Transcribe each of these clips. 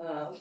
Um,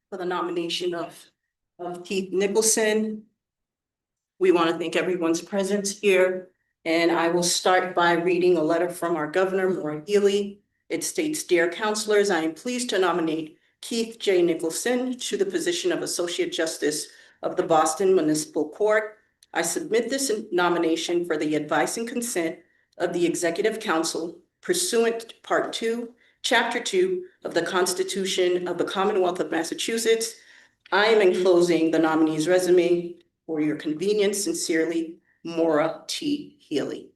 for the nomination of Keith Nicholson. We want to thank everyone's presence here, and I will start by reading a letter from our governor, Maura Healy. It states, "Dear councilors, I am pleased to nominate Keith J. Nicholson to the position of Associate Justice of the Boston Municipal Court. I submit this nomination for the advice and consent of the Executive Council pursuant to Part 2, Chapter 2 of the Constitution of the Commonwealth of Massachusetts. I am enclosing the nominee's resume for your convenience. Sincerely, Maura T. Healy."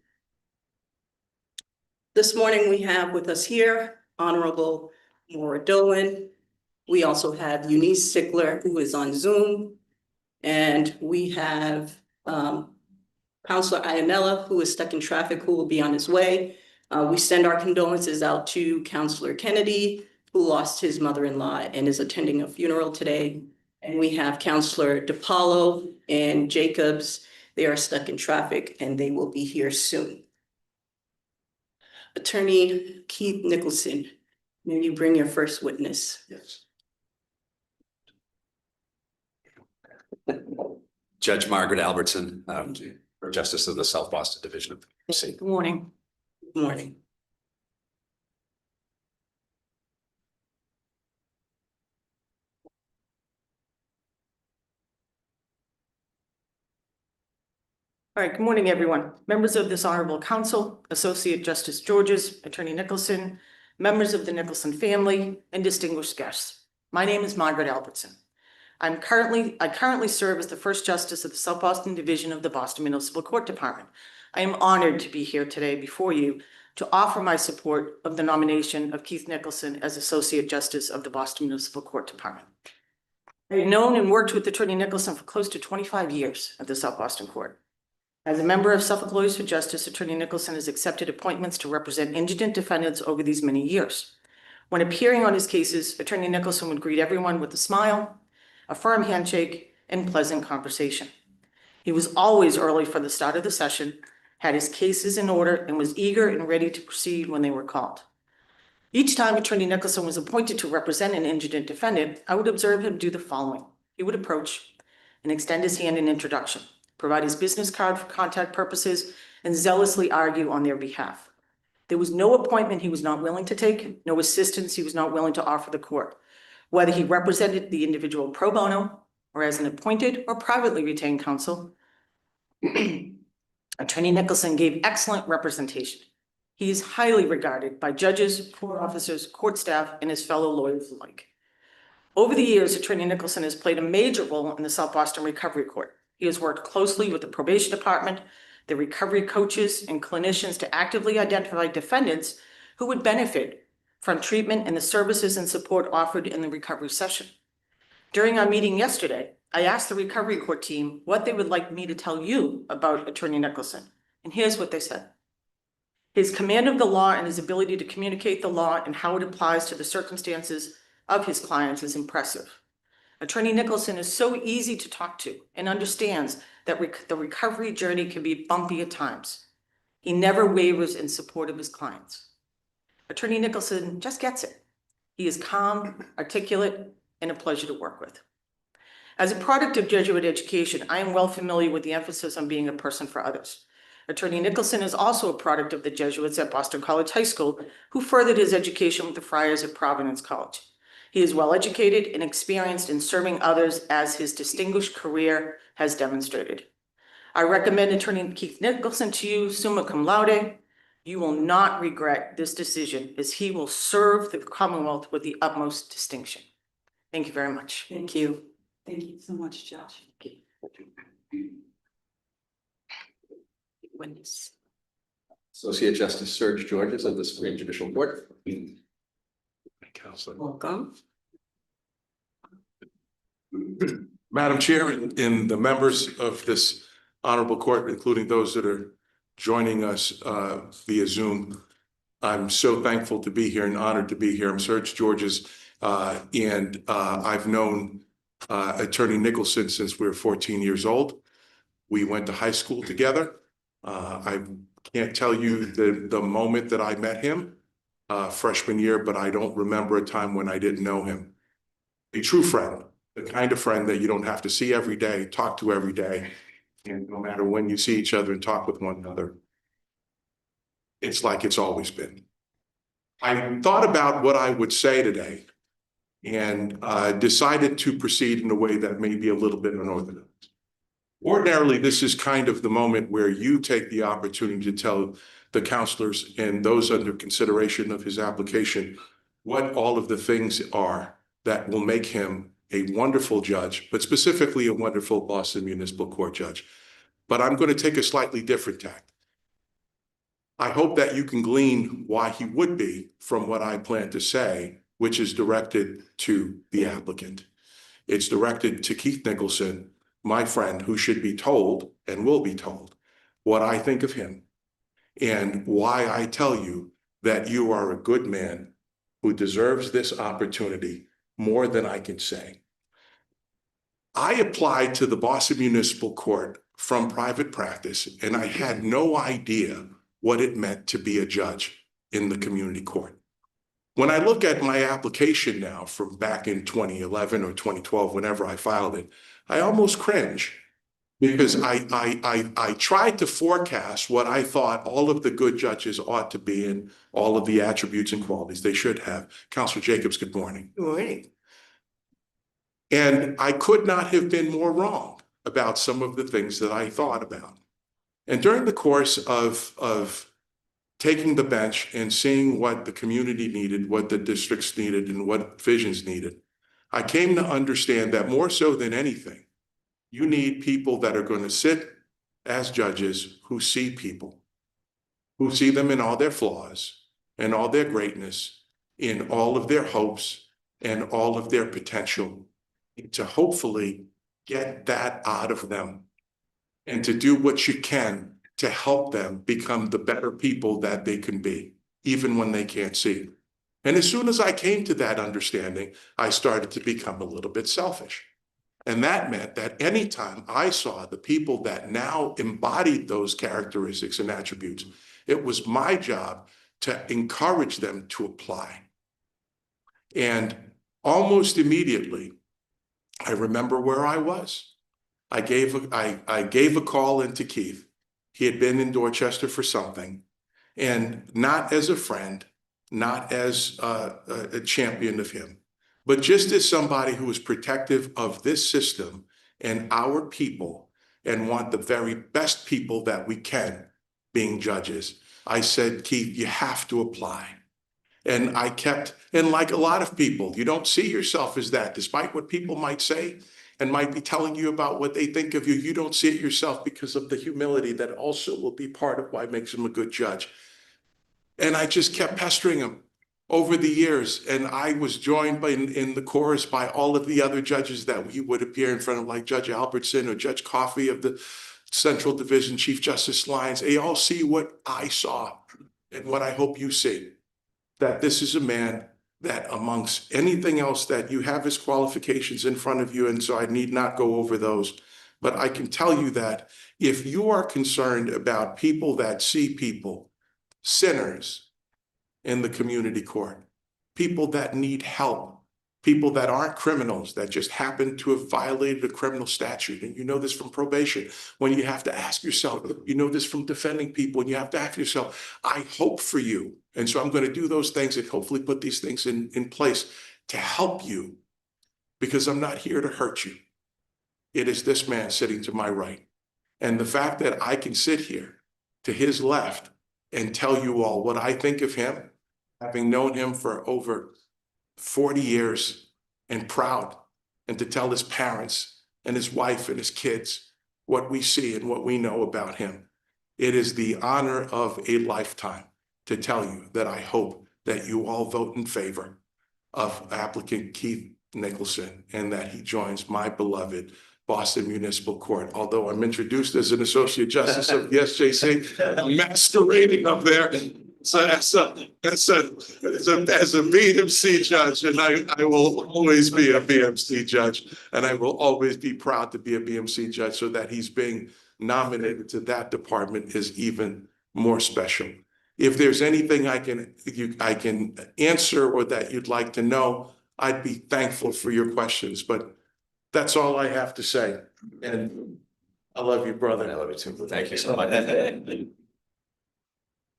This morning, we have with us here Honorable Maura Dolan. We also have Eunice Sickler, who is on Zoom. And we have Councilor Ianella, who is stuck in traffic, who will be on his way. We send our condolences out to Councilor Kennedy, who lost his mother-in-law and is attending a funeral today. And we have Councilor DiPaolo and Jacobs. They are stuck in traffic and they will be here soon. Attorney Keith Nicholson, may you bring your first witness? Yes. Judge Margaret Albertson, Justice of the South Boston Division of the Good morning. Good morning. All right, good morning, everyone. Members of this Honorable Council, Associate Justice Georges, Attorney Nicholson, members of the Nicholson family, and distinguished guests. My name is Margaret Albertson. I currently serve as the first Justice of the South Boston Division of the Boston Municipal Court Department. I am honored to be here today before you to offer my support of the nomination of Keith Nicholson as Associate Justice of the Boston Municipal Court Department. I have known and worked with Attorney Nicholson for close to 25 years at the South Boston Court. As a member of Suffolk Lawyers for Justice, Attorney Nicholson has accepted appointments to represent indigent defendants over these many years. When appearing on his cases, Attorney Nicholson would greet everyone with a smile, a firm handshake, and pleasant conversation. He was always early for the start of the session, had his cases in order, and was eager and ready to proceed when they were called. Each time Attorney Nicholson was appointed to represent an indigent defendant, I would observe him do the following. He would approach and extend his hand in introduction, provide his business card for contact purposes, and zealously argue on their behalf. There was no appointment he was not willing to take, no assistance he was not willing to offer the court, whether he represented the individual pro bono or as an appointed or privately retained counsel. Attorney Nicholson gave excellent representation. He is highly regarded by judges, court officers, court staff, and his fellow lawyers alike. Over the years, Attorney Nicholson has played a major role in the South Boston Recovery Court. He has worked closely with the probation department, the recovery coaches, and clinicians to actively identify defendants who would benefit from treatment and the services and support offered in the recovery session. During our meeting yesterday, I asked the recovery court team what they would like me to tell you about Attorney Nicholson, and here's what they said. His command of the law and his ability to communicate the law and how it applies to the circumstances of his clients is impressive. Attorney Nicholson is so easy to talk to and understands that the recovery journey can be bumpy at times. He never wavers in support of his clients. Attorney Nicholson just gets it. He is calm, articulate, and a pleasure to work with. As a product of Jesuit education, I am well familiar with the emphasis on being a person for others. Attorney Nicholson is also a product of the Jesuits at Boston College High School, who furthered his education with the Friars at Providence College. He is well educated and experienced in serving others, as his distinguished career has demonstrated. I recommend Attorney Keith Nicholson to you, summa cum laude. You will not regret this decision, as he will serve the Commonwealth with the utmost distinction. Thank you very much. Thank you. Thank you so much, Judge. Witness. Associate Justice Serge Georges of the Supreme Judicial Court. Counselor. Welcome. Madam Chair, and the members of this honorable court, including those that are joining us via Zoom, I'm so thankful to be here and honored to be here. I'm Serge Georges, and I've known Attorney Nicholson since we were 14 years old. We went to high school together. I can't tell you the moment that I met him freshman year, but I don't remember a time when I didn't know him. a true friend, the kind of friend that you don't have to see every day, talk to every day. And no matter when you see each other and talk with one another, it's like it's always been. I thought about what I would say today and decided to proceed in a way that may be a little bit unorthodox. Ordinarily, this is kind of the moment where you take the opportunity to tell the counselors and those under consideration of his application what all of the things are that will make him a wonderful judge, but specifically a wonderful Boston Municipal Court judge. But I'm going to take a slightly different tack. I hope that you can glean why he would be from what I plan to say, which is directed to the applicant. It's directed to Keith Nicholson, my friend, who should be told and will be told what I think of him and why I tell you that you are a good man who deserves this opportunity more than I can say. I applied to the Boston Municipal Court from private practice, and I had no idea what it meant to be a judge in the community court. When I look at my application now from back in 2011 or 2012, whenever I filed it, I almost cringe because I tried to forecast what I thought all of the good judges ought to be and all of the attributes and qualities they should have. Counselor Jacobs, good morning. Good morning. And I could not have been more wrong about some of the things that I thought about. And during the course of taking the bench and seeing what the community needed, what the districts needed, and what visions needed, I came to understand that more so than anything, you need people that are going to sit as judges who see people, who see them in all their flaws and all their greatness, in all of their hopes and all of their potential, to hopefully get that out of them and to do what you can to help them become the better people that they can be, even when they can't see it. And as soon as I came to that understanding, I started to become a little bit selfish. And that meant that anytime I saw the people that now embodied those characteristics and attributes, it was my job to encourage them to apply. And almost immediately, I remember where I was. I gave a call into Keith. He had been in Dorchester for something, and not as a friend, not as a champion of him, but just as somebody who is protective of this system and our people and want the very best people that we can being judges. I said, Keith, you have to apply. And I kept, and like a lot of people, you don't see yourself as that, despite what people might say and might be telling you about what they think of you. You don't see it yourself because of the humility that also will be part of why makes him a good judge. And I just kept pestering him over the years. And I was joined in the chorus by all of the other judges that we would appear in front of, like Judge Albertson or Judge Coffey of the Central Division, Chief Justice Lyons. They all see what I saw and what I hope you see. That this is a man that amongst anything else that you have his qualifications in front of you. And so I need not go over those. But I can tell you that if you are concerned about people that see people, sinners in the community court, people that need help, people that aren't criminals, that just happen to have violated a criminal statute. And you know this from probation, when you have to ask yourself, you know this from defending people, and you have to ask yourself, I hope for you. And so I'm going to do those things and hopefully put these things in place to help you, because I'm not here to hurt you. It is this man sitting to my right. And the fact that I can sit here to his left and tell you all what I think of him, having known him for over 40 years and proud, and to tell his parents and his wife and his kids what we see and what we know about him. It is the honor of a lifetime to tell you that I hope that you all vote in favor of applicant Keith Nicholson and that he joins my beloved Boston Municipal Court. Although I'm introduced as an associate justice of the SJC, I'm masquerading up there. So as a BMC judge, and I will always be a BMC judge, and I will always be proud to be a BMC judge, so that he's being nominated to that department is even more special. If there's anything I can answer or that you'd like to know, I'd be thankful for your questions, but that's all I have to say. And I love you, brother. I love you too. Thank you so much.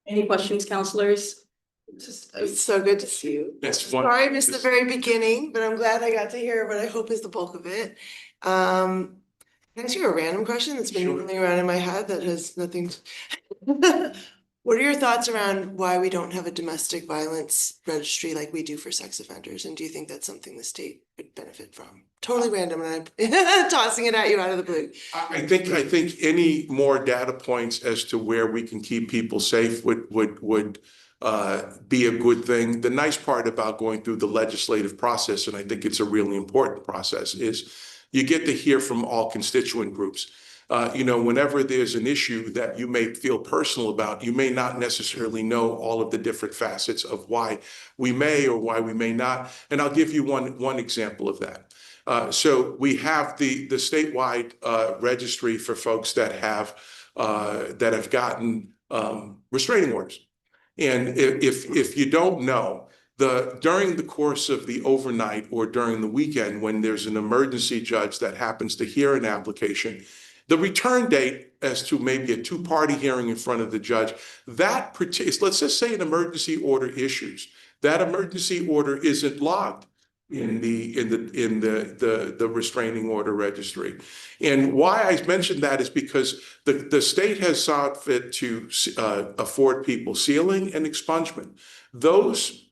Any questions, counselors? It's so good to see you. It's fun. Sorry I missed the very beginning, but I'm glad I got to hear what I hope is the bulk of it. Can I ask you a random question that's been Sure. rolling around in my head that has nothing to... What are your thoughts around why we don't have a domestic violence registry like we do for sex offenders? And do you think that's something the state would benefit from? Totally random, and I'm tossing it at you out of the blue. I think any more data points as to where we can keep people safe would be a good thing. The nice part about going through the legislative process, and I think it's a really important process, is you get to hear from all constituent groups. Whenever there's an issue that you may feel personal about, you may not necessarily know all of the different facets of why we may or why we may not. And I'll give you one example of that. So we have the statewide registry for folks that have gotten restraining orders. And if you don't know, during the course of the overnight or during the weekend, when there's an emergency judge that happens to hear an application, the return date as to maybe a two-party hearing in front of the judge, let's just say an emergency order issues. That emergency order isn't logged in the restraining order registry. And why I mentioned that is because the state has saw fit to afford people sealing and expungement. Those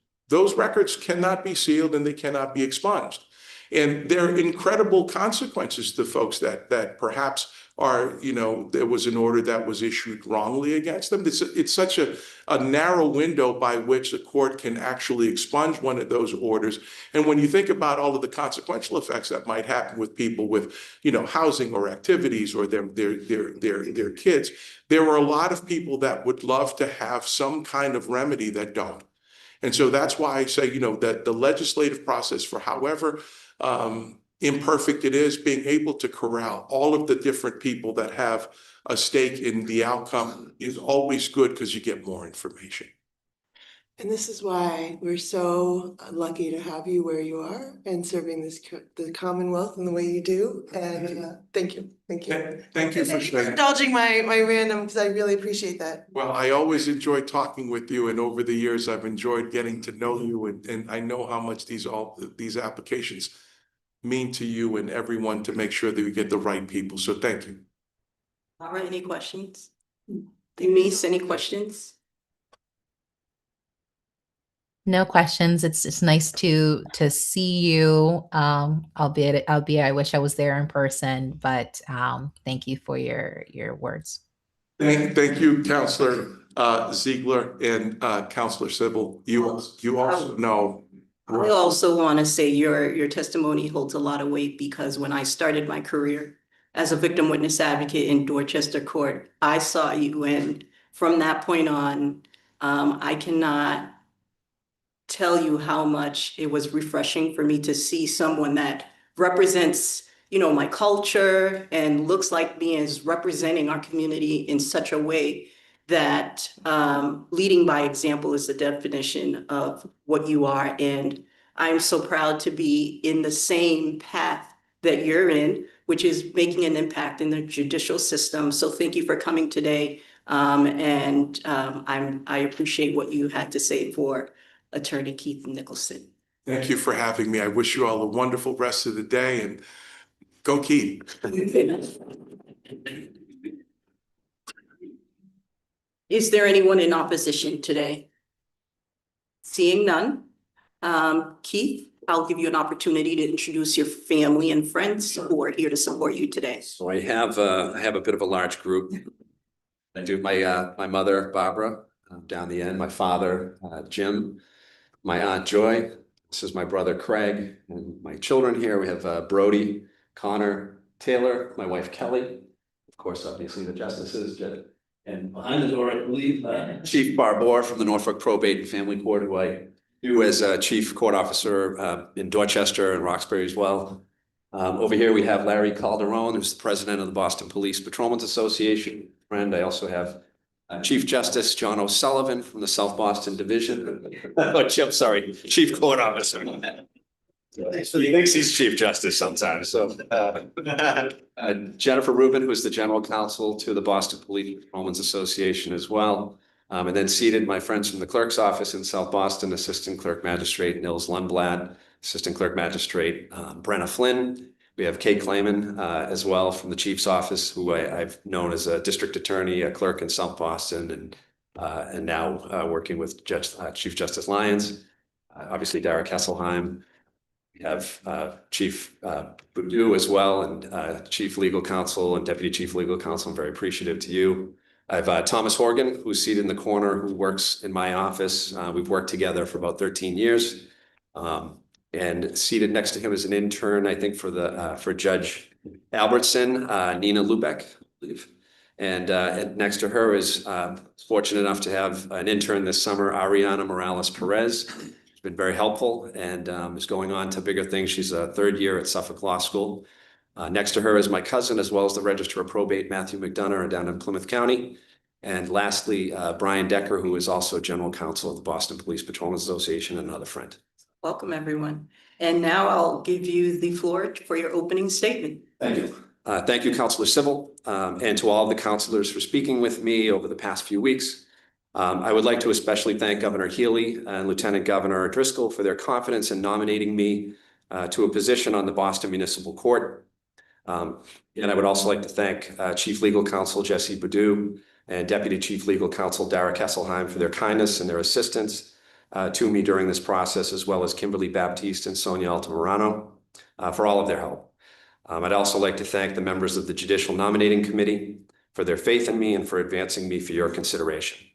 records cannot be sealed and they cannot be expunged. And there are incredible consequences to folks that perhaps there was an order that was issued wrongly against them. It's such a narrow window by which the court can actually expunge one of those orders. And when you think about all of the consequential effects that might happen with people with, housing or activities or their kids, there are a lot of people that would love to have some kind of remedy that don't. And so that's why I say, that the legislative process, for however imperfect it is, being able to corral all of the different people that have a stake in the outcome is always good because you get more information. And this is why we're so lucky to have you where you are and serving the Commonwealth in the way you do. And thank you. Thank you. Thank you for sharing. Indulging my random, because I really appreciate that. Well, I always enjoy talking with you, and over the years, I've enjoyed getting to know you, and I know how much these applications mean to you and everyone to make sure that we get the right people. So thank you. All right, any questions? Denise, any questions? No questions. It's nice to see you. Albeit I wish I was there in person, but thank you for your words. Thank you, Counselor Ziegler and Counselor Sybil. You also know. I also want to say your testimony holds a lot of weight because when I started my career as a victim witness advocate in Dorchester Court, I saw you, and from that point on, I cannot tell you how much it was refreshing for me to see someone that represents, my culture and looks like me as representing our community in such a way that leading by example is the definition of what you are. And I'm so proud to be in the same path that you're in, which is making an impact in the judicial system. So thank you for coming today. I appreciate what you had to say for Attorney Keith Nicholson. Thank you for having me. I wish you all a wonderful rest of the day, and go Keith. Is there anyone in opposition today? Seeing none. Keith, I'll give you an opportunity to introduce your family and friends who are here to support you today. So I have a bit of a large group. I do my mother, Barbara, down the end, my father, Jim, my aunt Joy. This is my brother Craig, and my children here. We have Brody, Connor, Taylor, my wife Kelly, of course, obviously the justices, and behind the door, I believe, Chief Barbour from the Norfolk Probate and Family Court, who I do as Chief Court Officer in Dorchester and Roxbury as well. Over here, we have Larry Calderon, who's the president of the Boston Police Patrolmen's Association. Friend, I also have Chief Justice John O'Sullivan from the South Boston Division. Oh, Chief Court Officer. He thinks he's Chief Justice sometimes, so. Jennifer Rubin, who's the General Counsel to the Boston Police Patrolmen's Association as well. And then seated my friends from the clerk's office in South Boston, Assistant Clerk Magistrate Nils Lundblad, Assistant Clerk Magistrate Brenna Flynn. We have Kate Clayman as well from the Chief's office, who I've known as a district attorney, a clerk in South Boston, and now working with Chief Justice Lyons. Obviously, Derek Hesselheim. We have Chief Boudou as well, and Chief Legal Counsel and Deputy Chief Legal Counsel. I'm very appreciative to you. I have Thomas Horgan, who's seated in the corner, who works in my office. We've worked together for about 13 years. And seated next to him is an intern, I think, for Judge Albertson, Nina Lubeck, I believe. And next to her is fortunate enough to have an intern this summer, Ariana Morales Perez. She's been very helpful and is going on to bigger things. She's a third year at Suffolk Law School. Next to her is my cousin, as well as the Register of Probate, Matthew McDonough, down in Plymouth County. And lastly, Brian Decker, who is also General Counsel of the Boston Police Patrolmen's Association and another friend. Welcome, everyone. And now I'll give you the floor for your opening statement. Thank you. Thank you, Councilor Civil, and to all the councilors for speaking with me over the past few weeks. I would like to especially thank Governor Healy and Lieutenant Governor Driscoll for their confidence in nominating me to a position on the Boston Municipal Court. And I would also like to thank Chief Legal Counsel Jesse Boudou and Deputy Chief Legal Counsel Derek Hesselheim for their kindness and their assistance to me during this process, as well as Kimberly Baptiste and Sonia Altamirano for all of their help. I'd also like to thank the members of the Judicial Nominating Committee for their faith in me and for advancing me for your consideration.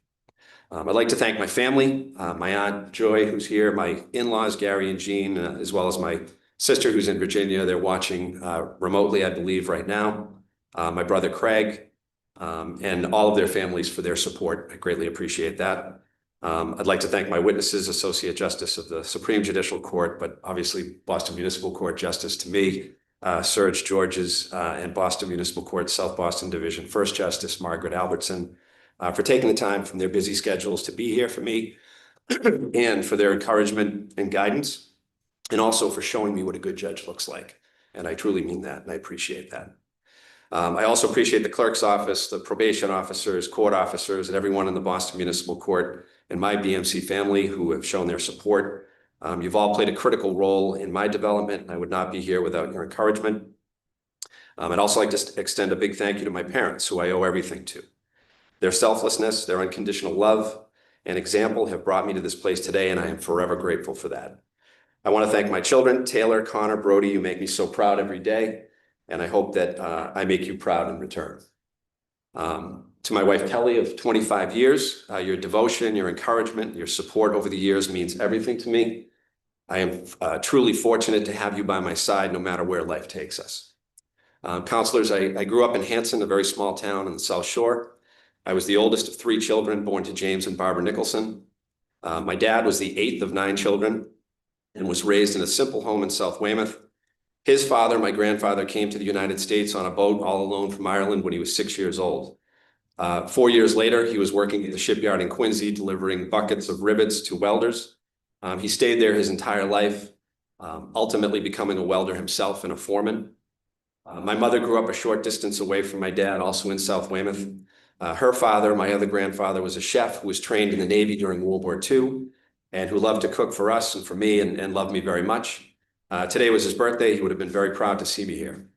I'd like to thank my family, my Aunt Joy, who's here, my in-laws, Gary and Jean, as well as my sister who's in Virginia. They're watching remotely, I believe, right now. My brother Craig, and all of their families for their support. I greatly appreciate that. I'd like to thank my witnesses, Associate Justice of the Supreme Judicial Court, but obviously Boston Municipal Court Justice to me, Serge Georges, and Boston Municipal Court South Boston Division First Justice Margaret Albertson, for taking the time from their busy schedules to be here for me and for their encouragement and guidance. And also for showing me what a good judge looks like. And I truly mean that, and I appreciate that. I also appreciate the clerk's office, the probation officers, court officers, and everyone in the Boston Municipal Court and my BMC family who have shown their support. You've all played a critical role in my development, and I would not be here without your encouragement. I'd also like to extend a big thank you to my parents, who I owe everything to. Their selflessness, their unconditional love, and example have brought me to this place today, and I am forever grateful for that. I want to thank my children, Taylor, Connor, Brody. You make me so proud every day, and I hope that I make you proud in return. To my wife, Kelly, of 25 years, your devotion, your encouragement, your support over the years means everything to me. I am truly fortunate to have you by my side no matter where life takes us. Counselors, I grew up in Hanson, a very small town in the South Shore. I was the oldest of 3 children born to James and Barbara Nicholson. My dad was the 8th of 9 children and was raised in a simple home in South Weymouth. His father, my grandfather, came to the United States on a boat all alone from Ireland when he was 6 years old. 4 years later, he was working at the shipyard in Quincy, delivering buckets of rivets to welders. He stayed there his entire life, ultimately becoming a welder himself and a foreman. My mother grew up a short distance away from my dad, also in South Weymouth. Her father, my other grandfather, was a chef who was trained in the Navy during World War II and who loved to cook for us and for me and loved me very much. Today was his birthday. He would have been very proud to see me here.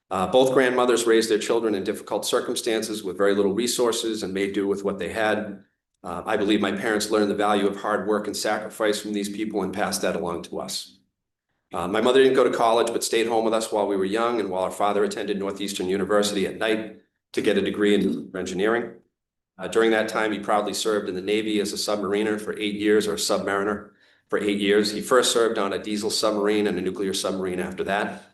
Both grandmothers raised their children in difficult circumstances with very little resources and made do with what they had. I believe my parents learned the value of hard work and sacrifice from these people and passed that along to us. My mother didn't go to college, but stayed home with us while we were young and while our father attended Northeastern University at night to get a degree in engineering. During that time, he proudly served in the Navy as a submariner for 8 years, or submariner for 8 years. He first served on a diesel submarine and a nuclear submarine after that.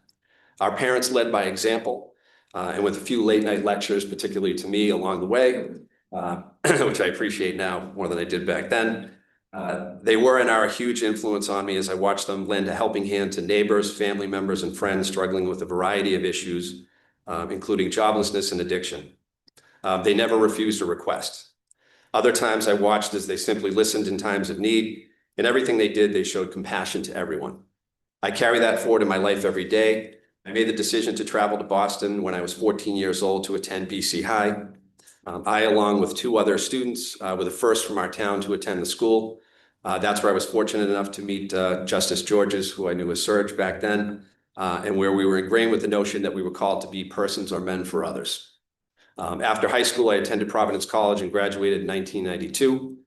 Our parents led by example, and with a few late night lectures, particularly to me along the way, which I appreciate now more than I did back then. They were and are a huge influence on me as I watched them lend a helping hand to neighbors, family members, and friends struggling with a variety of issues, including joblessness and addiction. They never refused a request. Other times I watched as they simply listened in times of need. In everything they did, they showed compassion to everyone. I carry that forward in my life every day. I made the decision to travel to Boston when I was 14 years old to attend BC High. I, along with two other students, were the first from our town to attend the school. That's where I was fortunate enough to meet Justice Georges, who I knew as Serge back then, and where we were ingrained with the notion that we were called to be persons or men for others. After high school, I attended Providence College and graduated in 1992.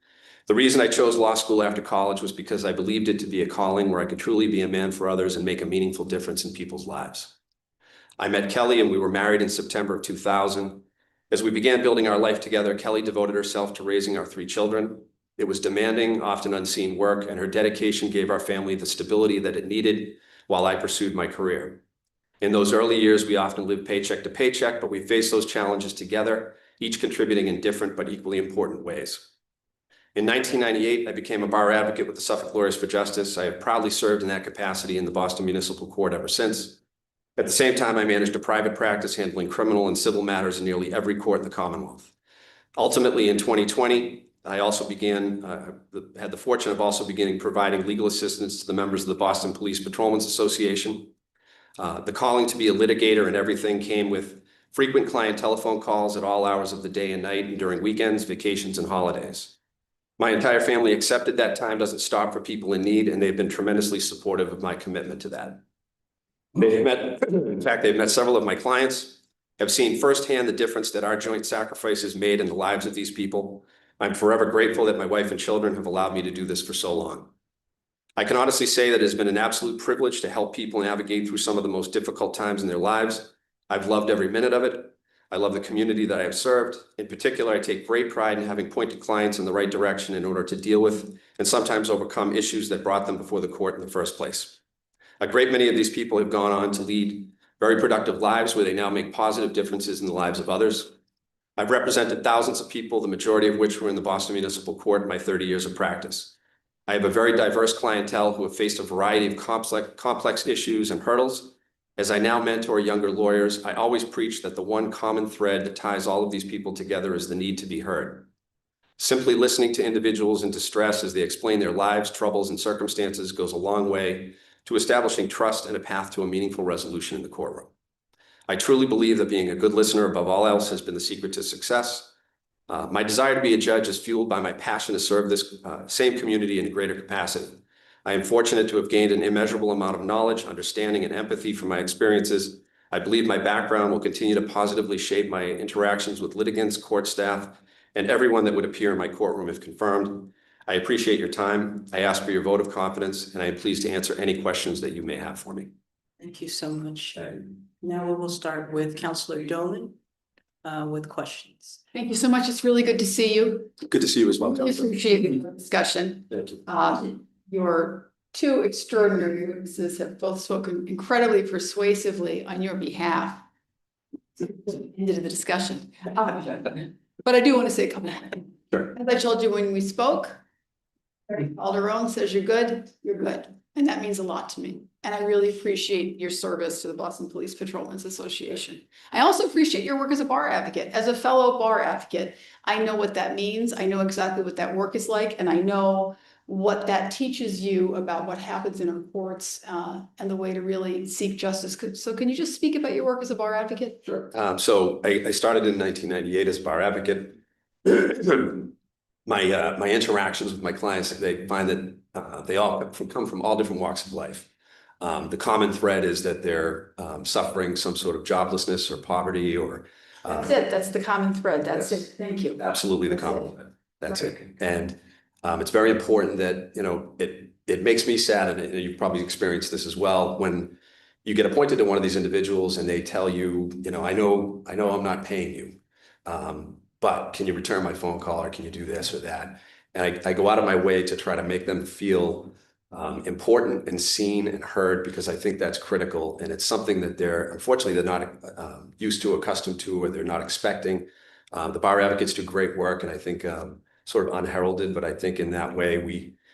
The reason I chose law school after college was because I believed it to be a calling where I could truly be a man for others and make a meaningful difference in people's lives. I met Kelly and we were married in September of 2000. As we began building our life together, Kelly devoted herself to raising our three children. It was demanding, often unseen work, and her dedication gave our family the stability that it needed while I pursued my career. In those early years, we often lived paycheck to paycheck, but we faced those challenges together, each contributing in different but equally important ways. In 1998, I became a bar advocate with the Suffolk Lawyers for Justice. I have proudly served in that capacity in the Boston Municipal Court ever since. At the same time, I managed a private practice handling criminal and civil matters in nearly every court in the Commonwealth. Ultimately, in 2020, I also had the fortune of also beginning providing legal assistance to the members of the Boston Police Patrolmen's Association. The calling to be a litigator and everything came with frequent client telephone calls at all hours of the day and night and during weekends, vacations, and holidays. My entire family accepted that time doesn't stop for people in need, and they've been tremendously supportive of my commitment to that. They've met several of my clients, have seen firsthand the difference that our joint sacrifices made in the lives of these people. I'm forever grateful that my wife and children have allowed me to do this for so long. I can honestly say that it has been an absolute privilege to help people navigate through some of the most difficult times in their lives. I've loved every minute of it. I love the community that I have served. In particular, I take great pride in having pointed clients in the right direction in order to deal with and sometimes overcome issues that brought them before the court in the first place. A great many of these people have gone on to lead very productive lives where they now make positive differences in the lives of others. I've represented thousands of people, the majority of which were in the Boston Municipal Court in my 30 years of practice. I have a very diverse clientele who have faced a variety of complex issues and hurdles. As I now mentor younger lawyers, I always preach that the one common thread that ties all of these people together is the need to be heard. Simply listening to individuals in distress as they explain their lives, troubles, and circumstances goes a long way to establishing trust and a path to a meaningful resolution in the courtroom. I truly believe that being a good listener above all else has been the secret to success. My desire to be a judge is fueled by my passion to serve this same community in a greater capacity. I am fortunate to have gained an immeasurable amount of knowledge, understanding, and empathy from my experiences. I believe my background will continue to positively shape my interactions with litigants, court staff, and everyone that would appear in my courtroom if confirmed. I appreciate your time. I ask for your vote of confidence, and I am pleased to answer any questions that you may have for me. Thank you so much. Now we will start with Counselor Dolan with questions. Thank you so much. It's really good to see you. Good to see you as well, I Counselor. appreciate the discussion. Thank you. Your two extraordinary witnesses have both spoken incredibly persuasively on your behalf. End of the discussion. But I do want to say a couple of things. Sure. As I told you when we spoke, Calderon says you're good, and that means a lot to me. And I really appreciate your service to the Boston Police Patrolmen's Association. I also appreciate your work as a bar advocate. As a fellow bar advocate, I know what that means. I know exactly what that work is like, and I know what that teaches you about what happens in our courts and the way to really seek justice. So can you just speak about your work as a bar advocate? Sure. So I started in 1998 as a bar advocate. My interactions with my clients, they find that they all come from all different walks of life. The common thread is that they're suffering some sort of joblessness or poverty or. That's it. That's the common thread. That's it. Thank you. Absolutely the common thread. That's it. And it's very important that, it makes me sad, and you've probably experienced this as well, when you get appointed to one of these individuals and they tell you, I know I'm not paying you, but can you return my phone call or can you do this or that? And I go out of my way to try to make them feel important and seen and heard, because I think that's critical. And it's something that unfortunately, they're not used to, accustomed to, or they're not expecting. The bar advocates do great work, and I think sort of unheralded, but I think in that way,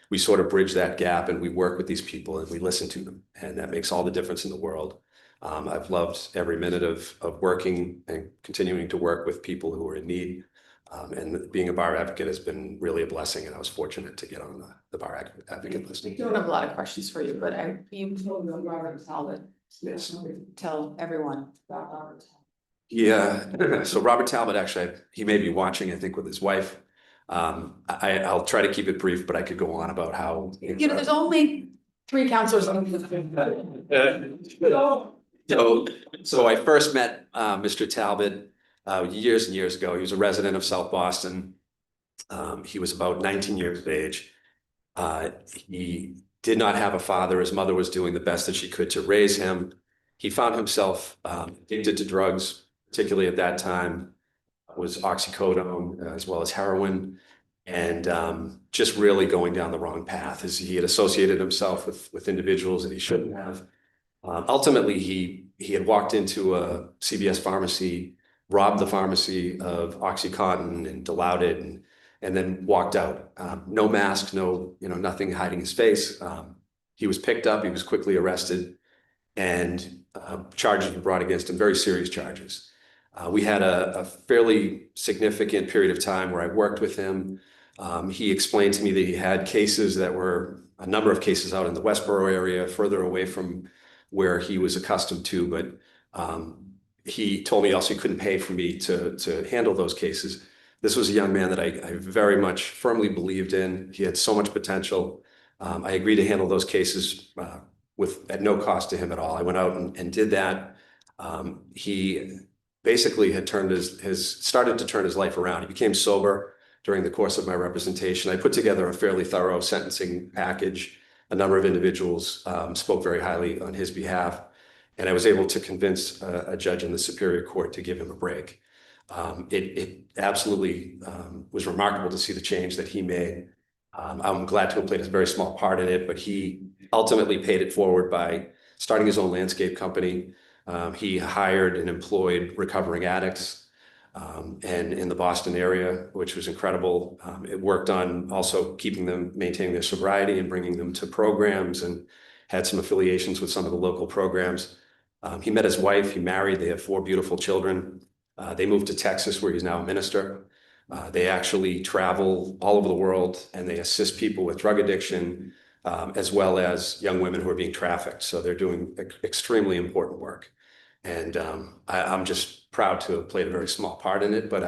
we sort of bridge that gap and we work with these people and we listen to them. And that makes all the difference in the world. I've loved every minute of working and continuing to work with people who are in need. And being a bar advocate has been really a blessing, and I was fortunate to get on the bar advocate list. I don't have a lot of questions for you, but you told me Robert Talbot. Yes. Tell everyone about Robert. Yeah, so Robert Talbot, actually, he may be watching, I think, with his wife. I'll try to keep it brief, but I could go on about how. You know, there's only 3 counselors on So I first met Mr. Talbot years and years ago. He was a resident of South Boston. He was about 19 years of age. He did not have a father. His mother was doing the best that she could to raise him. He found himself addicted to drugs, particularly at that time, was oxycodone as well as heroin, and just really going down the wrong path as he had associated himself with individuals that he shouldn't have. Ultimately, he had walked into a CVS pharmacy, robbed the pharmacy of OxyContin and diluted it, and then walked out. No mask, nothing hiding his face. He was picked up. He was quickly arrested, and charges were brought against him, very serious charges. We had a fairly significant period of time where I worked with him. He explained to me that he had cases that were a number of cases out in the Westboro area, further away from where he was accustomed to, but he told me also he couldn't pay for me to handle those cases. This was a young man that I very much firmly believed in. He had so much potential. I agreed to handle those cases at no cost to him at all. I went out and did that. He basically had started to turn his life around. He became sober during the course of my representation. I put together a fairly thorough sentencing package. A number of individuals spoke very highly on his behalf, and I was able to convince a judge in the Superior Court to give him a break. It absolutely was remarkable to see the change that he made. I'm glad to have played a very small part in it, but he ultimately paid it forward by starting his own landscape company. He hired and employed recovering addicts and in the Boston area, which was incredible. It worked on also maintaining their sobriety and bringing them to programs, and had some affiliations with some of the local programs. He met his wife, he married, they have 4 beautiful children. They moved to Texas, where he's now a minister. They actually travel all over the world, and they assist people with drug addiction, as well as young women who are being trafficked. So they're doing extremely important work. And I'm just proud to have played a very small part in it, but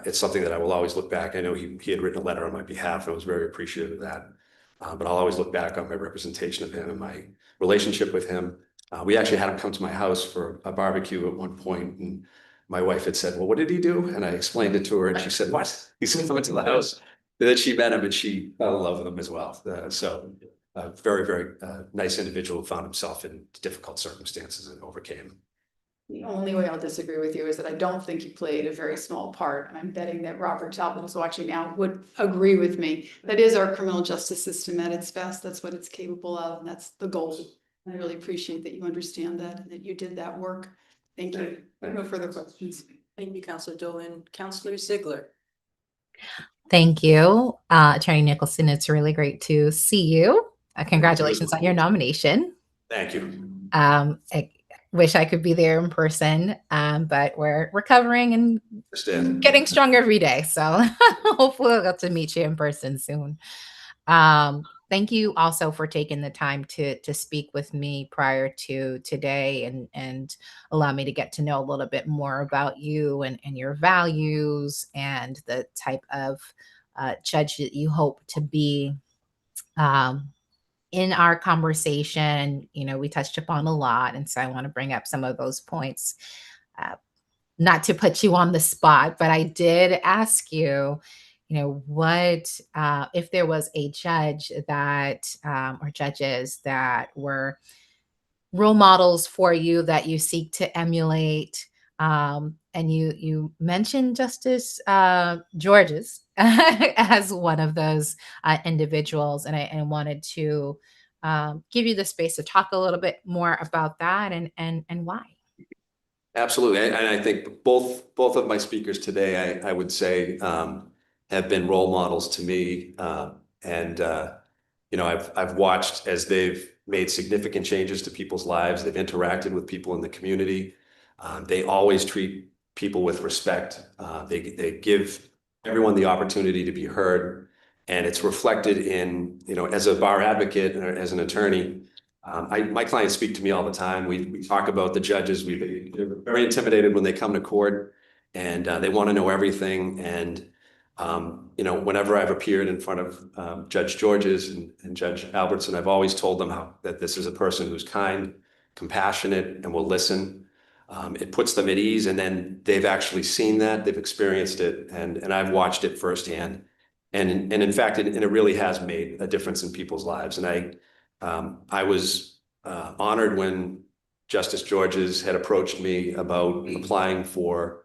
it's something that I will always look back. I know he had written a letter on my behalf, and I was very appreciative of that. But I'll always look back on my representation of him and my relationship with him. We actually had him come to my house for a barbecue at one point, and my wife had said, "Well, what did he do?" And I explained it to her, and she said, "What?" He's coming to the house. And then she met him, and she fell in love with him as well. So a very, very nice individual who found himself in difficult circumstances and overcame. The only way I'll disagree with you is that I don't think you played a very small part, and I'm betting that Robert Talbot, who's watching now, would agree with me. That is our criminal justice system at its best. That's what it's capable of, and that's the goal. I really appreciate that you understand that and that you did that work. Thank you. No further questions. Thank you, Counselor Dolan. Counselor Ziegler. Thank you, Attorney Nicholson. It's really great to see you. Congratulations on your nomination. Thank you. I wish I could be there in person, but we're recovering and Understand. getting stronger every day. So hopefully I'll get to meet you in person soon. Thank you also for taking the time to speak with me prior to today and allow me to get to know a little bit more about you and your values and the type of judge that you hope to be. In our conversation, we touched upon a lot, and so I want to bring up some of those points. Not to put you on the spot, but I did ask you, what if there was a judge that or judges that were role models for you that you seek to emulate. And you mentioned Justice George's as one of those individuals, and I wanted to give you the space to talk a little bit more about that and why. Absolutely. And I think both of my speakers today, I would say, have been role models to me. I've watched as they've made significant changes to people's lives. They've interacted with people in the community. They always treat people with respect. They give everyone the opportunity to be heard. And it's reflected in, as a bar advocate or as an attorney, my clients speak to me all the time. We talk about the judges. They're very intimidated when they come to court, and they want to know everything. And whenever I've appeared in front of Judge Georges and Judge Albertson, I've always told them that this is a person who's kind, compassionate, and will listen. It puts them at ease, and then they've actually seen that, they've experienced it, and I've watched it firsthand. And in fact, it really has made a difference in people's lives. And I was honored when Justice Georges had approached me about applying for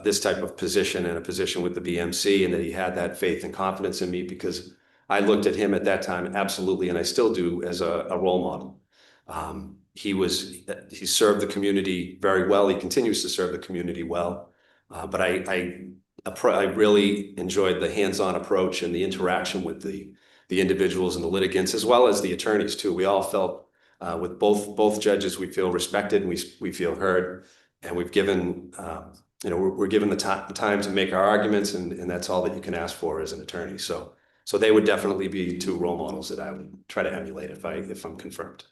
this type of position and a position with the BMC, and that he had that faith and confidence in me, because I looked at him at that time, absolutely, and I still do, as a role model. He served the community very well. He continues to serve the community well. But I really enjoyed the hands-on approach and the interaction with the individuals and the litigants, as well as the attorneys too. We all felt with both judges, we feel respected, and we feel heard, and we've given we're given the time to make our arguments, and that's all that you can ask for as an attorney. So they would definitely be two role models that I would try to emulate if I'm confirmed.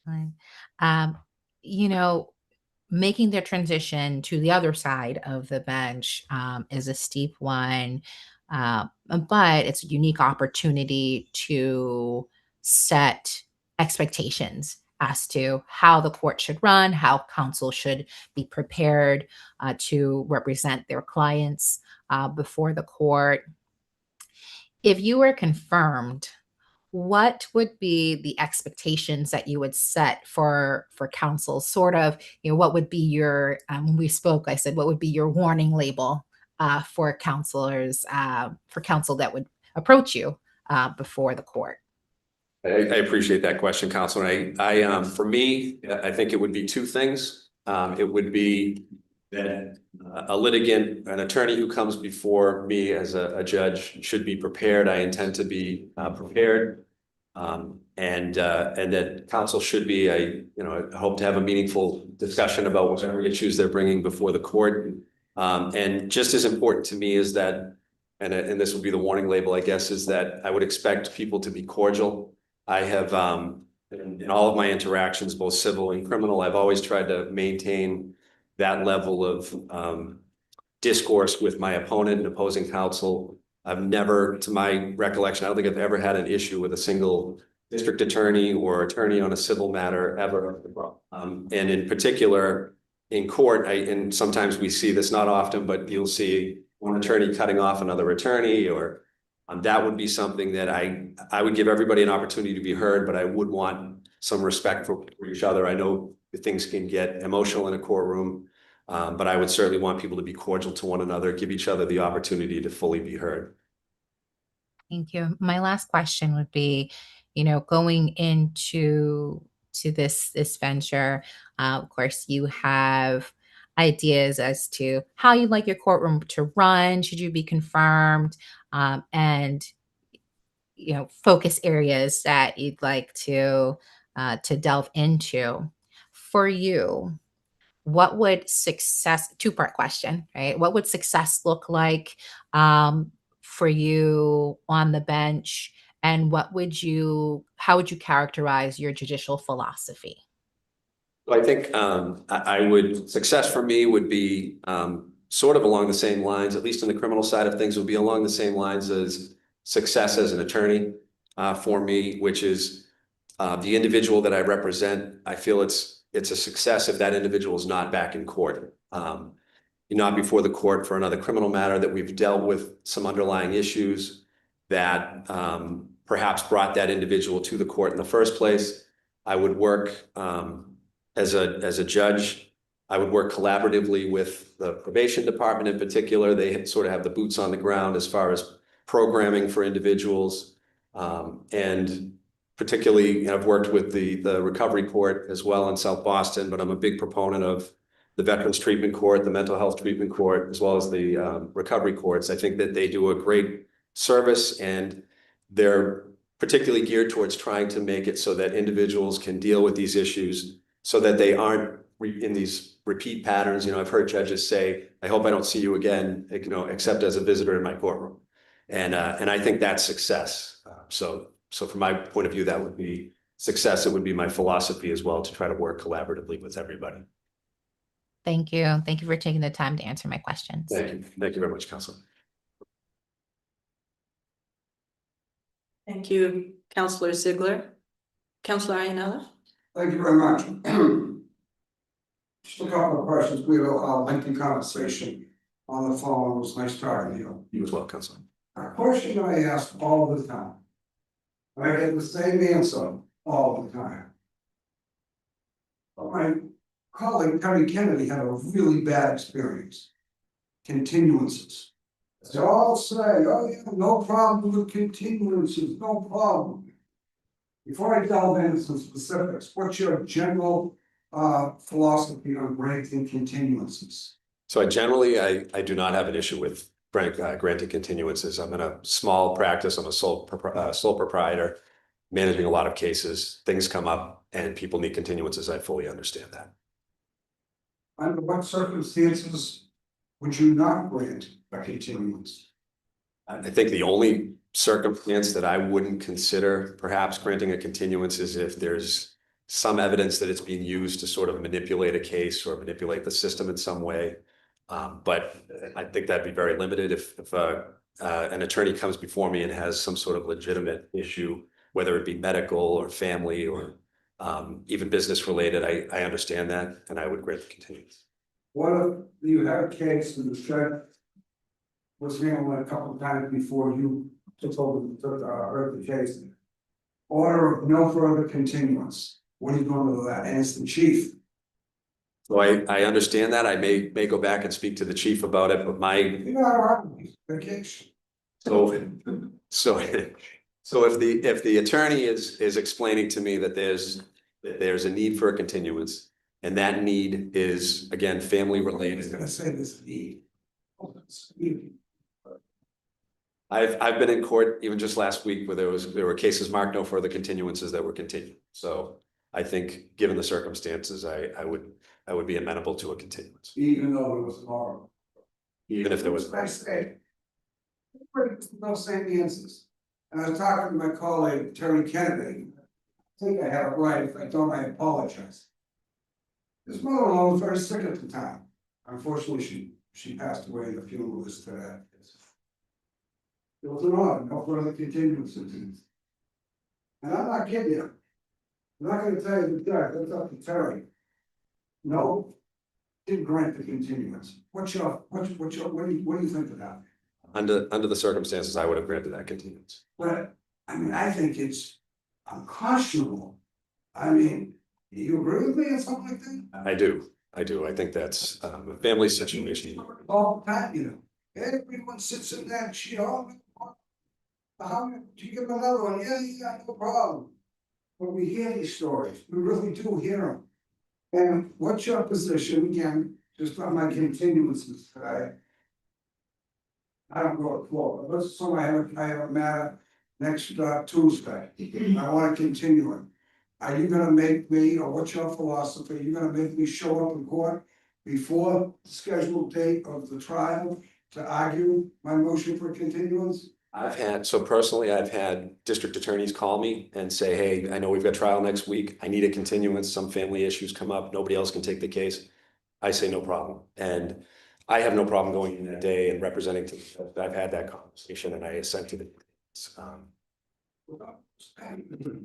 Fine. Um, you know, Making the transition to the other side of the bench is a steep one, but it's a unique opportunity to set expectations as to how the court should run, how counsel should be prepared to represent their clients before the court. If you were confirmed, what would be the expectations that you would set for counsel? Sort of, what would be your when we spoke, I said, what would be your warning label for counselors, for counsel that would approach you before the court? I appreciate that question, Counselor. For me, I think it would be two things. It would be that a litigant, an attorney who comes before me as a judge, should be prepared. I intend to be prepared. And that counsel should be I hope to have a meaningful discussion about whatever issues they're bringing before the court. And just as important to me is that, and this would be the warning label, I guess, is that I would expect people to be cordial. I have, in all of my interactions, both civil and criminal, I've always tried to maintain that level of discourse with my opponent and opposing counsel. I've never, to my recollection, I don't think I've ever had an issue with a single district attorney or attorney on a civil matter ever. And in particular, in court, and sometimes we see this, not often, but you'll see one attorney cutting off another attorney, or that would be something that I would give everybody an opportunity to be heard, but I would want some respect for each other. I know things can get emotional in a courtroom, but I would certainly want people to be cordial to one another, give each other the opportunity to fully be heard. Thank you. My last question would be, going into this venture, of course, you have ideas as to how you'd like your courtroom to run, should you be confirmed, and focus areas that you'd like to delve into. For you, what would success, two-part question, right? What would success look like for you on the bench? And how would you characterize your judicial philosophy? I think success for me would be sort of along the same lines, at least in the criminal side of things, would be along the same lines as success as an attorney for me, which is the individual that I represent. I feel it's a success if that individual is not back in court, not before the court for another criminal matter, that we've dealt with some underlying issues that perhaps brought that individual to the court in the first place. I would work as a judge. I would work collaboratively with the probation department in particular. They sort of have the boots on the ground as far as programming for individuals. And particularly, I've worked with the recovery court as well in South Boston, but I'm a big proponent of the Veterans Treatment Court, the Mental Health Treatment Court, as well as the recovery courts. I think that they do a great service, and they're particularly geared towards trying to make it so that individuals can deal with these issues so that they aren't in these repeat patterns. You know, I've heard judges say, I hope I don't see you again, you know, except as a visitor in my courtroom. And I think that's success. So from my point of view, that would be success. It would be my philosophy as well, to try to work collaboratively with everybody. Thank you. Thank you for taking the time to answer my questions. Thank you. Thank you very much, Counselor. Thank you, Counselor Ziegler. Counselor Ianella? Thank you very much. Just a couple of questions. We had a lengthy conversation on the phone. It was nice talking to you. You as well, Counselor. A question I ask all the time. I get the same answer all the time. But my colleague, Tony Kennedy, had a really bad experience. Continuances. They all say, oh yeah, no problem with continuances, no problem. Before I delve into some specifics, what's your general philosophy on granting continuances? So I do not have an issue with granting continuances. I'm in a small practice. I'm a sole proprietor, managing a lot of cases. Things come up and people need continuances. I fully understand that. Under what circumstances would you not grant a continuance? I think the only circumstance that I wouldn't consider perhaps granting a continuance is if there's some evidence that it's being used to sort of manipulate a case or manipulate the system in some way. But I think that'd be very limited if an attorney comes before me and has some sort of legitimate issue, whether it be medical or family or even business related. I understand that, and I would grant the continuance. What if you had a case and the judge was handled a couple of times before you heard the case? Order of no further continuance. What are you going to do with that? And it's the chief. So I understand that. I may go back and speak to the chief about it, but You're not on vacation. so if the attorney is explaining to me that there's a need for a continuance, and that need is, again, family I was related. gonna say this need. I've been in court even just last week where there were cases marked no further continuances that were continued. So I think, given the circumstances, I would be amenable to a continuance, Even though it was horrible. even if there was. I say. No same answers. And I was talking to my colleague, Terry Kennedy. I think I have it right. If I don't, I apologize. His mother-in-law was very sick at the time. Unfortunately, she passed away. The funeral was today. It was an order, no further continuances. And I'm not kidding you. I'm not gonna tell you the judge, that's up to Terry. No, didn't grant the continuance. What do you think of that? Under the circumstances, I would have granted that continuance. But, I mean, I think it's unconscionable. I mean, do you agree with me on something like that? I do. I think that's a family situation. All the time, you know, everyone sits in that shit all. How, do you give them another one? Yeah, no problem. But we hear these stories, we really do hear them. And what's your position, again, just on my continuances today? I don't go to Florida, let's assume I have a matter next Tuesday, I wanna continue it. Are you gonna make me, or what's your philosophy, are you gonna make me show up in court before the scheduled date of the trial to argue my motion for continuance? I've had district attorneys call me and say, hey, I know we've got trial next week. I need a continuance. Some family issues come up. Nobody else can take the case. I say no problem. And I have no problem going in that day and representing to the judge. I've had that conversation and I assented it. You're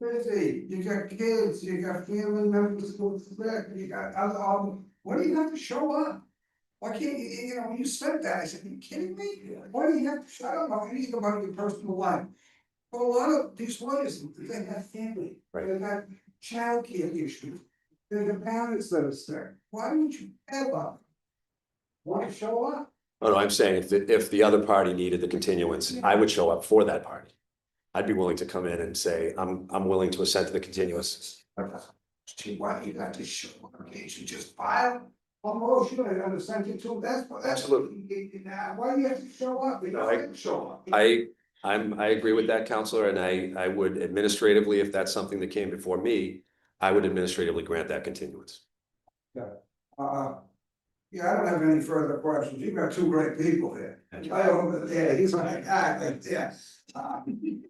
busy, you got kids, you got family members who sick, you got other, what do you have to show up? Why can't you know, when you said that, I said, are you kidding me? Why do you have to, I don't know anything about your personal life. But a lot of these lawyers, they have family, Right. they got childcare issues, they got parents that are sick, why would you ever want to show up? Oh, no, I'm saying if the other party needed the continuance, I would show up for that party. I'd be willing to come in and say, I'm willing to assent to the continuance. Gee, why do you have to show up? Can't you just file a motion and send it to, that's. Absolutely. Why do you have to show up? You don't have to show up. I agree with that, counselor, and I would administratively, if that's something that came before me, I would administratively grant that continuance. Yeah, I don't have any further questions. You've got two great people here. I over there, he's like, yeah.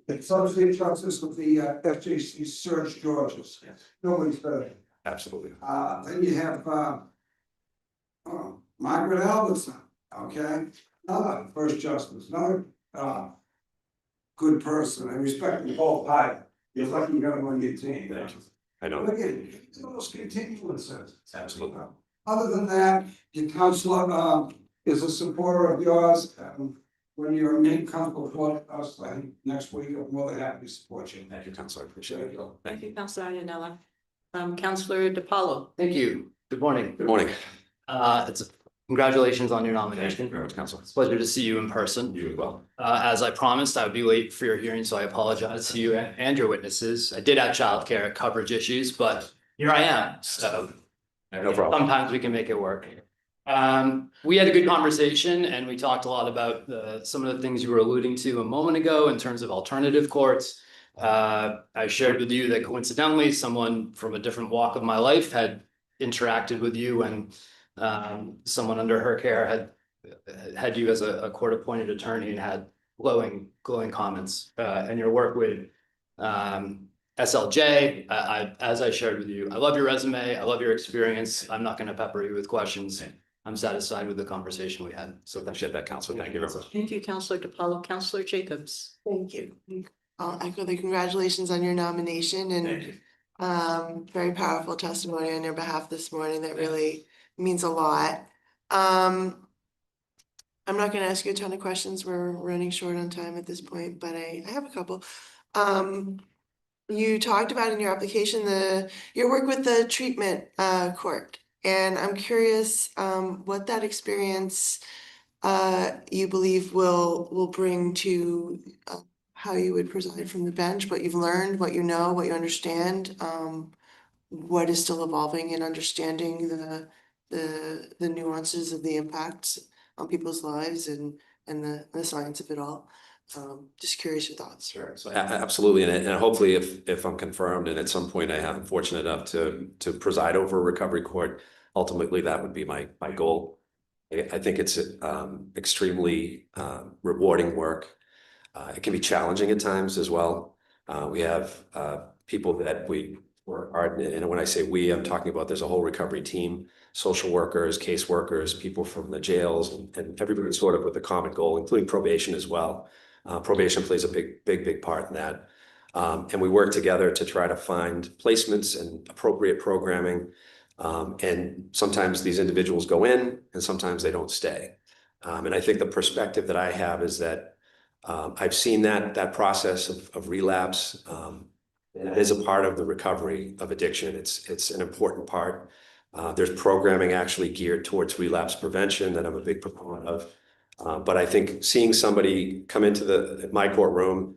Associate Justice of the FJC Serge Georges. Nobody's better. Absolutely. Then you have Margaret Albertson, okay? Another first justice, another good person. I respect them both highly. You're lucky you got them on your team. Thank you. I know. Look at those continuances. Absolutely. Other than that, your counselor is a supporter of yours. When your name comes before us, I think next week, I'm more than happy to support you. Thank you, Counselor. I appreciate it. Thank Thank you. you, Counselor Iannella. Counselor DiPaolo. Thank you. Good morning. Good morning. Congratulations on your Thank you nomination. very much, Counselor. It's a pleasure to see you in person. You as well. As I promised, I would be late for your hearing, so I apologize to you and your witnesses. I did have childcare coverage issues, but here I am, so No problem. sometimes we can make it work. We had a good conversation and we talked a lot about some of the things you were alluding to a moment ago in terms of alternative courts. I shared with you that coincidentally, someone from a different walk of my life had interacted with you and someone under her care had you as a court-appointed attorney and had glowing comments. And your work with SLJ, as I shared with you, I love your resume, I love your experience. I'm not going to pepper you with questions. I'm satisfied with the conversation we had. So Appreciate that, Counselor. Thank you very much. Thank you, Counselor DiPaolo. Counselor Jacobs. Thank you. I'll echo the congratulations on your nomination and very powerful testimony on your behalf this morning. That really means a lot. I'm not gonna ask you a ton of questions. We're running short on time at this point, but I have a couple. You talked about in your application your work with the treatment court. And I'm curious what that experience you believe will bring to how you would preside from the bench, what you've learned, what you know, what you understand, what is still evolving in understanding the nuances of the impacts on people's lives and the science of it all. Just curious your thoughts. Sure. So absolutely, and hopefully, if I'm confirmed, and at some point I'm fortunate enough to preside over a recovery court, ultimately that would be my goal. I think it's extremely rewarding work. It can be challenging at times as well. We have people that we work hard, and when I say we, I'm talking about there's a whole recovery team, social workers, caseworkers, people from the jails, and everybody sort of with a common goal, including probation as well. Probation plays a big part in that. And we work together to try to find placements and appropriate programming. And sometimes these individuals go in and sometimes they don't stay. And I think the perspective that I have is that I've seen that process of relapse. It is a part of the recovery of addiction. It's an important part. There's programming actually geared towards relapse prevention that I'm a big proponent of. But I think seeing somebody come into my courtroom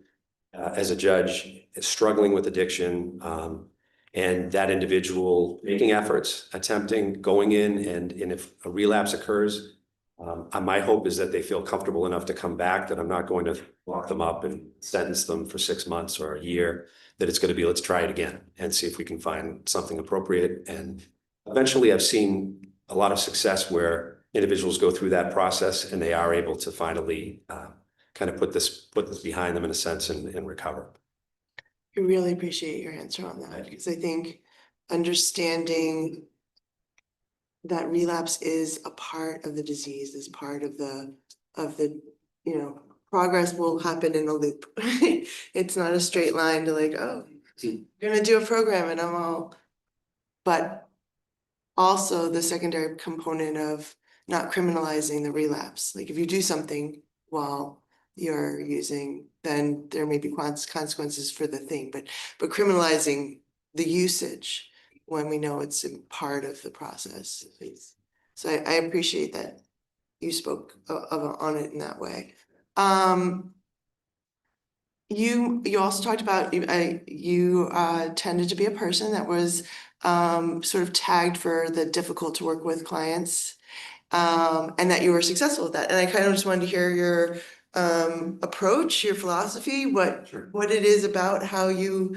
as a judge struggling with addiction, and that individual making efforts, attempting, going in, and if a relapse occurs, my hope is that they feel comfortable enough to come back, that I'm not going to lock them up and sentence them for 6 months or a year, that it's going to be, let's try it again and see if we can find something appropriate. And eventually I've seen a lot of success where individuals go through that process and they are able to finally kind of put this behind them in a sense and recover. I really appreciate your answer on that, because I think understanding that relapse is a part of the disease, is part of the, progress will happen in a loop. It's not a straight line to like, oh, I'm gonna do a program and I'm all, but also the secondary component of not criminalizing the relapse. Like if you do something while you're using, then there may be consequences for the thing, but criminalizing the usage when we know it's a part of the process. So I appreciate that you spoke on it in that way. You also talked about you tended to be a person that was sort of tagged for the difficult to work with clients, and that you were successful with that. And I kind of just wanted to hear your approach, your philosophy, what it is about how you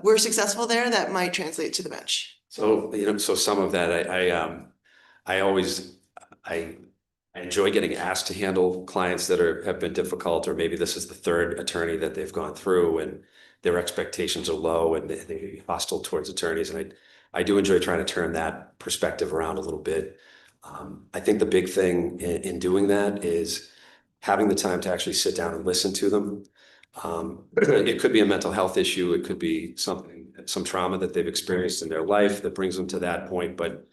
were successful there that might translate to the bench. So, so some of that, I always, I enjoy getting asked to handle clients that have been difficult, or maybe this is the third attorney that they've gone through and their expectations are low and they may be hostile towards attorneys. And I do enjoy trying to turn that perspective around a little bit. I think the big thing in doing that is having the time to actually sit down and listen to them. It could be a mental health issue. It could be some trauma that they've experienced in their life that brings them to that point. But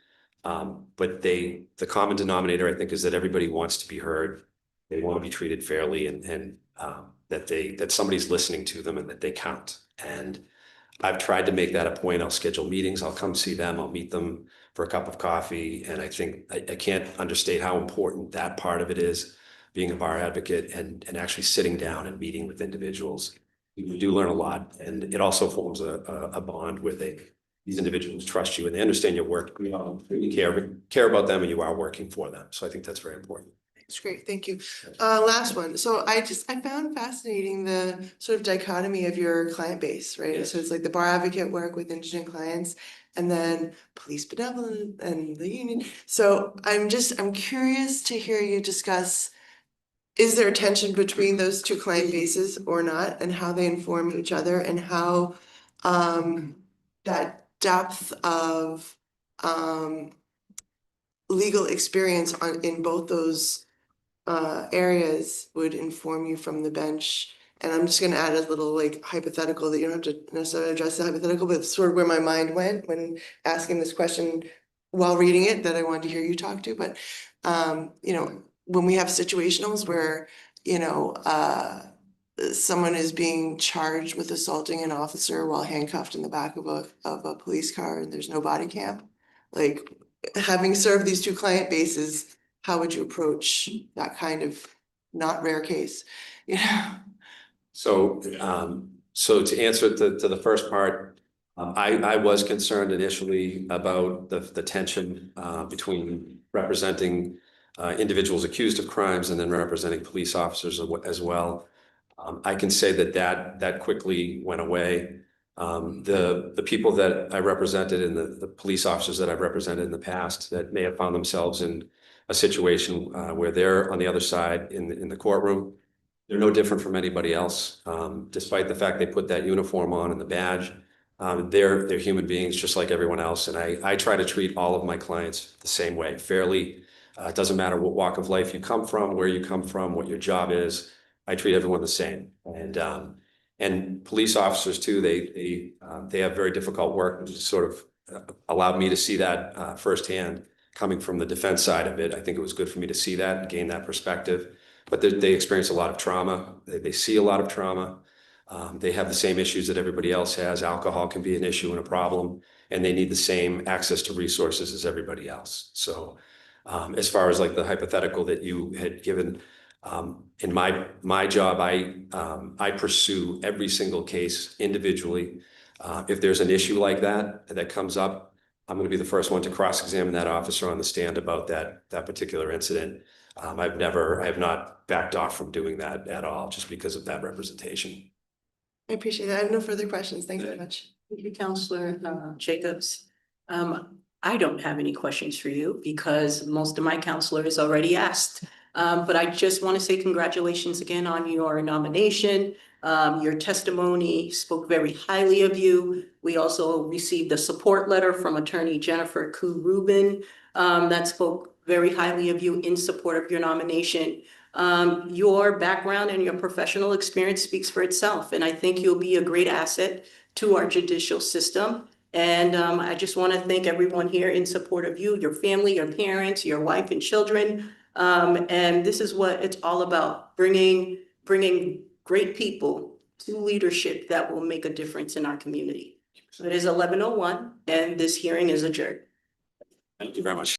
the common denominator, I think, is that everybody wants to be heard. They want to be treated fairly, and that somebody's listening to them and that they count. And I've tried to make that a point. I'll schedule meetings. I'll come see them. I'll meet them for a cup of coffee. And I think I can't understate how important that part of it is, being a bar advocate and actually sitting down and meeting with individuals. You do learn a lot, and it also forms a bond where these individuals trust you and they understand your work. You care about them, and you are working for them. So I think that's very important. That's great, thank you. Last one. So I found fascinating the sort of dichotomy of your client base, right? Yes. So it's like the bar advocate work with indigent clients and then police benevolent and the union. So I'm curious to hear you discuss, is there a tension between those two client bases or not, and how they inform each other, and how that depth of legal experience in both those areas would inform you from the bench. And I'm just gonna add a little like hypothetical that you don't have to necessarily address the hypothetical, but it's sort of where my mind went when asking this question while reading it, that I wanted to hear you talk to. But when we have situationals where, someone is being charged with assaulting an officer while handcuffed in the back of a police car and there's no body cam, like, having served these two client bases, how would you approach that kind of not rare case? So, so to answer to the first part, I was concerned initially about the tension between representing individuals accused of crimes and then representing police officers as well. I can say that quickly went away. The people that I represented and the police officers that I've represented in the past that may have found themselves in a situation where they're on the other side in the courtroom, they're no different from anybody else. Despite the fact they put that uniform on and the badge, they're human beings just like everyone else. And I try to treat all of my clients the same way, fairly. It doesn't matter what walk of life you come from, where you come from, what your job is. I treat everyone the same. And police officers too, they have very difficult work, which sort of allowed me to see that firsthand coming from the defense side of it. I think it was good for me to see that and gain that perspective. But they experience a lot of trauma. They see a lot of trauma. They have the same issues that everybody else has. Alcohol can be an issue and a problem, and they need the same access to resources as everybody else. So as far as like the hypothetical that you had given, in my job, I pursue every single case individually. If there's an issue like that comes up, I'm going to be the first one to cross-examine that officer on the stand about that particular incident. I have not backed off from doing that at all, just because of that representation. I appreciate that. I have no further questions. Thank you very much. Thank you, Counselor Jacobs. I don't have any questions for you because most of my counselors already asked. But I just want to say congratulations again on your nomination. Your testimony spoke very highly of you. We also received a support letter from Attorney Jennifer Koo Rubin that spoke very highly of you in support of your nomination. Your background and your professional experience speaks for itself, and I think you'll be a great asset to our judicial system. And I just want to thank everyone here in support of you, your family, your parents, your wife and children. And this is what it's all about, bringing great people to leadership that will make a difference in our community. So it is 11:01 and this hearing is adjourned. Thank you very much.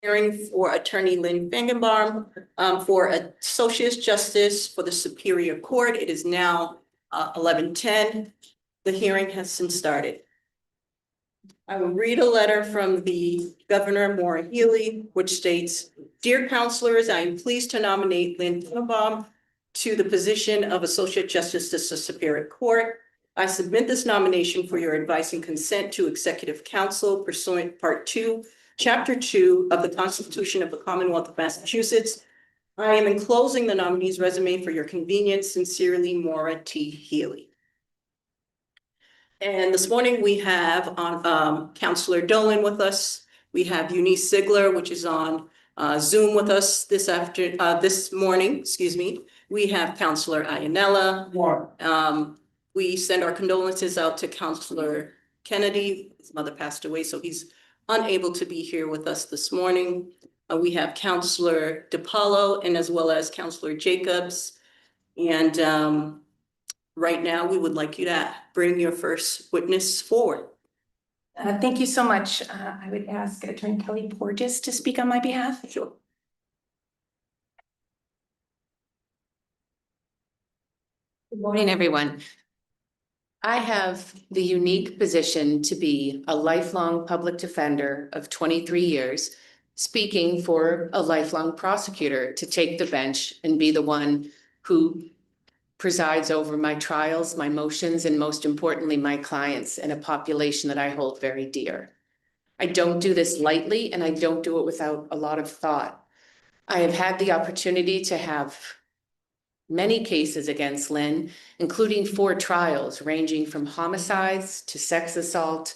Hearing for Attorney Lynn Fangenbaum for Associate Justice for the Superior Court. It is now 11:10. The hearing has since started. I will read a letter from the Governor Maura Healey, which states, "Dear Counselors, I am pleased to nominate Lynn Fangenbaum to the position of Associate Justice to the Superior Court. I submit this nomination for your advice and consent to Executive Council pursuant Part 2, Chapter 2 of the Constitution of the Commonwealth of Massachusetts. I am enclosing the nominee's resume for your convenience. Sincerely, Maura T. Healey." And this morning we have on Counselor Dolan with us. We have Eunice Ziegler, which is on Zoom with us this morning, excuse me. We have Counselor Ianella. We send our condolences out to Counselor Kennedy. His mother passed away, so he's unable to be here with us this morning. We have Counselor DiPaolo and as well as Counselor Jacobs. And right now, we would like you to bring your first witness forward. Thank you so much. I would ask Attorney Kelly Porges to speak on my behalf. Sure. Good morning, everyone. I have the unique position to be a lifelong public defender of 23 years, speaking for a lifelong prosecutor to take the bench and be the one who presides over my trials, my motions, and most importantly, my clients and a population that I hold very dear. I don't do this lightly, and I don't do it without a lot of thought. I have had the opportunity to have many cases against Lynn, including 4 trials ranging from homicides to sex assault,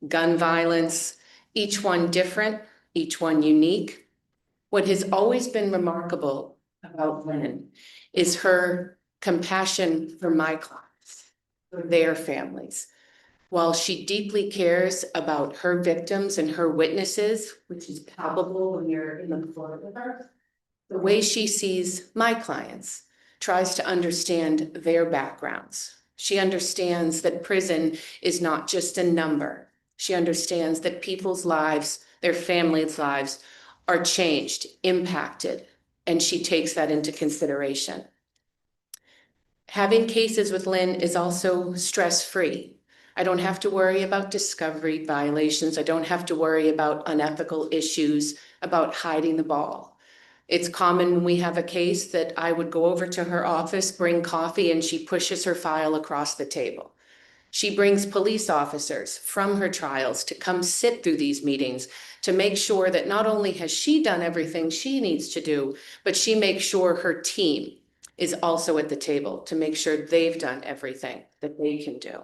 gun violence, each one different, each one unique. What has always been remarkable about Lynn is her compassion for my clients, for their families. While she deeply cares about her victims and her witnesses, which is palpable when you're in the court with her, the way she sees my clients tries to understand their backgrounds. She understands that prison is not just a number. She understands that people's lives, their families' lives, are changed, impacted, and she takes that into consideration. Having cases with Lynn is also stress-free. I don't have to worry about discovery violations. I don't have to worry about unethical issues, about hiding the ball. It's common when we have a case that I would go over to her office, bring coffee, and she pushes her file across the table. She brings police officers from her trials to come sit through these meetings to make sure that not only has she done everything she needs to do, but she makes sure her team is also at the table to make sure they've done everything that they can do.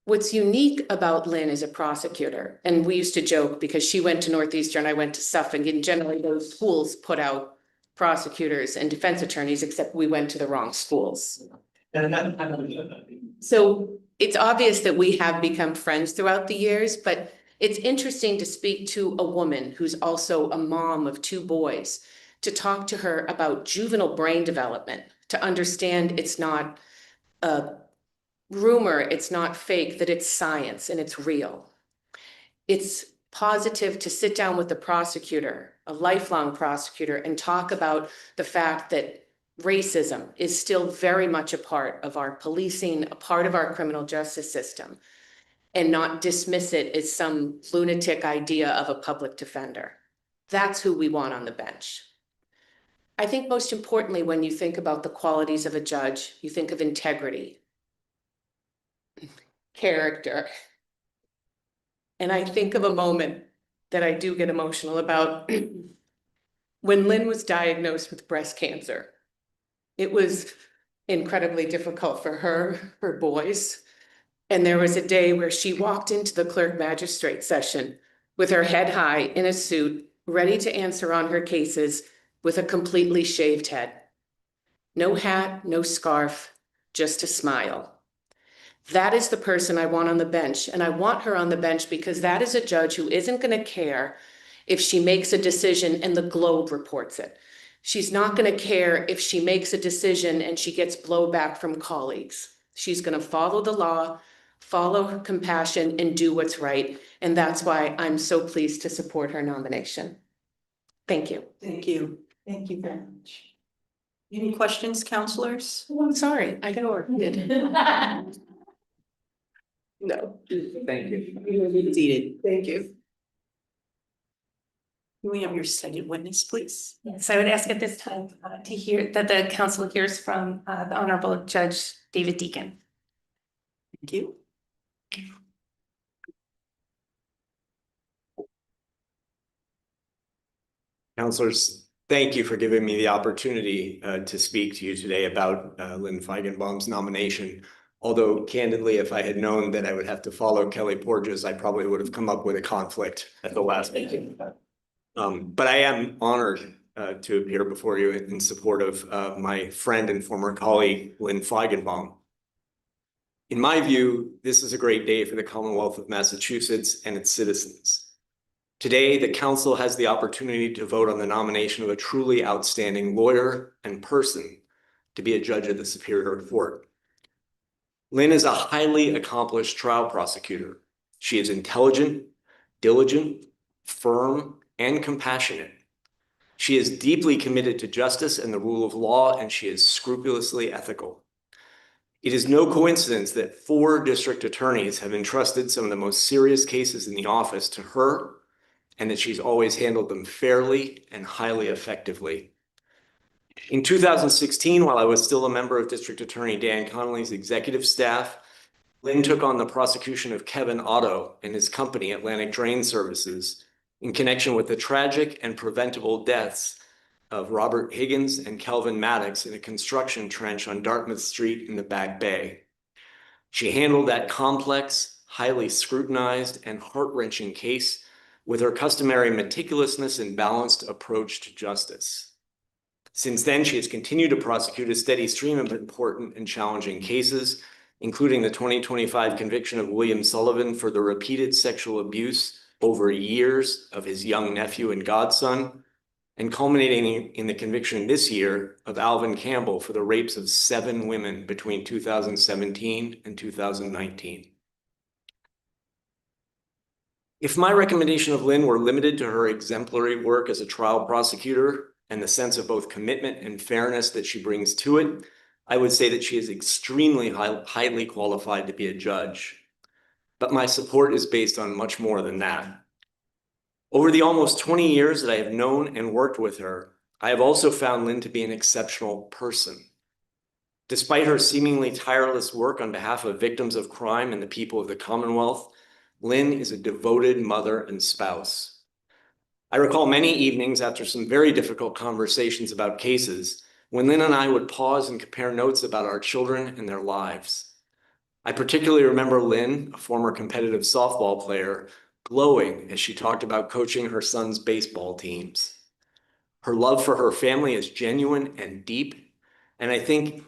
What's unique about Lynn as a prosecutor, and we used to joke because she went to Northeastern, I went to Suffolk, and generally those schools put out prosecutors and defense attorneys, except we went to the wrong schools. So it's obvious that we have become friends throughout the years, but it's interesting to speak to a woman who's also a mom of 2 boys, to talk to her about juvenile brain development, to understand it's not a rumor, it's not fake, that it's science and it's real. It's positive to sit down with the prosecutor, a lifelong prosecutor, and talk about the fact that racism is still very much a part of our policing, a part of our criminal justice system, and not dismiss it as some lunatic idea of a public defender. That's who we want on the bench. I think most importantly, when you think about the qualities of a judge, you think of integrity, character. And I think of a moment that I do get emotional about when Lynn was diagnosed with breast cancer. It was incredibly difficult for her boys. And there was a day where she walked into the clerk magistrate session with her head high in a suit, ready to answer on her cases with a completely shaved head. No hat, no scarf, just a smile. That is the person I want on the bench, and I want her on the bench because that is a judge who isn't going to care if she makes a decision and the Globe reports it. She's not going to care if she makes a decision and she gets blowback from colleagues. She's going to follow the law, follow compassion, and do what's right. And that's why I'm so pleased to support her nomination. Thank you. Thank you. Thank you very much. Any questions, counselors? Oh, I'm sorry, I got overheated. No. Thank you. You're seated. Thank you. Can we have your second witness, please? Yes, I would ask at this time to hear that the council hears from the Honorable Judge David Deacon. Thank you. Counselors, thank you for giving me the opportunity to speak to you today about Lynn Feigenbaum's nomination. Although candidly, if I had known that I would have to follow Kelly Porges, I probably would have come up with a conflict at the last meeting. But I am honored to appear before you in support of my friend and former colleague, Lynn Feigenbaum. In my view, this is a great day for the Commonwealth of Massachusetts and its citizens. Today, the council has the opportunity to vote on the nomination of a truly outstanding lawyer and person to be a judge of the Superior Court. Lynn is a highly accomplished trial prosecutor. She is intelligent, diligent, firm, and compassionate. She is deeply committed to justice and the rule of law, and she is scrupulously ethical. It is no coincidence that 4 district attorneys have entrusted some of the most serious cases in the office to her, and that she's always handled them fairly and highly effectively. In 2016, while I was still a member of District Attorney Dan Connolly's executive staff, Lynn took on the prosecution of Kevin Otto and his company, Atlantic Drain Services, in connection with the tragic and preventable deaths of Robert Higgins and Kelvin Maddox in a construction trench on Dartmouth Street in the Back Bay. She handled that complex, highly scrutinized, and heart-wrenching case with her customary meticulousness and balanced approach to justice. Since then, she has continued to prosecute a steady stream of important and challenging cases, including the 2025 conviction of William Sullivan for the repeated sexual abuse over years of his young nephew and godson, and culminating in the conviction this year of Alvin Campbell for the rapes of 7 women between 2017 and 2019. If my recommendation of Lynn were limited to her exemplary work as a trial prosecutor and the sense of both commitment and fairness that she brings to it, I would say that she is extremely highly qualified to be a judge. But my support is based on much more than that. Over the almost 20 years that I have known and worked with her, I have also found Lynn to be an exceptional person. Despite her seemingly tireless work on behalf of victims of crime and the people of the Commonwealth, Lynn is a devoted mother and spouse. I recall many evenings after some very difficult conversations about cases when Lynn and I would pause and compare notes about our children and their lives. I particularly remember Lynn, a former competitive softball player, glowing as she talked about coaching her son's baseball teams. Her love for her family is genuine and deep, and I think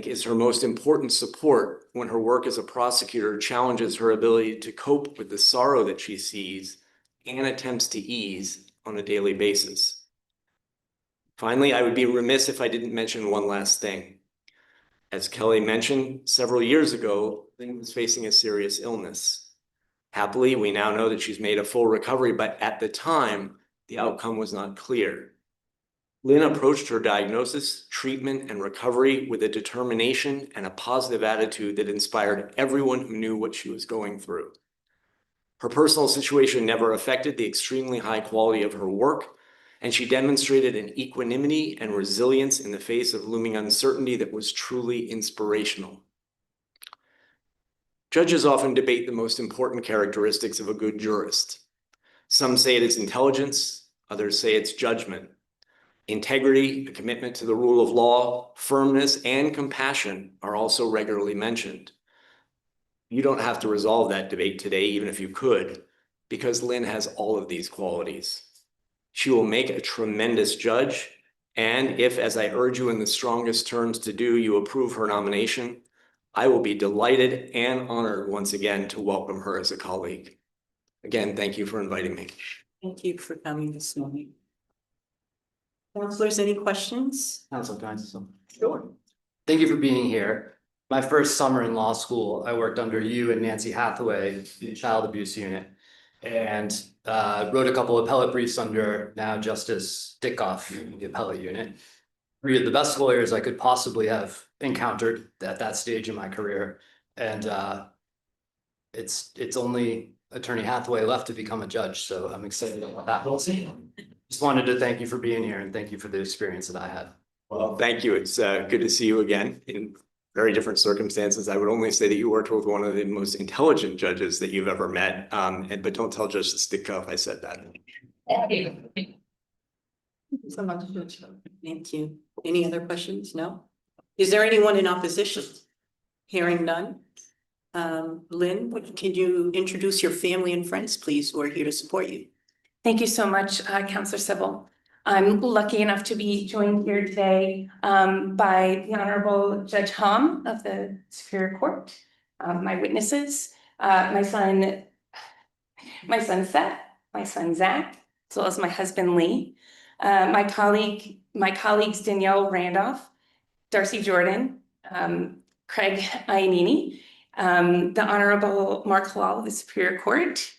is her most important support when her work as a prosecutor challenges her ability to cope with the sorrow that she sees and attempts to ease on a daily basis. Finally, I would be remiss if I didn't mention one last thing. As Kelly mentioned, several years ago, Lynn was facing a serious illness. Happily, we now know that she's made a full recovery, but at the time, the outcome was not clear. Lynn approached her diagnosis, treatment, and recovery with a determination and a positive attitude that inspired everyone who knew what she was going through. Her personal situation never affected the extremely high quality of her work, and she demonstrated an equanimity and resilience in the face of looming uncertainty that was truly inspirational. Judges often debate the most important characteristics of a good jurist. Some say it is intelligence, others say it's judgment. Integrity, a commitment to the rule of law, firmness, and compassion are also regularly mentioned. You don't have to resolve that debate today, even if you could, because Lynn has all of these qualities. She will make a tremendous judge, and if, as I urge you in the strongest terms to do, you approve her nomination, I will be delighted and honored once again to welcome her as a colleague. Again, thank you for inviting me. Thank you for coming this morning. Counselors, any questions? Council, can I say something? Sure. Thank you for being here. my first summer in law school, I worked under you and Nancy Hathaway in the child abuse unit. And wrote a couple of appellate briefs under now Justice Dickoff in the appellate unit. Three of the best lawyers I could possibly have encountered at that stage in my career. And it's only Attorney Hathaway left to become a judge, so I'm excited about that. We'll see. Just wanted to thank you for being here and thank you for the experience that I had. Well, thank you. It's good to see you again in very different circumstances. I would only say that you worked with one of the most intelligent judges that you've ever met. But don't tell Justice Dickoff I said that. So much, Judge. Thank you. Any other questions? No? Is there anyone in opposition? Hearing none. Lynn, can you introduce your family and friends, please, who are here to support you? Thank you so much, Counselor Sybil. I'm lucky enough to be joined here today by the Honorable Judge Hom of the Superior Court, my witnesses, my son Seth, my son Zach, as well as my husband Lee, my colleagues Danielle Randolph, Darcy Jordan, Craig Iannini, the Honorable Mark Halal of the Superior Court.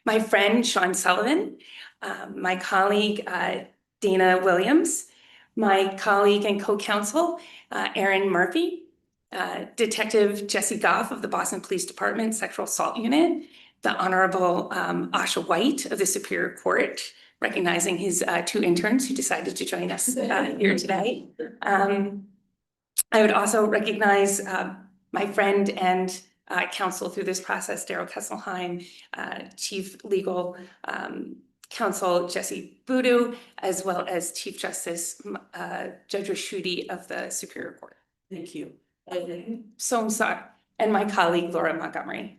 My friend Sean Sullivan, my colleague Dana Williams, my colleague and co-counsel Erin Murphy, Detective Jesse Goff of the Boston Police Department Sexual Assault Unit, the Honorable Asha White of the Superior Court, recognizing his two interns who decided to join us here today. I would also recognize my friend and counsel through this process, Daryl Kesselheim, Chief Legal Counsel Jesse Boodoo, as well as Chief Justice Judge Raschuti of the Superior Court. Thank you. So I'm sorry, and my colleague Laura Montgomery.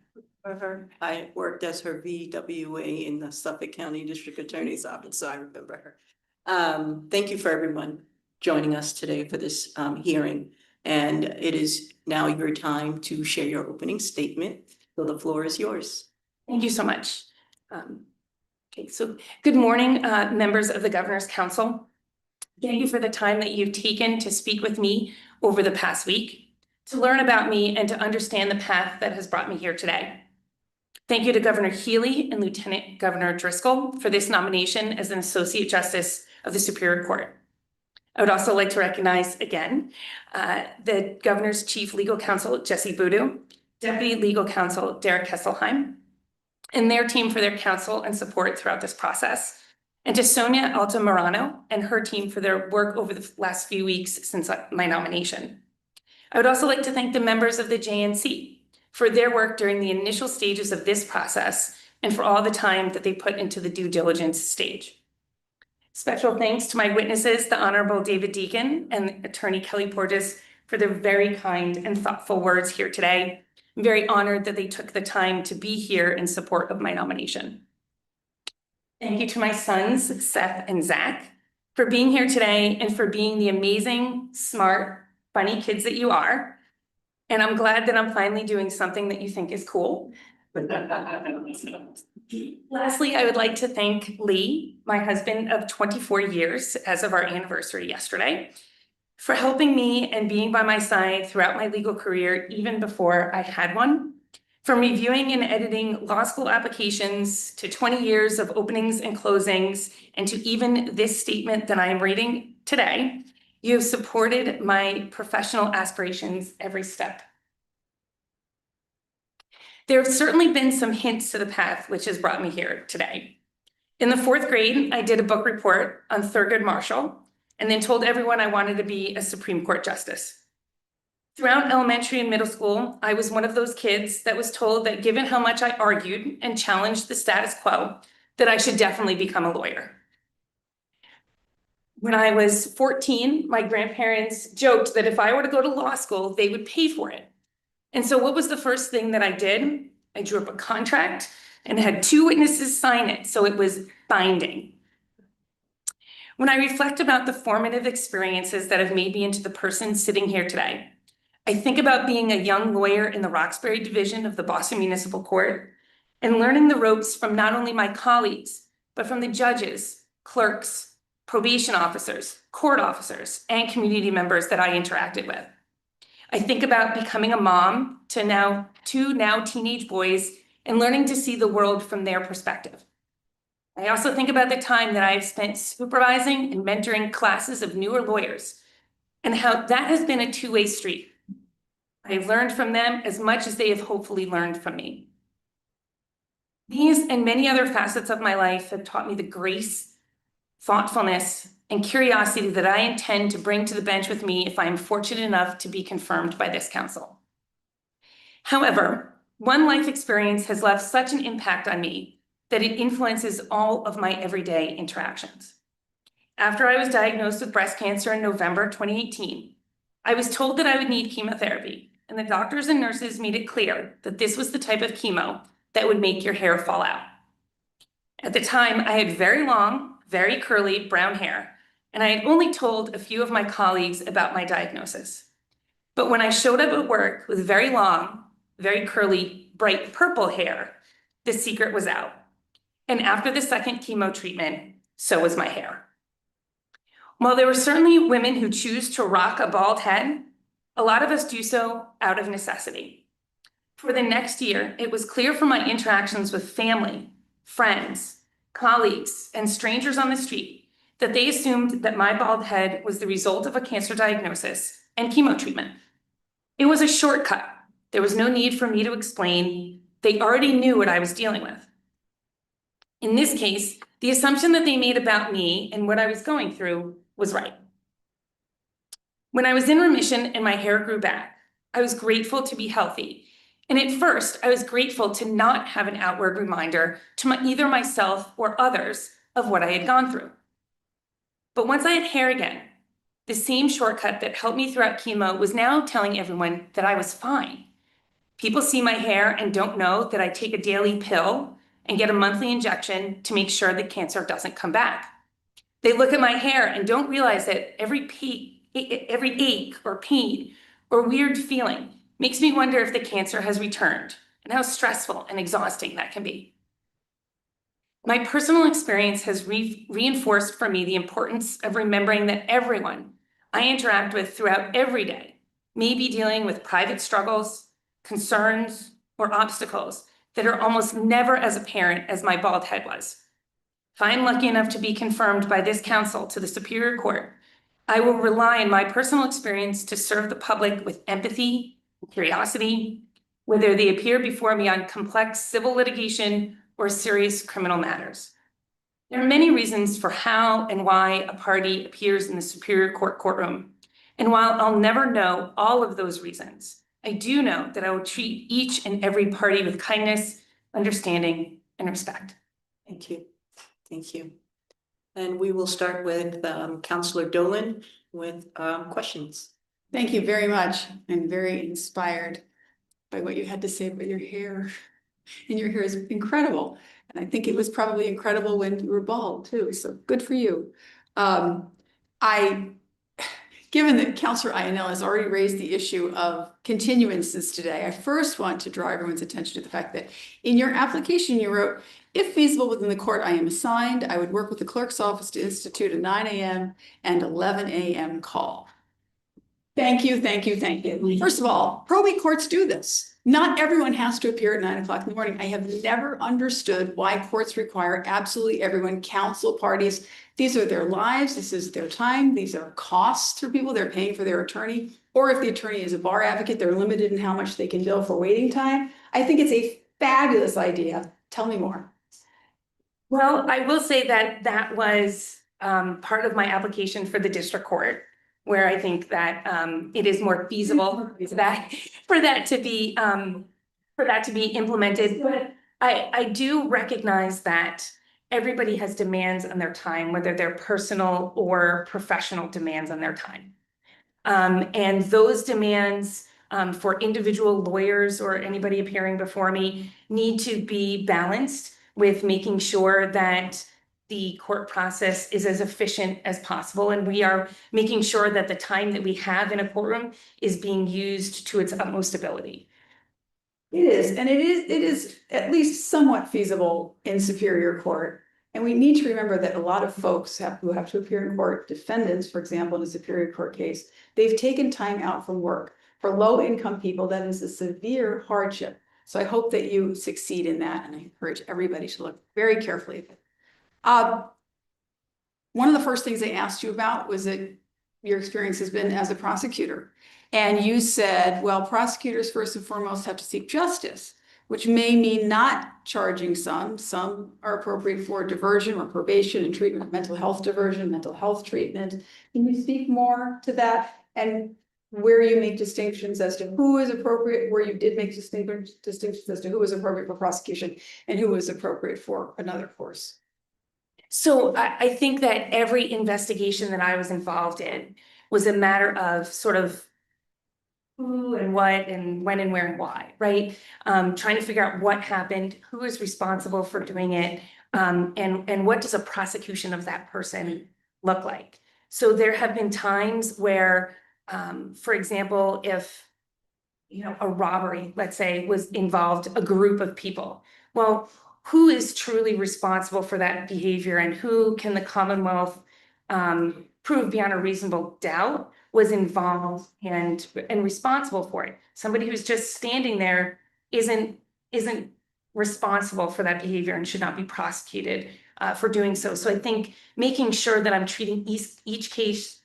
I worked as her VWA in the Suffolk County District Attorney's Office, so I remember her. Thank you for everyone joining us today for this hearing. And it is now your time to share your opening statement. So the floor is yours. Thank you so much. Okay, so good morning, members of the Governor's Council. Thank you for the time that you've taken to speak with me over the past week, to learn about me and to understand the path that has brought me here today. Thank you to Governor Healy and Lieutenant Governor Driscoll for this nomination as an Associate Justice of the Superior Court. I would also like to recognize again the Governor's Chief Legal Counsel, Jesse Boodoo, Deputy Legal Counsel, Derek Kesselheim, and their team for their counsel and support throughout this process. And to Sonia Altamirano and her team for their work over the last few weeks since my nomination. I would also like to thank the members of the JNC for their work during the initial stages of this process and for all the time that they put into the due diligence stage. Special thanks to my witnesses, the Honorable David Deacon and Attorney Kelly Porges, for their very kind and thoughtful words here today. I'm very honored that they took the time to be here in support of my nomination. Thank you to my sons, Seth and Zach, for being here today and for being the amazing, smart, funny kids that you are. And I'm glad that I'm finally doing something that you think is cool. Lastly, I would like to thank Lee, my husband of 24 years as of our anniversary yesterday, for helping me and being by my side throughout my legal career, even before I had one. From reviewing and editing law school applications to 20 years of openings and closings, and to even this statement that I am reading today, you have supported my professional aspirations every step. There have certainly been some hints to the path which has brought me here today. In the 4th grade, I did a book report on Thurgood Marshall and then told everyone I wanted to be a Supreme Court justice. Throughout elementary and middle school, I was one of those kids that was told that given how much I argued and challenged the status quo, that I should definitely become a lawyer. When I was 14, my grandparents joked that if I were to go to law school, they would pay for it. And so what was the first thing that I did? I drew up a contract and had 2 witnesses sign it, so it was binding. When I reflect about the formative experiences that have made me into the person sitting here today, I think about being a young lawyer in the Roxbury Division of the Boston Municipal Court and learning the ropes from not only my colleagues, but from the judges, clerks, probation officers, court officers, and community members that I interacted with. I think about becoming a mom to two teenage boys and learning to see the world from their perspective. I also think about the time that I've spent supervising and mentoring classes of newer lawyers and how that has been a two-way street. I've learned from them as much as they have hopefully learned from me. These and many other facets of my life have taught me the grace, thoughtfulness, and curiosity that I intend to bring to the bench with me if I am fortunate enough to be confirmed by this council. However, one life experience has left such an impact on me that it influences all of my everyday interactions. After I was diagnosed with breast cancer in November 2018, I was told that I would need chemotherapy, and the doctors and nurses made it clear that this was the type of chemo that would make your hair fall out. At the time, I had very long, very curly brown hair, and I had only told a few of my colleagues about my diagnosis. But when I showed up at work with very long, very curly, bright purple hair, the secret was out. And after the second chemo treatment, so was my hair. While there were certainly women who choose to rock a bald head, a lot of us do so out of necessity. For the next year, it was clear from my interactions with family, friends, colleagues, and strangers on the street that they assumed that my bald head was the result of a cancer diagnosis and chemo treatment. It was a shortcut. There was no need for me to explain. They already knew what I was dealing with. In this case, the assumption that they made about me and what I was going through was right. When I was in remission and my hair grew back, I was grateful to be healthy. And at first, I was grateful to not have an outward reminder to either myself or others of what I had gone through. But once I had hair again, the same shortcut that helped me throughout chemo was now telling everyone that I was fine. People see my hair and don't know that I take a daily pill and get a monthly injection to make sure that cancer doesn't come back. They look at my hair and don't realize that every ache or pain or weird feeling makes me wonder if the cancer has returned and how stressful and exhausting that can be. My personal experience has reinforced for me the importance of remembering that everyone I interact with throughout every day may be dealing with private struggles, concerns, or obstacles that are almost never as apparent as my bald head was. If I am lucky enough to be confirmed by this council to the Superior Court, I will rely on my personal experience to serve the public with empathy and curiosity, whether they appear before me on complex civil litigation or serious criminal matters. There are many reasons for how and why a party appears in the Superior Court courtroom. And while I'll never know all of those reasons, I do know that I will treat each and every party with kindness, understanding, and respect. Thank you. Thank you. And we will start with Councillor Dolan with questions. Thank you very much. I'm very inspired by what you had to say about your hair. And your hair is incredible. And I think it was probably incredible when you were bald too. So good for you. Given that Councillor Ionel has already raised the issue of continuances today, I first want to draw everyone's attention to the fact that in your application you wrote, if feasible within the court I am assigned, I would work with the clerk's office to institute a 9 a.m. and 11 a.m. call. Thank you, thank you, thank you. First of all, probate courts do this. Not everyone has to appear at 9 o'clock in the morning. I have never understood why courts require absolutely everyone, counsel parties. These are their lives, this is their time, these are costs for people, they're paying for their attorney. Or if the attorney is a bar advocate, they're limited in how much they can bill for waiting time. I think it's a fabulous idea. Tell me more. Well, I will say that that was part of my application for the district court, where I think that it is more feasible for that to be implemented. But I do recognize that everybody has demands on their time, whether they're personal or professional demands on their time. And those demands for individual lawyers or anybody appearing before me need to be balanced with making sure that the court process is as efficient as possible. And we are making sure that the time that we have in a courtroom is being used to its utmost ability. It is, and it is at least somewhat feasible in Superior Court. And we need to remember that a lot of folks who have to appear in court, defendants, for example, in a Superior Court case, they've taken time out from work. For low-income people, that is a severe hardship. So I hope that you succeed in that, and I encourage everybody to look very carefully at it. One of the first things they asked you about was that your experience has been as a prosecutor. And you said, well, prosecutors first and foremost have to seek justice, which may mean not charging some are appropriate for diversion or probation and treatment, mental health diversion, mental health treatment. Can you speak more to that and where you make distinctions as to who is appropriate, where you did make distinctions as to who was appropriate for prosecution and who was appropriate for another course? So I think that every investigation that I was involved in was a matter of sort of who and what and when and where and why, right? Trying to figure out what happened, who is responsible for doing it, and what does a prosecution of that person look like? So there have been times where, for example, if a robbery, let's say, was involved a group of people. Well, who is truly responsible for that behavior and who can the Commonwealth prove beyond a reasonable doubt was involved and responsible for it? Somebody who's just standing there isn't responsible for that behavior and should not be prosecuted for doing so. So I think making sure that I'm treating each case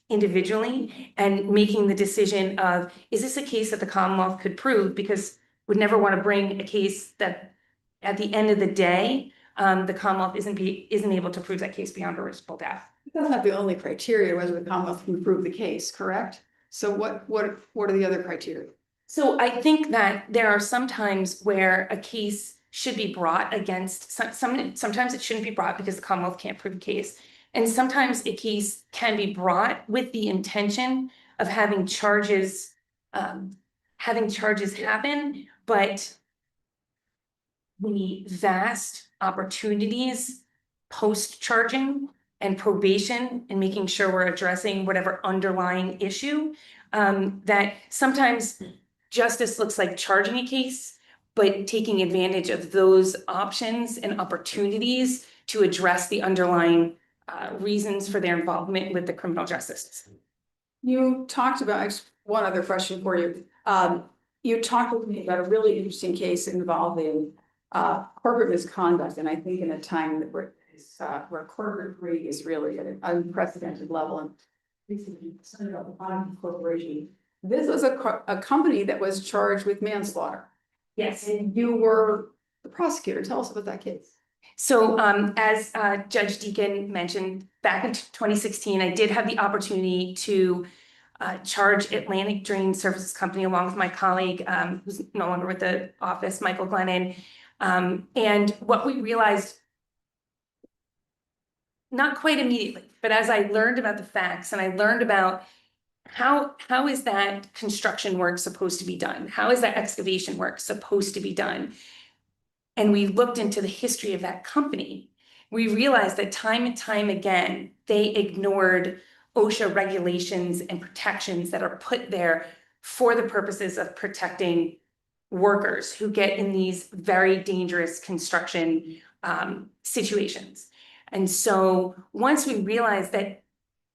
individually and making the decision of, is this a case that the Commonwealth could prove? Because we'd never want to bring a case that at the end of the day, the Commonwealth isn't able to prove that case beyond a reasonable doubt. That's not the only criteria, whether the Commonwealth can prove the case, correct? So what are the other criteria? So I think that there are some times where a case should be brought against sometimes it shouldn't be brought because the Commonwealth can't prove a case. And sometimes a case can be brought with the intention of having charges happen, but the vast opportunities post-charging and probation and making sure we're addressing whatever underlying issue, that sometimes justice looks like charging a case, but taking advantage of those options and opportunities to address the underlying reasons for their involvement with the criminal justice system. You talked about, one other question for you. You talked with me about a really interesting case involving corporate misconduct, and I think in a time that where corporate greed is really at an unprecedented level and about the bottom of corporation. This was a company that was charged with manslaughter. Yes. And you were the prosecutor. Tell us about that case. So as Judge Deacon mentioned, back in 2016, I did have the opportunity to charge Atlantic Drain Services Company along with my colleague, who's no longer with the office, Michael Glennon. And what we realized, not quite immediately, but as I learned about the facts and I learned about how is that construction work supposed to be done? How is that excavation work supposed to be done? And we looked into the history of that company, we realized that time and time again, they ignored OSHA regulations and protections that are put there for the purposes of protecting workers who get in these very dangerous construction situations. And so once we realized that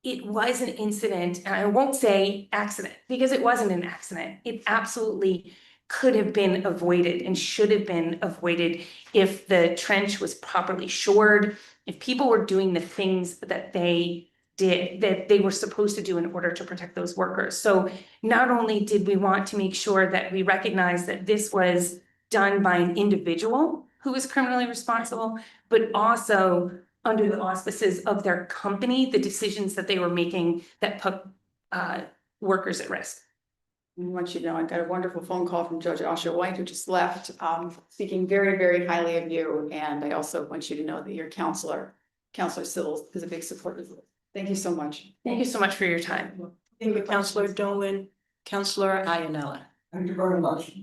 it was an incident, and I won't say accident, because it wasn't an accident. It absolutely could have been avoided and should have been avoided if the trench was properly shored, if people were doing the things that they did, that they were supposed to do in order to protect those workers. So not only did we want to make sure that we recognize that this was done by an individual who was criminally responsible, but also under the auspices of their company, the decisions that they were making that put workers at risk. I want you to know, I got a wonderful phone call from Judge Asha White, who just left, speaking very, very highly of you. And I also want you to know that your Counselor Sills, is a big supporter of you. Thank you so much. Thank you so much for your time. Thank you, Counselor Dolan. Counselor Iannella. Thank you very much.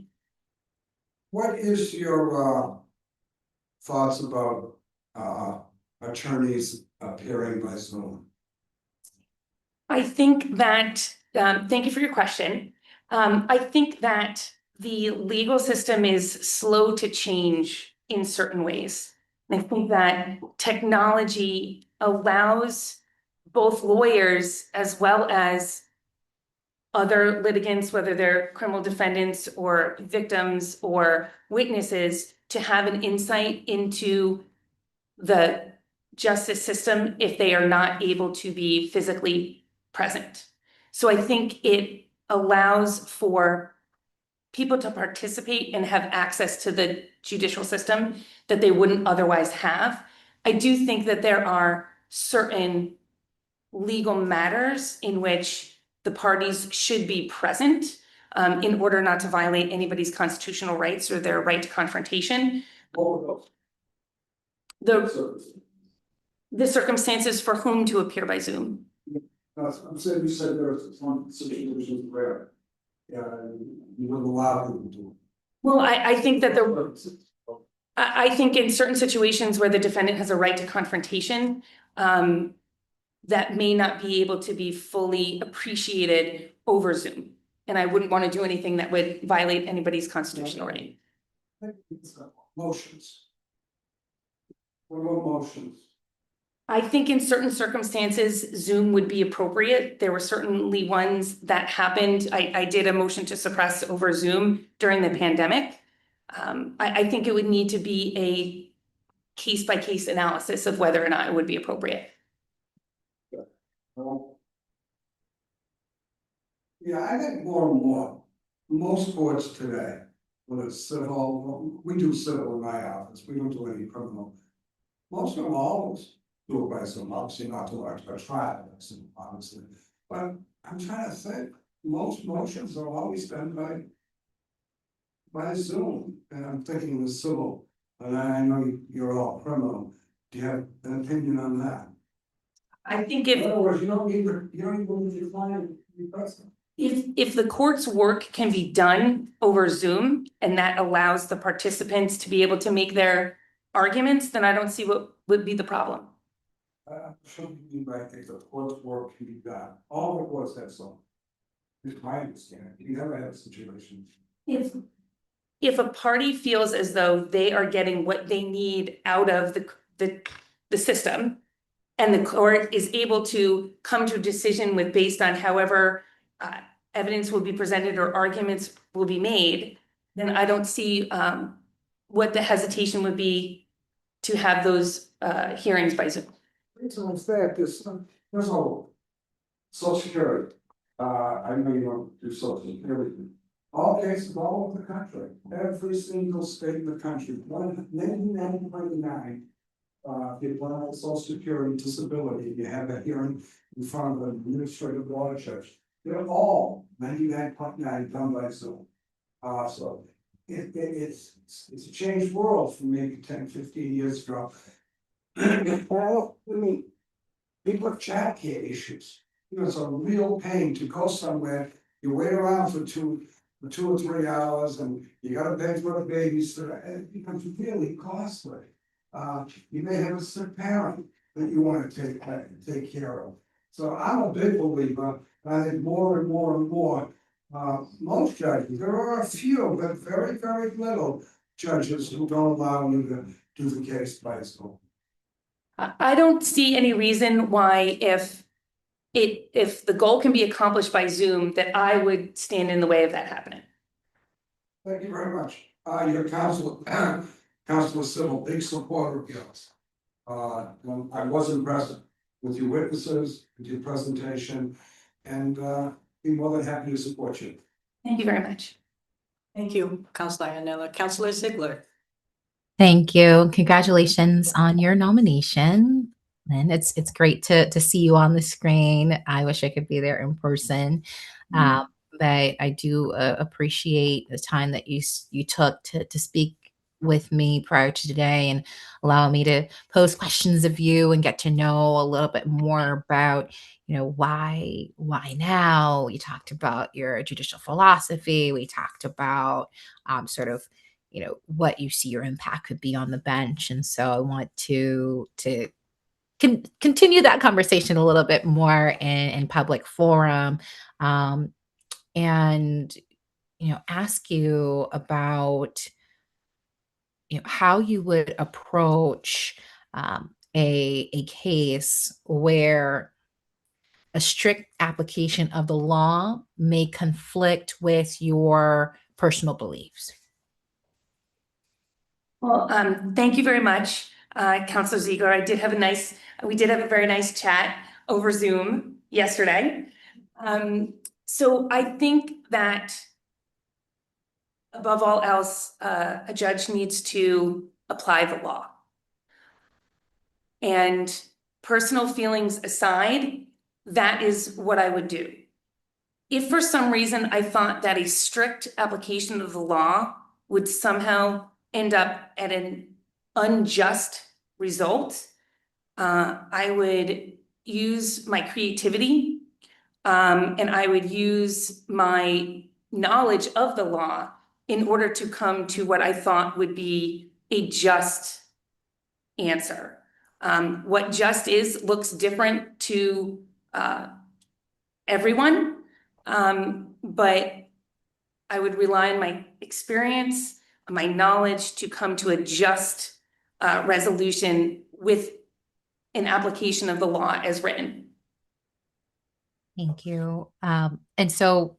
What is your thoughts about attorneys appearing by Zoom? I think that, thank you for your question. I think that the legal system is slow to change in certain ways. And I think that technology allows both lawyers as well as other litigants, whether they're criminal defendants or victims or witnesses, to have an insight into the justice system if they are not able to be physically present. So I think it allows for people to participate and have access to the judicial system that they wouldn't otherwise have. I do think that there are certain legal matters in which the parties should be present in order not to violate anybody's constitutional rights or their right to confrontation. The circumstances for whom to appear by Zoom. No, I'm saying, you said there was some situations where, you wouldn't allow people to. Well, I think that I think in certain situations where the defendant has a right to confrontation, that may not be able to be fully appreciated over Zoom. And I wouldn't want to do anything that would violate anybody's constitutional right. Motions. What about motions? I think in certain circumstances, Zoom would be appropriate. There were certainly ones that happened. I did a motion to suppress over Zoom during the pandemic. I think it would need to be a case-by-case analysis of whether or not it would be appropriate. Yeah, I think more and more, most courts today, whether it's civil, we do civil in my office, we don't do any criminal. Most of them always do it by Zoom, obviously not to large, but trial, obviously. But I'm trying to think, most motions are always done by Zoom, and I'm thinking the civil, and I know you're all criminal. Do you have an opinion on that? I think In other words, you don't need your client to be present. if the court's work can be done over Zoom and that allows the participants to be able to make their arguments, then I don't see what would be the problem. Shouldn't be right if the court's work can be done. All the courts have some. It's my understanding. You never have a situation. If a party feels as though they are getting what they need out of the system, and the court is able to come to a decision with based on however evidence will be presented or arguments will be made, then I don't see what the hesitation would be to have those hearings by Zoom. So in fact, there's no social security. I know you don't do social security. All cases all over the country, every single state in the country, 1999. If you apply for social security disability, you have a hearing in front of an administrative law judge. They're all 99.9 done by Zoom. So it's a changed world from maybe 10, 15 years ago. Well, I mean, people have childcare issues. It's a real pain to go somewhere, you wait around for two or 3 hours and you gotta pay for the babysitter, and it becomes really costly. You may have a sick parent that you wanna take care of. So I'm a big believer, I think more and more and more, most judges, there are a few, but very, very little judges who don't allow you to do the case by Zoom. I don't see any reason why if the goal can be accomplished by Zoom, that I would stand in the way of that happening. Thank you very much. Your Councilor Civil, big supporter of yours. I was impressed with your witnesses, with your presentation, and be more than happy to support you. Thank you very much. Thank you, Councilor Iannella. Councilor Ziegler. Thank you. Congratulations on your nomination. And it's great to see you on the screen. I wish I could be there in person. But I do appreciate the time that you took to speak with me prior to today and allow me to pose questions of you and get to know a little bit more about, why now. You talked about your judicial philosophy. We talked about sort of what you see your impact could be on the bench. And so I want to continue that conversation a little bit more in public forum, and ask you about how you would approach a case where a strict application of the law may conflict with your personal beliefs. Well, thank you very much, Counselor Ziegler. We did have a very nice chat over Zoom yesterday. So I think that above all else, a judge needs to apply the law. And personal feelings aside, that is what I would do. If for some reason I thought that a strict application of the law would somehow end up at an unjust result, I would use my creativity, and I would use my knowledge of the law in order to come to what I thought would be a just answer. What just is looks different to everyone, but I would rely on my experience, my knowledge to come to a just resolution with an application of the law as written. Thank you. And so,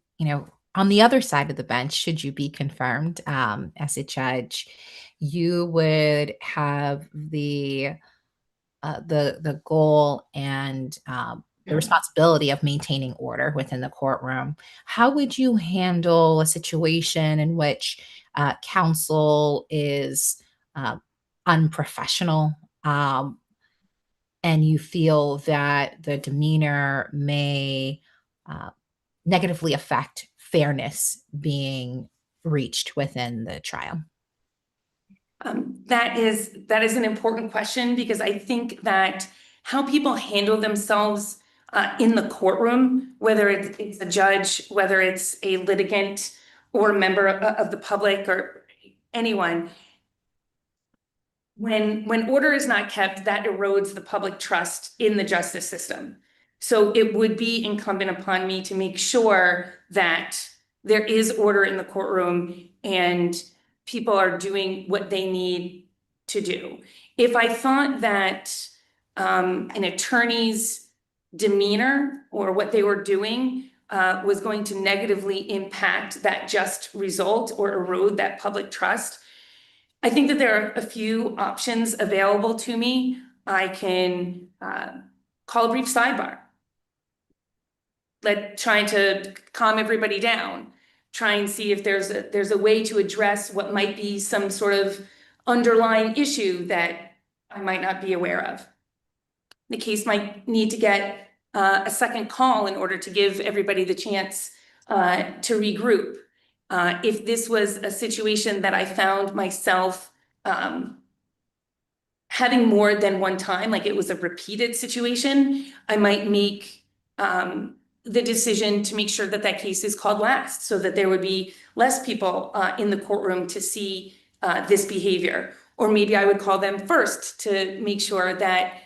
on the other side of the bench, should you be confirmed as a judge, you would have the goal and the responsibility of maintaining order within the courtroom. How would you handle a situation in which counsel is unprofessional, and you feel that the demeanor may negatively affect fairness being reached within the trial? That is an important question, because I think that how people handle themselves in the courtroom, whether it's a judge, whether it's a litigant or a member of the public or anyone, when order is not kept, that erodes the public trust in the justice system. So it would be incumbent upon me to make sure that there is order in the courtroom and people are doing what they need to do. If I thought that an attorney's demeanor or what they were doing was going to negatively impact that just result or erode that public trust, I think that there are a few options available to me. I can call a brief sidebar, trying to calm everybody down, try and see if there's a way to address what might be some sort of underlying issue that I might not be aware of. The case might need to get a second call in order to give everybody the chance to regroup. If this was a situation that I found myself having more than one time, like it was a repeated situation, I might make the decision to make sure that that case is called last, so that there would be less people in the courtroom to see this behavior. Or maybe I would call them first to make sure that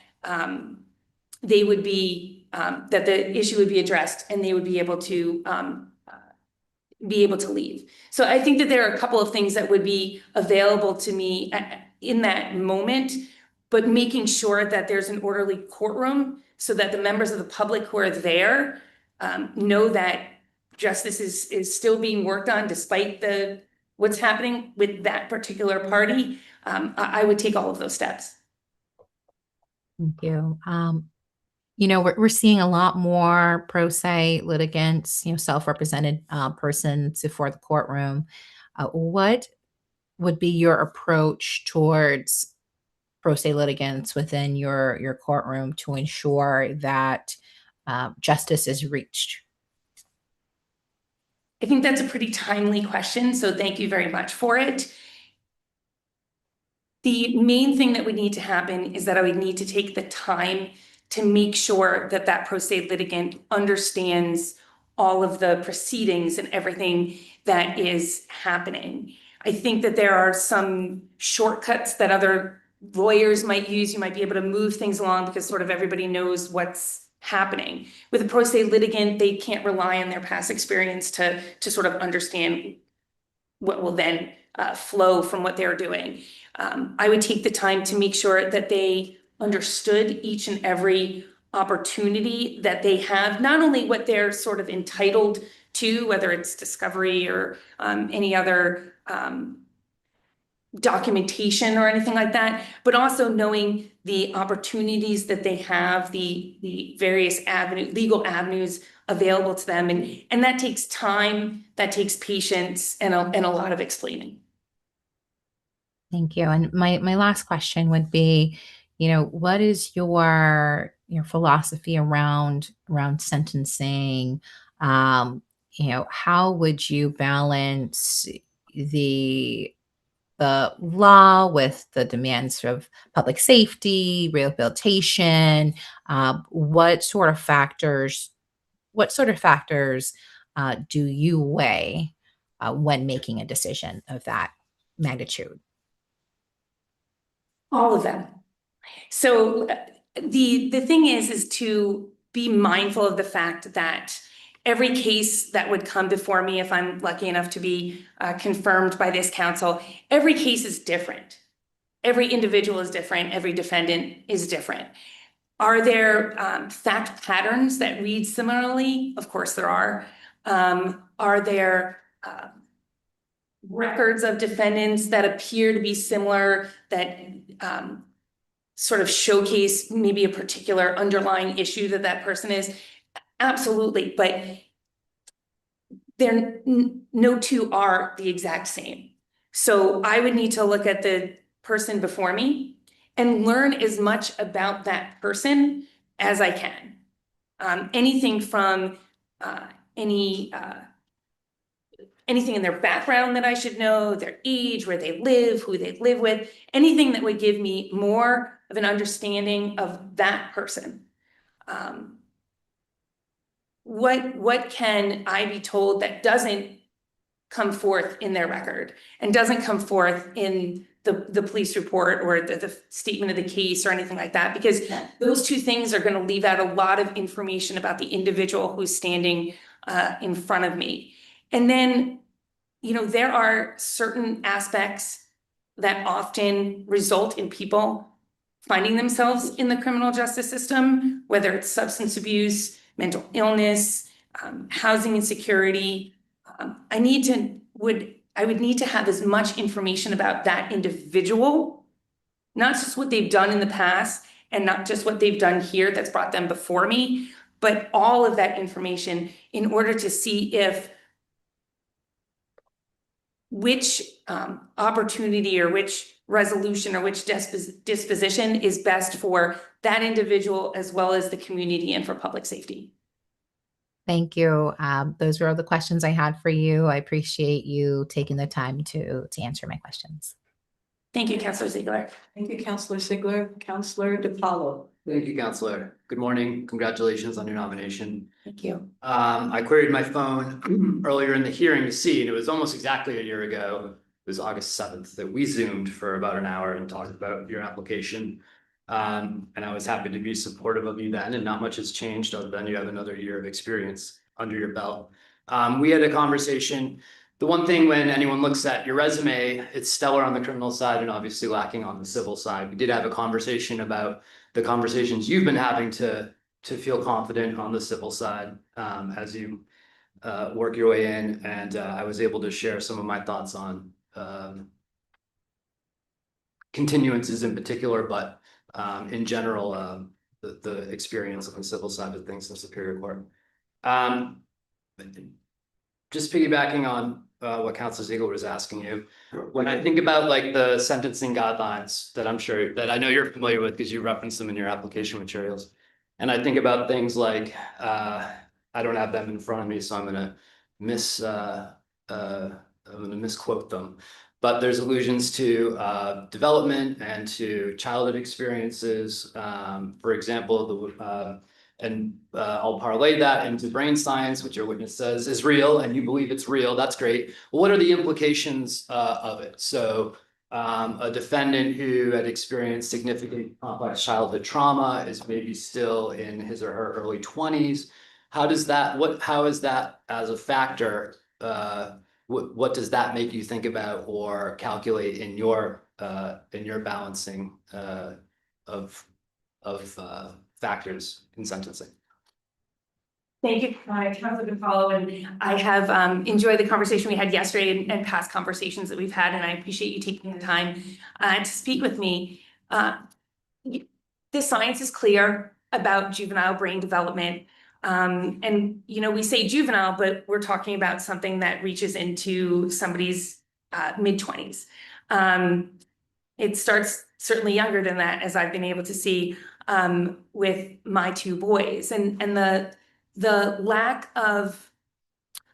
they would be, that the issue would be addressed and they would be able to leave. So I think that there are a couple of things that would be available to me in that moment, but making sure that there's an orderly courtroom so that the members of the public who are there know that justice is still being worked on despite what's happening with that particular party. I would take all of those steps. Thank you. We're seeing a lot more pro se litigants, self-represented persons before the courtroom. What would be your approach towards pro se litigants within your courtroom to ensure that justice is reached? I think that's a pretty timely question, so thank you very much for it. The main thing that would need to happen is that I would need to take the time to make sure that that pro se litigant understands all of the proceedings and everything that is happening. I think that there are some shortcuts that other lawyers might use. You might be able to move things along because sort of everybody knows what's happening. With a pro se litigant, they can't rely on their past experience to sort of understand what will then flow from what they're doing. I would take the time to make sure that they understood each and every opportunity that they have, not only what they're sort of entitled to, whether it's discovery or any other documentation or anything like that, but also knowing the opportunities that they have, the various legal avenues available to them. And that takes time, that takes patience, and a lot of explaining. Thank you. And my last question would be, what is your philosophy around sentencing? How would you balance the law with the demands of public safety, rehabilitation? What sort of factors do you weigh when making a decision of that magnitude? All of them. So the thing is to be mindful of the fact that every case that would come before me, if I'm lucky enough to be confirmed by this council, every case is different. Every individual is different. Every defendant is different. Are there fact patterns that read similarly? Of course there are. Are there records of defendants that appear to be similar, that sort of showcase maybe a particular underlying issue that person is? Absolutely, but no two are the exact same. So I would need to look at the person before me and learn as much about that person as I can. Anything from anything in their background that I should know, their age, where they live, who they live with, anything that would give me more of an understanding of that person. What can I be told that doesn't come forth in their record and doesn't come forth in the police report or the statement of the case or anything like that? Because those two things are going to leave out a lot of information about the individual who's standing in front of me. And then, there are certain aspects that often result in people finding themselves in the criminal justice system, whether it's substance abuse, mental illness, housing insecurity. I would need to have as much information about that individual, not just what they've done in the past and not just what they've done here that's brought them before me, but all of that information in order to see if which opportunity or which resolution or which disposition is best for that individual as well as the community and for public safety. Thank you. Those were all the questions I had for you. I appreciate you taking the time to answer my questions. Thank you, Councilor Ziegler. Thank you, Councilor Ziegler. Councilor DiPaolo. Thank you, Counselor. Good morning. Congratulations on your nomination. Thank you. I queried my phone earlier in the hearing to see, and it was almost exactly a year ago. It was August 7th that we Zoomed for about an hour and talked about your application. And I was happy to be supportive of you then, and not much has changed other than you have another year of experience under your belt. We had a conversation. The one thing when anyone looks at your resume, it's stellar on the criminal side and obviously lacking on the civil side. We did have a conversation about the conversations you've been having to feel confident on the civil side as you work your way in. And I was able to share some of my thoughts on continuances in particular, but in general, the experience on the civil side of things in Superior Court. Just piggybacking on what Councilor Ziegler was asking you, when I think about like the sentencing guidelines that I know you're familiar with because you referenced them in your application materials, and I think about things like I don't have them in front of me, so I'm gonna misquote them. But there's allusions to development and to childhood experiences. For example, I'll parlay that into brain science, which your witness says is real, and you believe it's real. That's great. Well, what are the implications of it? So a defendant who had experienced significant complex childhood trauma is maybe still in his or her early 20s. How is that as a factor what does that make you think about or calculate in your balancing of factors in sentencing? Thank you, Councilor DiPaolo, and I have enjoyed the conversation we had yesterday and past conversations that we've had, and I appreciate you taking the time to speak with me. The science is clear about juvenile brain development. And we say juvenile, but we're talking about something that reaches into somebody's mid-20s. It starts certainly younger than that, as I've been able to see with my two boys, and the lack of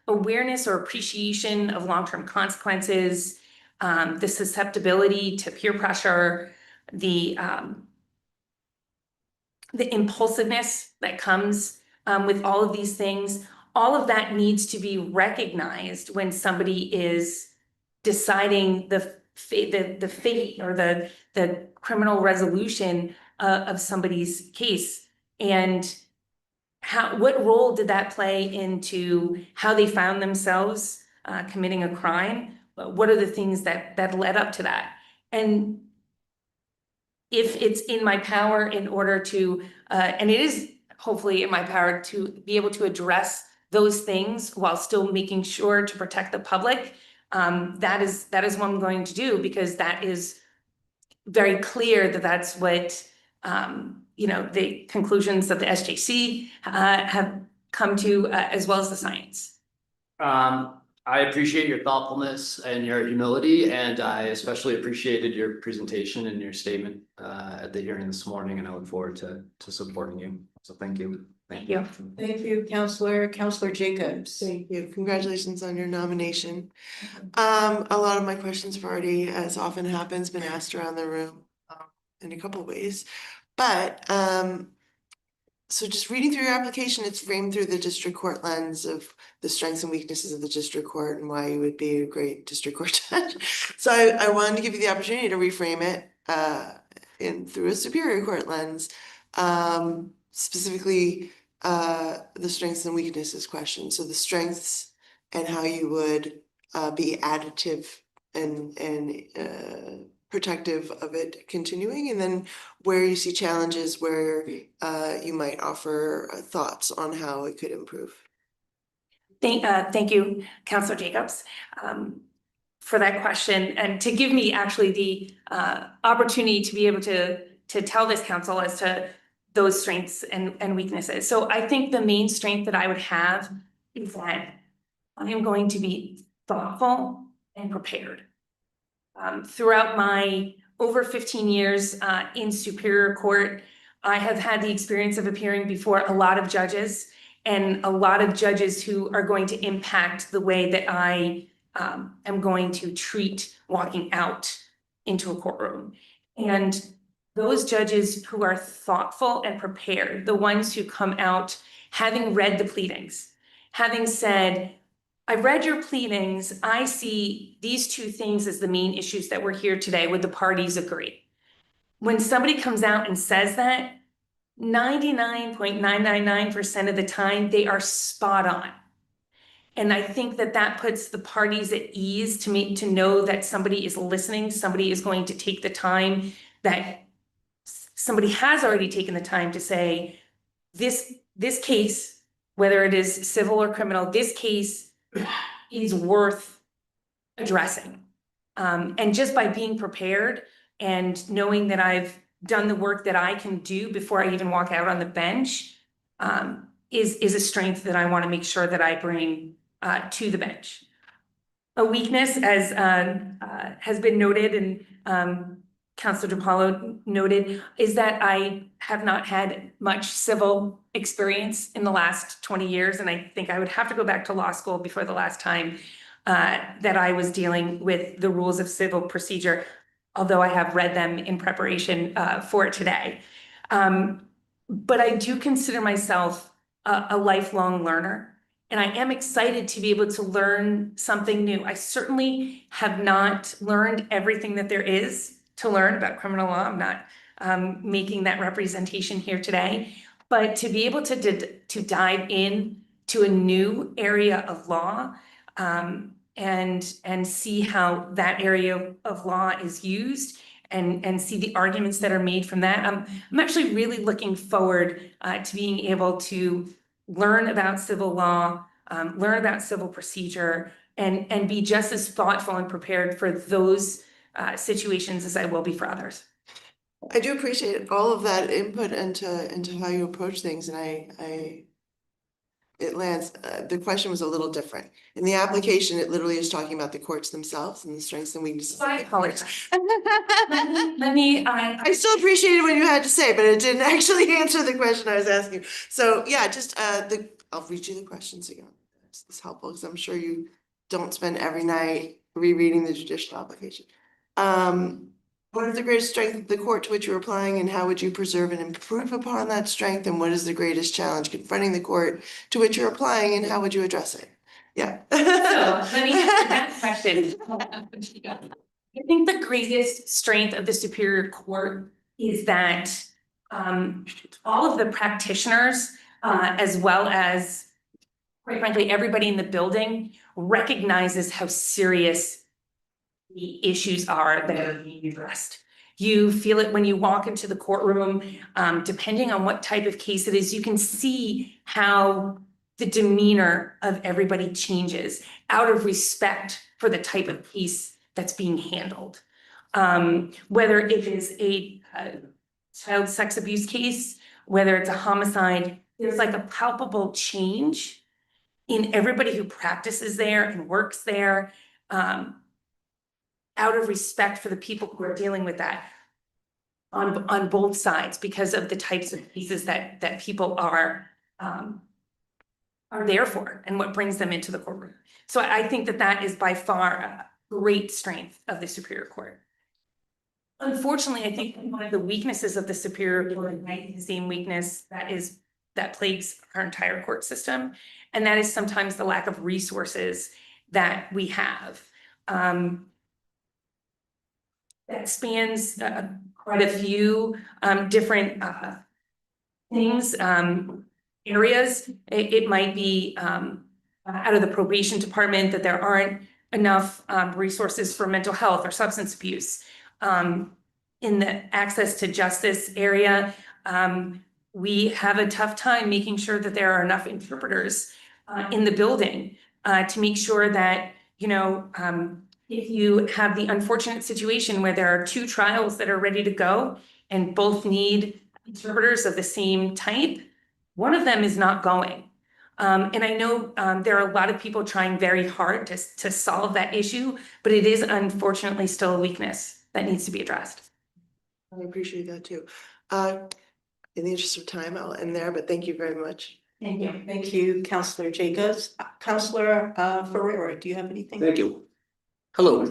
awareness or appreciation of long-term consequences, the susceptibility to peer pressure, the impulsiveness that comes with all of these things, all of that needs to be recognized when somebody is deciding the fate or the criminal resolution of somebody's case. And what role did that play into how they found themselves committing a crime? What are the things that led up to that? And if it's in my power in order to, and it is hopefully in my power to be able to address those things while still making sure to protect the public, that is what I'm going to do, because that is very clear that that's what the conclusions that the SJC have come to, as well as the science. I appreciate your thoughtfulness and your humility, and I especially appreciated your presentation and your statement at the hearing this morning, and I look forward to supporting you. So thank you. Thank you. Thank you, Counselor Jacobs. Thank you. Congratulations on your nomination. A lot of my questions have already, as often happens, been asked around the room in a couple of ways. But so just reading through your application, it's framed through the district court lens of the strengths and weaknesses of the district court and why you would be a great district court judge. So I wanted to give you the opportunity to reframe it through a superior court lens, specifically the strengths and weaknesses question. So the strengths and how you would be additive and protective of it continuing, and then where you see challenges, where you might offer thoughts on how it could improve. Thank you, Counselor Jacobs, for that question, and to give me actually the opportunity to be able to tell this council as to those strengths and weaknesses. So I think the main strength that I would have is that I am going to be thoughtful and prepared. Throughout my over 15 years in Superior Court, I have had the experience of appearing before a lot of judges, and a lot of judges who are going to impact the way that I am going to treat walking out into a courtroom. And those judges who are thoughtful and prepared, the ones who come out having read the pleadings, having said, I read your pleadings, I see these two things as the main issues that we're here today, would the parties agree? When somebody comes out and says that, 99.999% of the time, they are spot on. And I think that puts the parties at ease to know that somebody is listening, somebody is going to take the time, that somebody has already taken the time to say, this case, whether it is civil or criminal, this case is worth addressing. And just by being prepared and knowing that I've done the work that I can do before I even walk out on the bench, is a strength that I want to make sure that I bring to the bench. A weakness, as has been noted and Councilor DiPaolo noted, is that I have not had much civil experience in the last 20 years. And I think I would have to go back to law school before the last time that I was dealing with the rules of civil procedure, although I have read them in preparation for it today. But I do consider myself a lifelong learner. And I am excited to be able to learn something new. I certainly have not learned everything that there is to learn about criminal law. I'm not making that representation here today, but to be able to dive in to a new area of law and see how that area of law is used and see the arguments that are made from that. I'm actually really looking forward to being able to learn about civil law, learn about civil procedure, and be just as thoughtful and prepared for those situations as I will be for others. I do appreciate all of that input into how you approach things, and it lands, the question was a little different. In the application, it literally is talking about the courts themselves and the strengths and weaknesses. So I apologize. Let me, I still appreciated what you had to say, but it didn't actually answer the question I was asking. So yeah, just I'll read you the questions again. It's helpful because I'm sure you don't spend every night rereading the judicial application. What is the greatest strength of the court to which you're applying, and how would you preserve and improve upon that strength? And what is the greatest challenge confronting the court to which you're applying, and how would you address it? Yeah. so let me answer that question. I think the greatest strength of the Superior Court is that all of the practitioners, as well as, quite frankly, everybody in the building recognizes how serious the issues are that are being addressed. You feel it when you walk into the courtroom, depending on what type of case it is, you can see how the demeanor of everybody changes out of respect for the type of case that's being handled. Whether it is a child sex abuse case, whether it's a homicide, there's like a palpable change in everybody who practices there and works there, out of respect for the people who are dealing with that on both sides, because of the types of cases that people are there for and what brings them into the courtroom. So I think that is by far a great strength of the Superior Court. Unfortunately, I think one of the weaknesses of the Superior Court might be the same weakness that plagues our entire court system, and that is sometimes the lack of resources that we have. That spans quite a few different things, areas. It might be out of the probation department that there aren't enough resources for mental health or substance abuse. In the access to justice area, we have a tough time making sure that there are enough interpreters in the building to make sure that, you know, if you have the unfortunate situation where there are two trials that are ready to go and both need interpreters of the same type, one of them is not going. And I know there are a lot of people trying very hard to solve that issue, but it is unfortunately still a weakness that needs to be addressed. I appreciate that too. In the interest of time, I'll end there, but thank you very much. Thank you. Thank you, Counselor Jacobs. Counselor Ferrera, do you have anything? Thank you. Hello,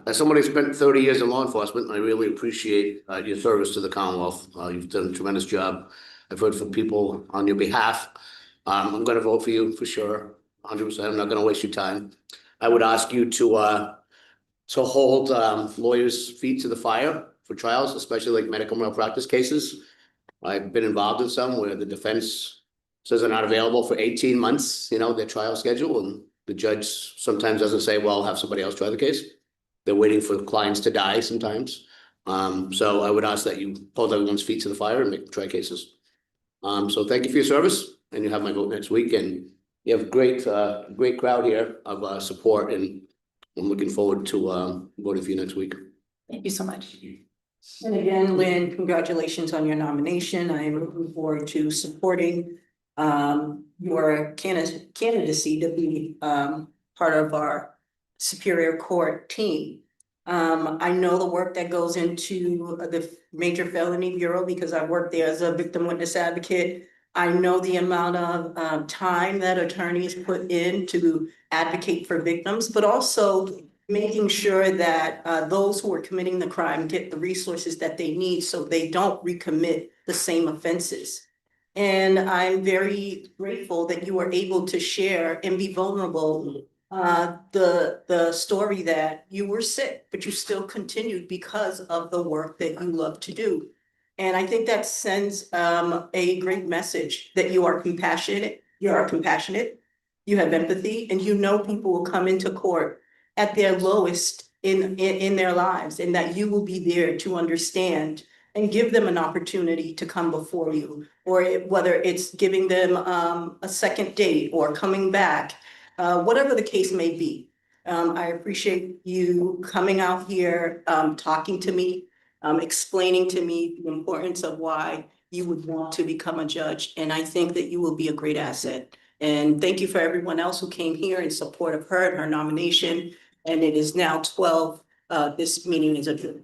as somebody who spent 30 years in law enforcement, I really appreciate your service to the Commonwealth. You've done a tremendous job. I've heard from people on your behalf. I'm going to vote for you for sure, 100%. I'm not going to waste your time. I would ask you to hold lawyers' feet to the fire for trials, especially like medical malpractice cases. I've been involved in some where the defense says they're not available for 18 months, you know, their trial schedule, and the judge sometimes doesn't say, well, have somebody else try the case. They're waiting for clients to die sometimes. So I would ask that you hold everyone's feet to the fire and make them try cases. So thank you for your service, and you have my vote next week, and you have a great crowd here of support, and I'm looking forward to voting for you next week. Thank you so much. And again, Lynn, congratulations on your nomination. I am looking forward to supporting your candidacy to be part of our Superior Court team. I know the work that goes into the Major Felony Bureau because I worked there as a victim witness advocate. I know the amount of time that attorneys put in to advocate for victims, but also making sure that those who are committing the crime get the resources that they need so they don't recommit the same offenses. And I'm very grateful that you were able to share and be vulnerable the story that you were sick, but you still continued because of the work that you love to do. And I think that sends a great message that you are compassionate, you have empathy, and you know people will come into court at their lowest in their lives, and that you will be there to understand and give them an opportunity to come before you, or whether it's giving them a second date or coming back, whatever the case may be. I appreciate you coming out here, talking to me, explaining to me the importance of why you would want to become a judge, and I think that you will be a great asset. And thank you for everyone else who came here in support of her and her nomination. And it is now 12. This meeting is adjourned.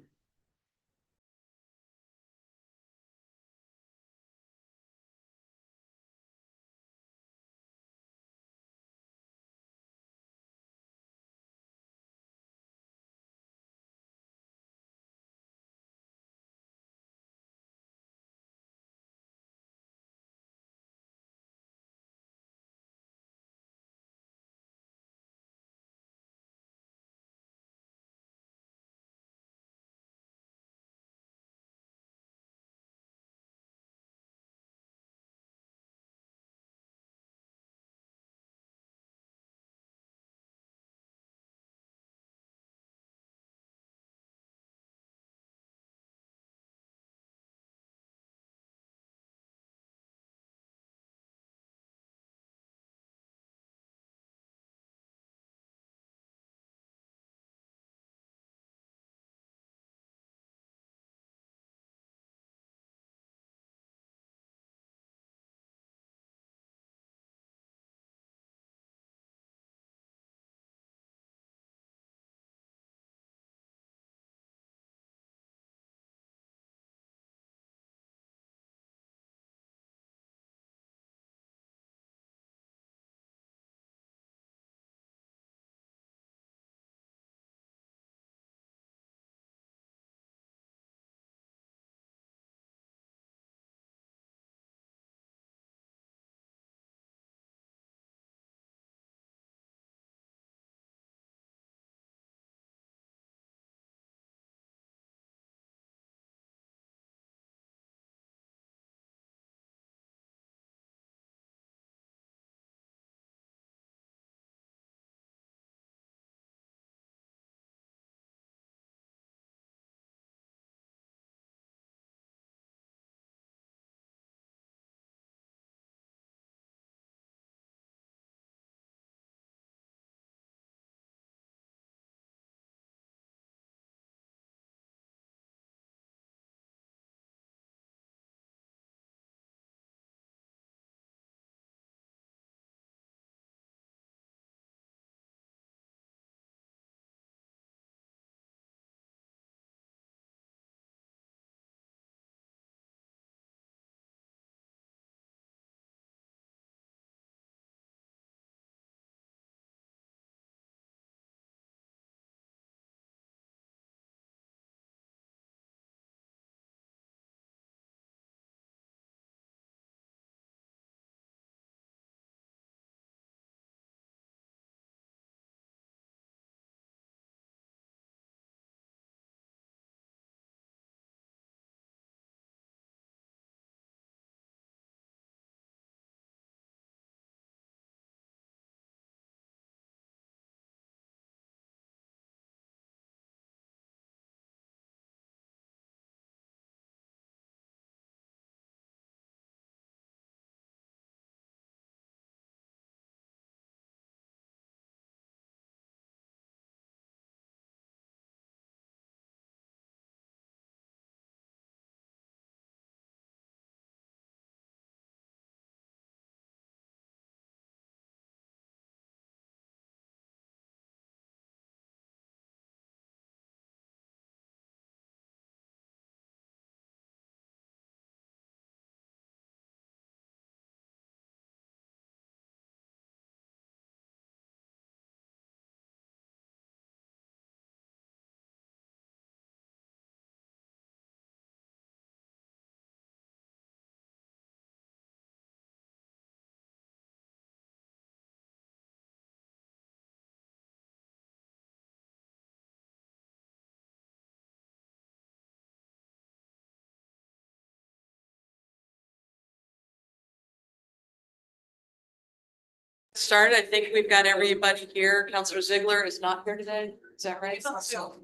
Started. I think we've got everybody here. Counselor Ziegler is not here today. Is that right?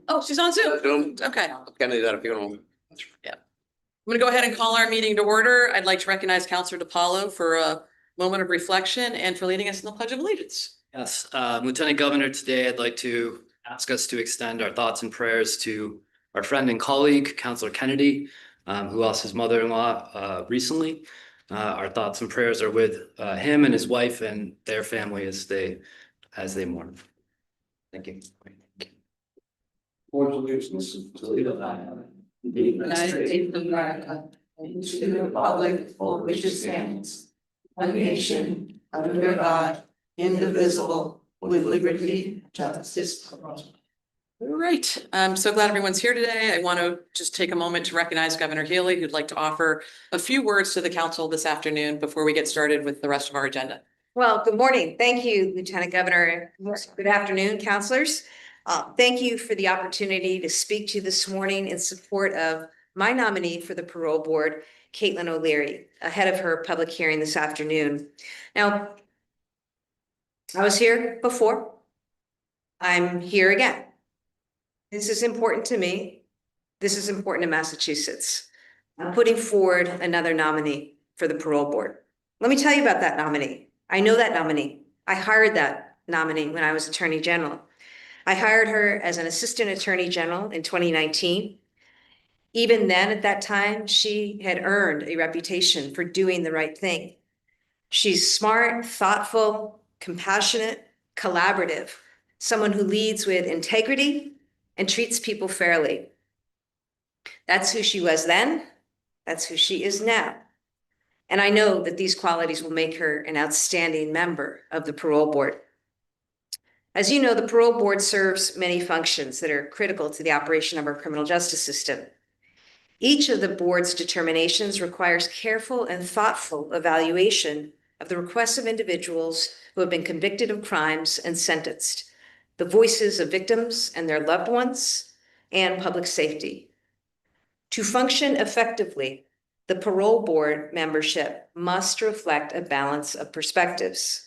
Oh, she's on Zoom. Zoom. Okay. Kennedy, that if you don't. I'm gonna go ahead and call our meeting to order. I'd like to recognize Counselor DiPaolo for a moment of reflection and for leading us in the Pledge of Allegiance. Yes, Lieutenant Governor, today I'd like to ask us to extend our thoughts and prayers to our friend and colleague, Counselor Kennedy, who lost his mother-in-law recently. Our thoughts and prayers are with him and his wife and their family as they mourn. Thank you. The United States of America, and to the republic for which it stands, one nation, under God, indivisible, with liberty, justice for all. All right, I'm so glad everyone's here today. I want to just take a moment to recognize Governor Healy, who'd like to offer a few words to the council this afternoon before we get started with the rest of our agenda. Well, good morning. Thank you, Lieutenant Governor. Good afternoon, counselors. Thank you for the opportunity to speak to you this morning in support of my nominee for the parole board, Caitlin O'Leary, ahead of her public hearing this afternoon. Now, I was here before. I'm here again. This is important to me. This is important to Massachusetts. I'm putting forward another nominee for the parole board. Let me tell you about that nominee. I know that nominee. I hired that nominee when I was Attorney General. I hired her as an Assistant Attorney General in 2019. Even then, at that time, she had earned a reputation for doing the right thing. She's smart, thoughtful, compassionate, collaborative, someone who leads with integrity and treats people fairly. That's who she was then. That's who she is now. And I know that these qualities will make her an outstanding member of the parole board. As you know, the parole board serves many functions that are critical to the operation of our criminal justice system. Each of the board's determinations requires careful and thoughtful evaluation of the requests of individuals who have been convicted of crimes and sentenced, the voices of victims and their loved ones, and public safety. To function effectively, the parole board membership must reflect a balance of perspectives.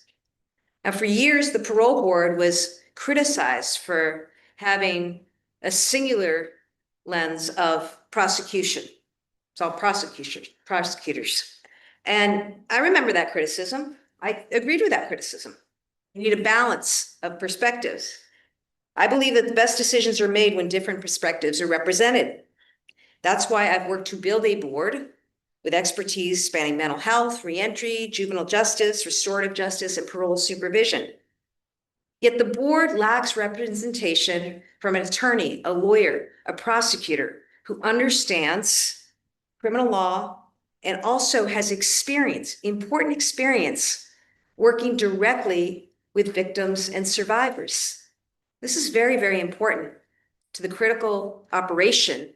Now, for years, the parole board was criticized for having a singular lens of prosecution. It's all prosecutors. And I remember that criticism. I agreed with that criticism. You need a balance of perspectives. I believe that the best decisions are made when different perspectives are represented. That's why I've worked to build a board with expertise spanning mental health, reentry, juvenile justice, restorative justice, and parole supervision. Yet the board lacks representation from an attorney, a lawyer, a prosecutor who understands criminal law and also has experience, important experience, working directly with victims and survivors. This is very, very important to the critical operation,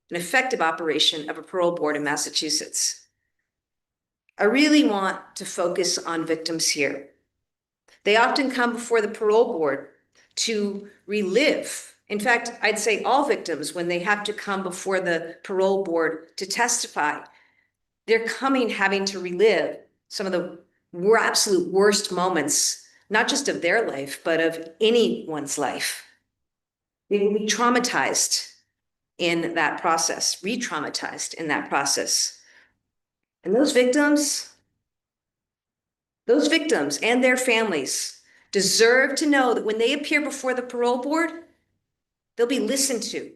an effective operation of a parole board in Massachusetts. I really want to focus on victims here. They often come before the parole board to relive. In fact, I'd say all victims, when they have to come before the parole board to testify, they're coming having to relive some of the absolute worst moments, not just of their life, but of anyone's life. They will be traumatized in that process, re-traumatized in that process. And those victims and their families deserve to know that when they appear before the parole board, they'll be listened to.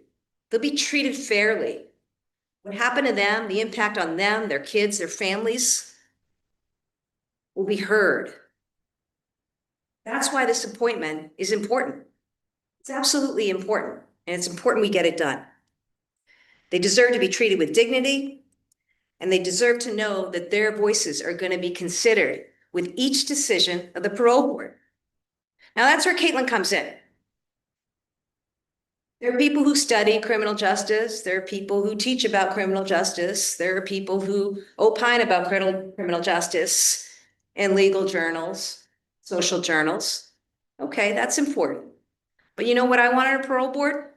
They'll be treated fairly. What happened to them, the impact on them, their kids, their families, will be heard. That's why this appointment is important. It's absolutely important, and it's important we get it done. They deserve to be treated with dignity, and they deserve to know that their voices are going to be considered with each decision of the parole board. Now, that's where Caitlin comes in. There are people who study criminal justice. There are people who teach about criminal justice. There are people who opine about criminal justice in legal journals, social journals. Okay, that's important. But you know what I want on a parole board?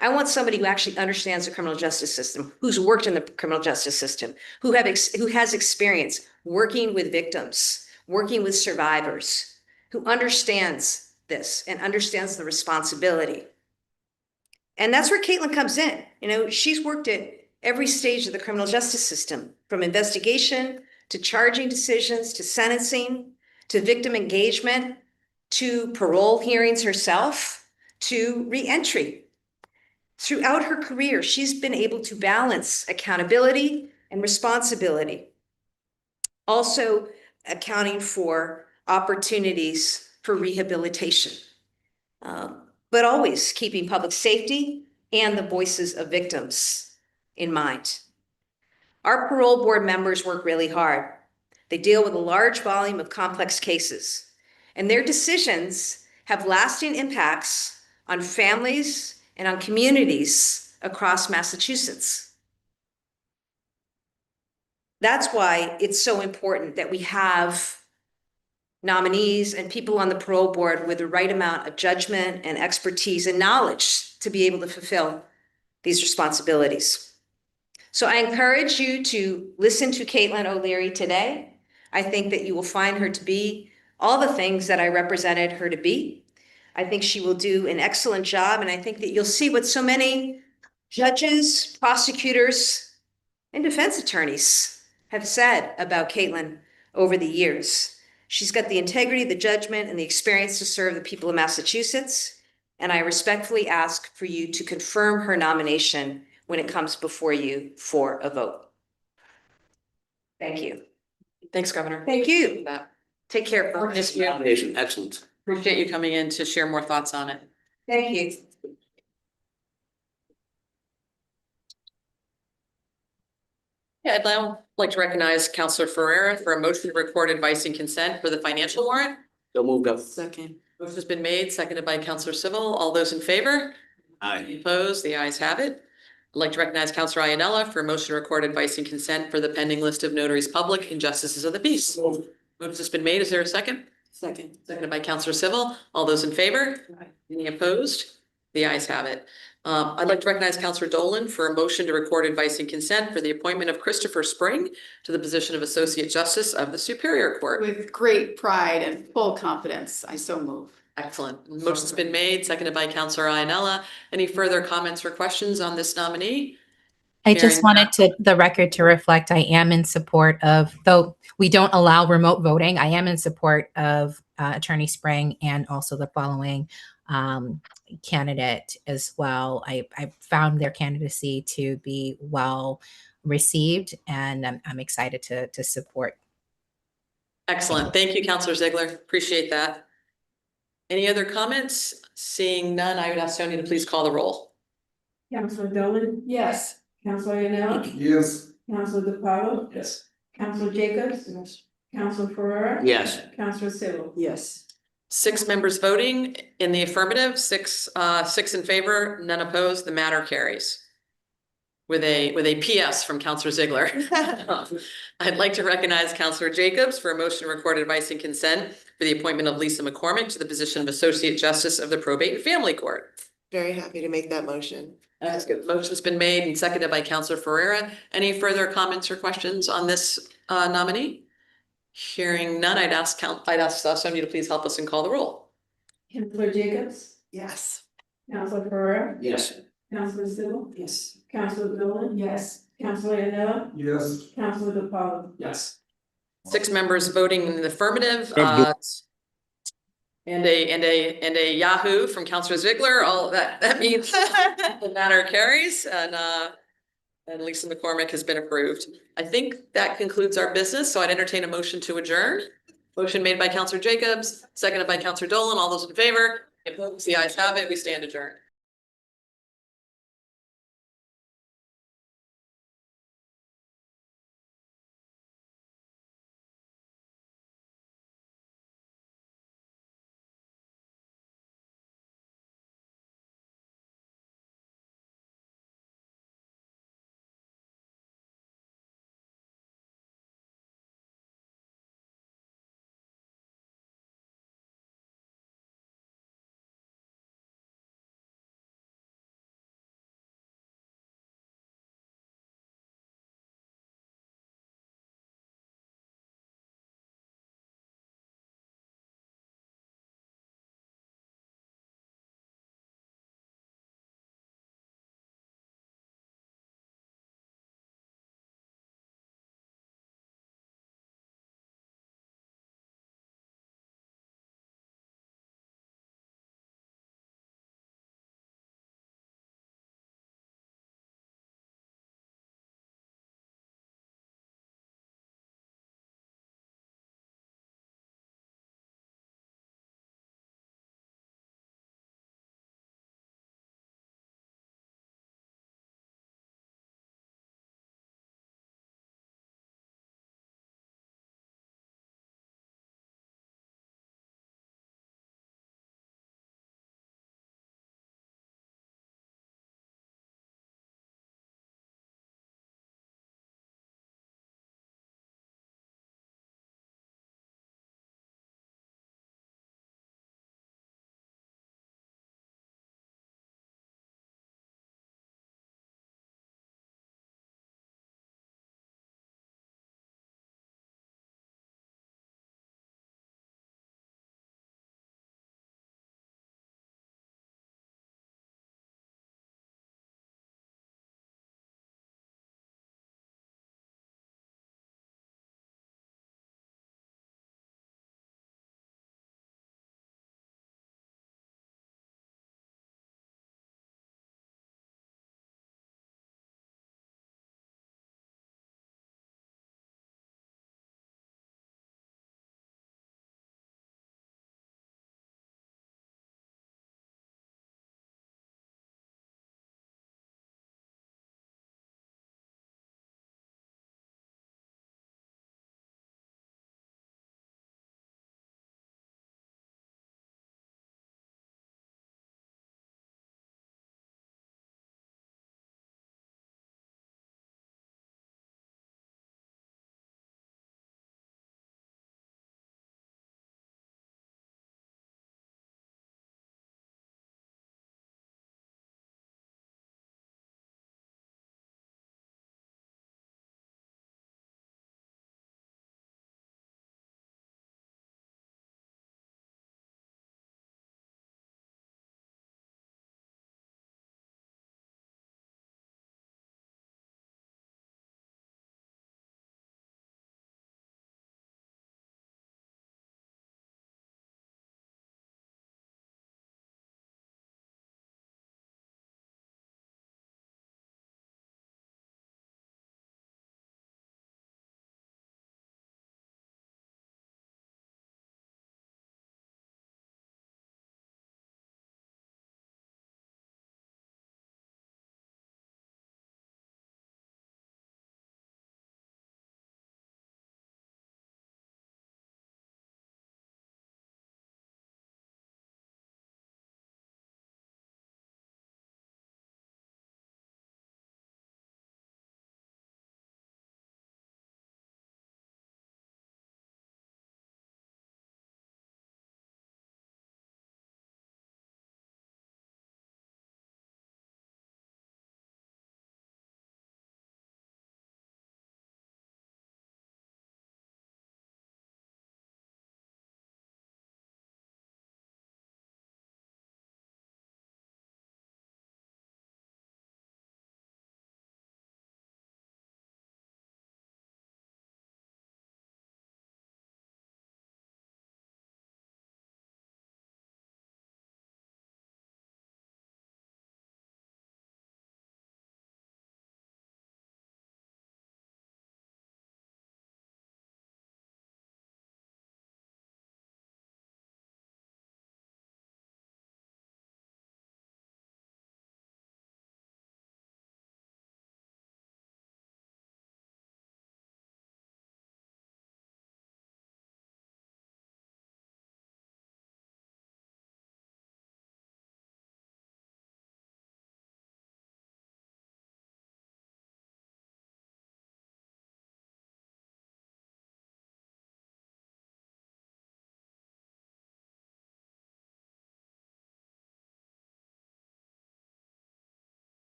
I want somebody who actually understands the criminal justice system, who's worked in the criminal justice system, who has experience working with victims, working with survivors, who understands this and understands the responsibility. And that's where Caitlin comes in. You know, she's worked at every stage of the criminal justice system, from investigation to charging decisions, to sentencing, to victim engagement, to parole hearings herself, to reentry. Throughout her career, she's been able to balance accountability and responsibility, also accounting for opportunities for rehabilitation, but always keeping public safety and the voices of victims in mind. Our parole board members work really hard. They deal with a large volume of complex cases, and their decisions have lasting impacts on families and on communities across Massachusetts. That's why it's so important that we have nominees and people on the parole board with the right amount of judgment and expertise and knowledge to be able to fulfill these responsibilities. So I encourage you to listen to Caitlin O'Leary today. I think that you will find her to be all the things that I represented her to be. I think she will do an excellent job, and I think that you'll see what so many judges, prosecutors, and defense attorneys have said about Caitlin over the years. She's got the integrity, the judgment, and the experience to serve the people of Massachusetts, and I respectfully ask for you to confirm her nomination when it comes before you for a vote. Thank you. Thanks, Governor. Thank you. Take care. This nomination, excellent. Appreciate you coming in to share more thoughts on it. Thank you. Yeah, I'd now like to recognize Counselor Ferreira for a motion to record advice and consent for the financial warrant. So moved up. Second. Motion has been made, seconded by Counselor Civil. All those in favor? Aye. Opposed? The ayes have it. I'd like to recognize Counselor Ianella for a motion to record advice and consent for the pending list of notaries public and justices of the peace. Motion has been made. Is there a second? Second. Seconded by Counselor Civil. All those in favor? Aye. Any opposed? The ayes have it. I'd like to recognize Counselor Dolan for a motion to record advice and consent for the appointment of Christopher Spring to the position of Associate Justice of the Superior Court. With great pride and full confidence, I so move. Excellent. Motion's been made, seconded by Counselor Ianella. Any further comments or questions on this nominee? I just Hearing wanted the record to reflect I am in support of, though we don't allow remote voting, I am in support of Attorney Spring and also the following candidate as well. I found their candidacy to be well received, and I'm excited to support. Excellent. Thank you, Counselor Ziegler. Appreciate that. Any other comments? Seeing none, I would ask Sonia to please call the roll. Counselor Dolan? Yes. Counselor Yanela? Yes. Counselor DePaulo? Yes. Counselor Jacobs? Yes. Counselor Ferrera? Yes. Counselor Civil? Yes. 6 members voting in the affirmative, six in favor, none opposed. The matter carries. With a PS from Counselor Ziegler. I'd like to recognize Counselor Jacobs for a motion to record advice and consent for the appointment of Lisa McCormick to the position of Associate Justice of the Probate and Family Court. Very happy to make that motion. That's good. Motion's been made and seconded by Counselor Ferreira. Any further comments or questions on this nominee? Hearing none, I'd ask Sonia to please help us and call the roll. Counselor Jacobs? Yes. Counselor Ferrera? Yes. Counselor Civil? Yes. Counselor Dolan? Yes. Counselor Yanela? Yes. Counselor DePaulo? Yes. 6 members voting in the affirmative. And a Yahoo from Counselor Ziegler. All that means the matter carries, and Lisa McCormick has been approved. I think that concludes our business, so I'd entertain a motion to adjourn. Motion made by Counselor Jacobs, seconded by Counselor Dolan. All those in favor? Opposed? The ayes have it. We stand adjourned.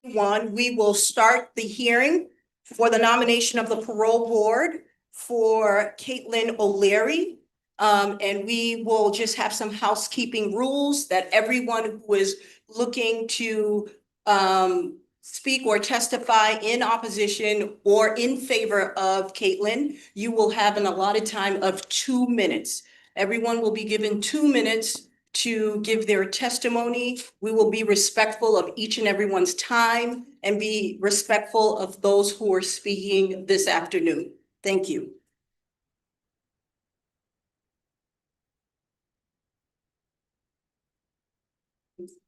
we will start the hearing for the nomination of the parole board for Caitlin O'Leary. And we will just have some housekeeping rules that everyone who is looking to speak or testify in opposition or in favor of Caitlin, you will have an allotted time of 2 minutes. Everyone will be given 2 minutes to give their testimony. We will be respectful of each and everyone's time and be respectful of those who are speaking this afternoon. Thank you.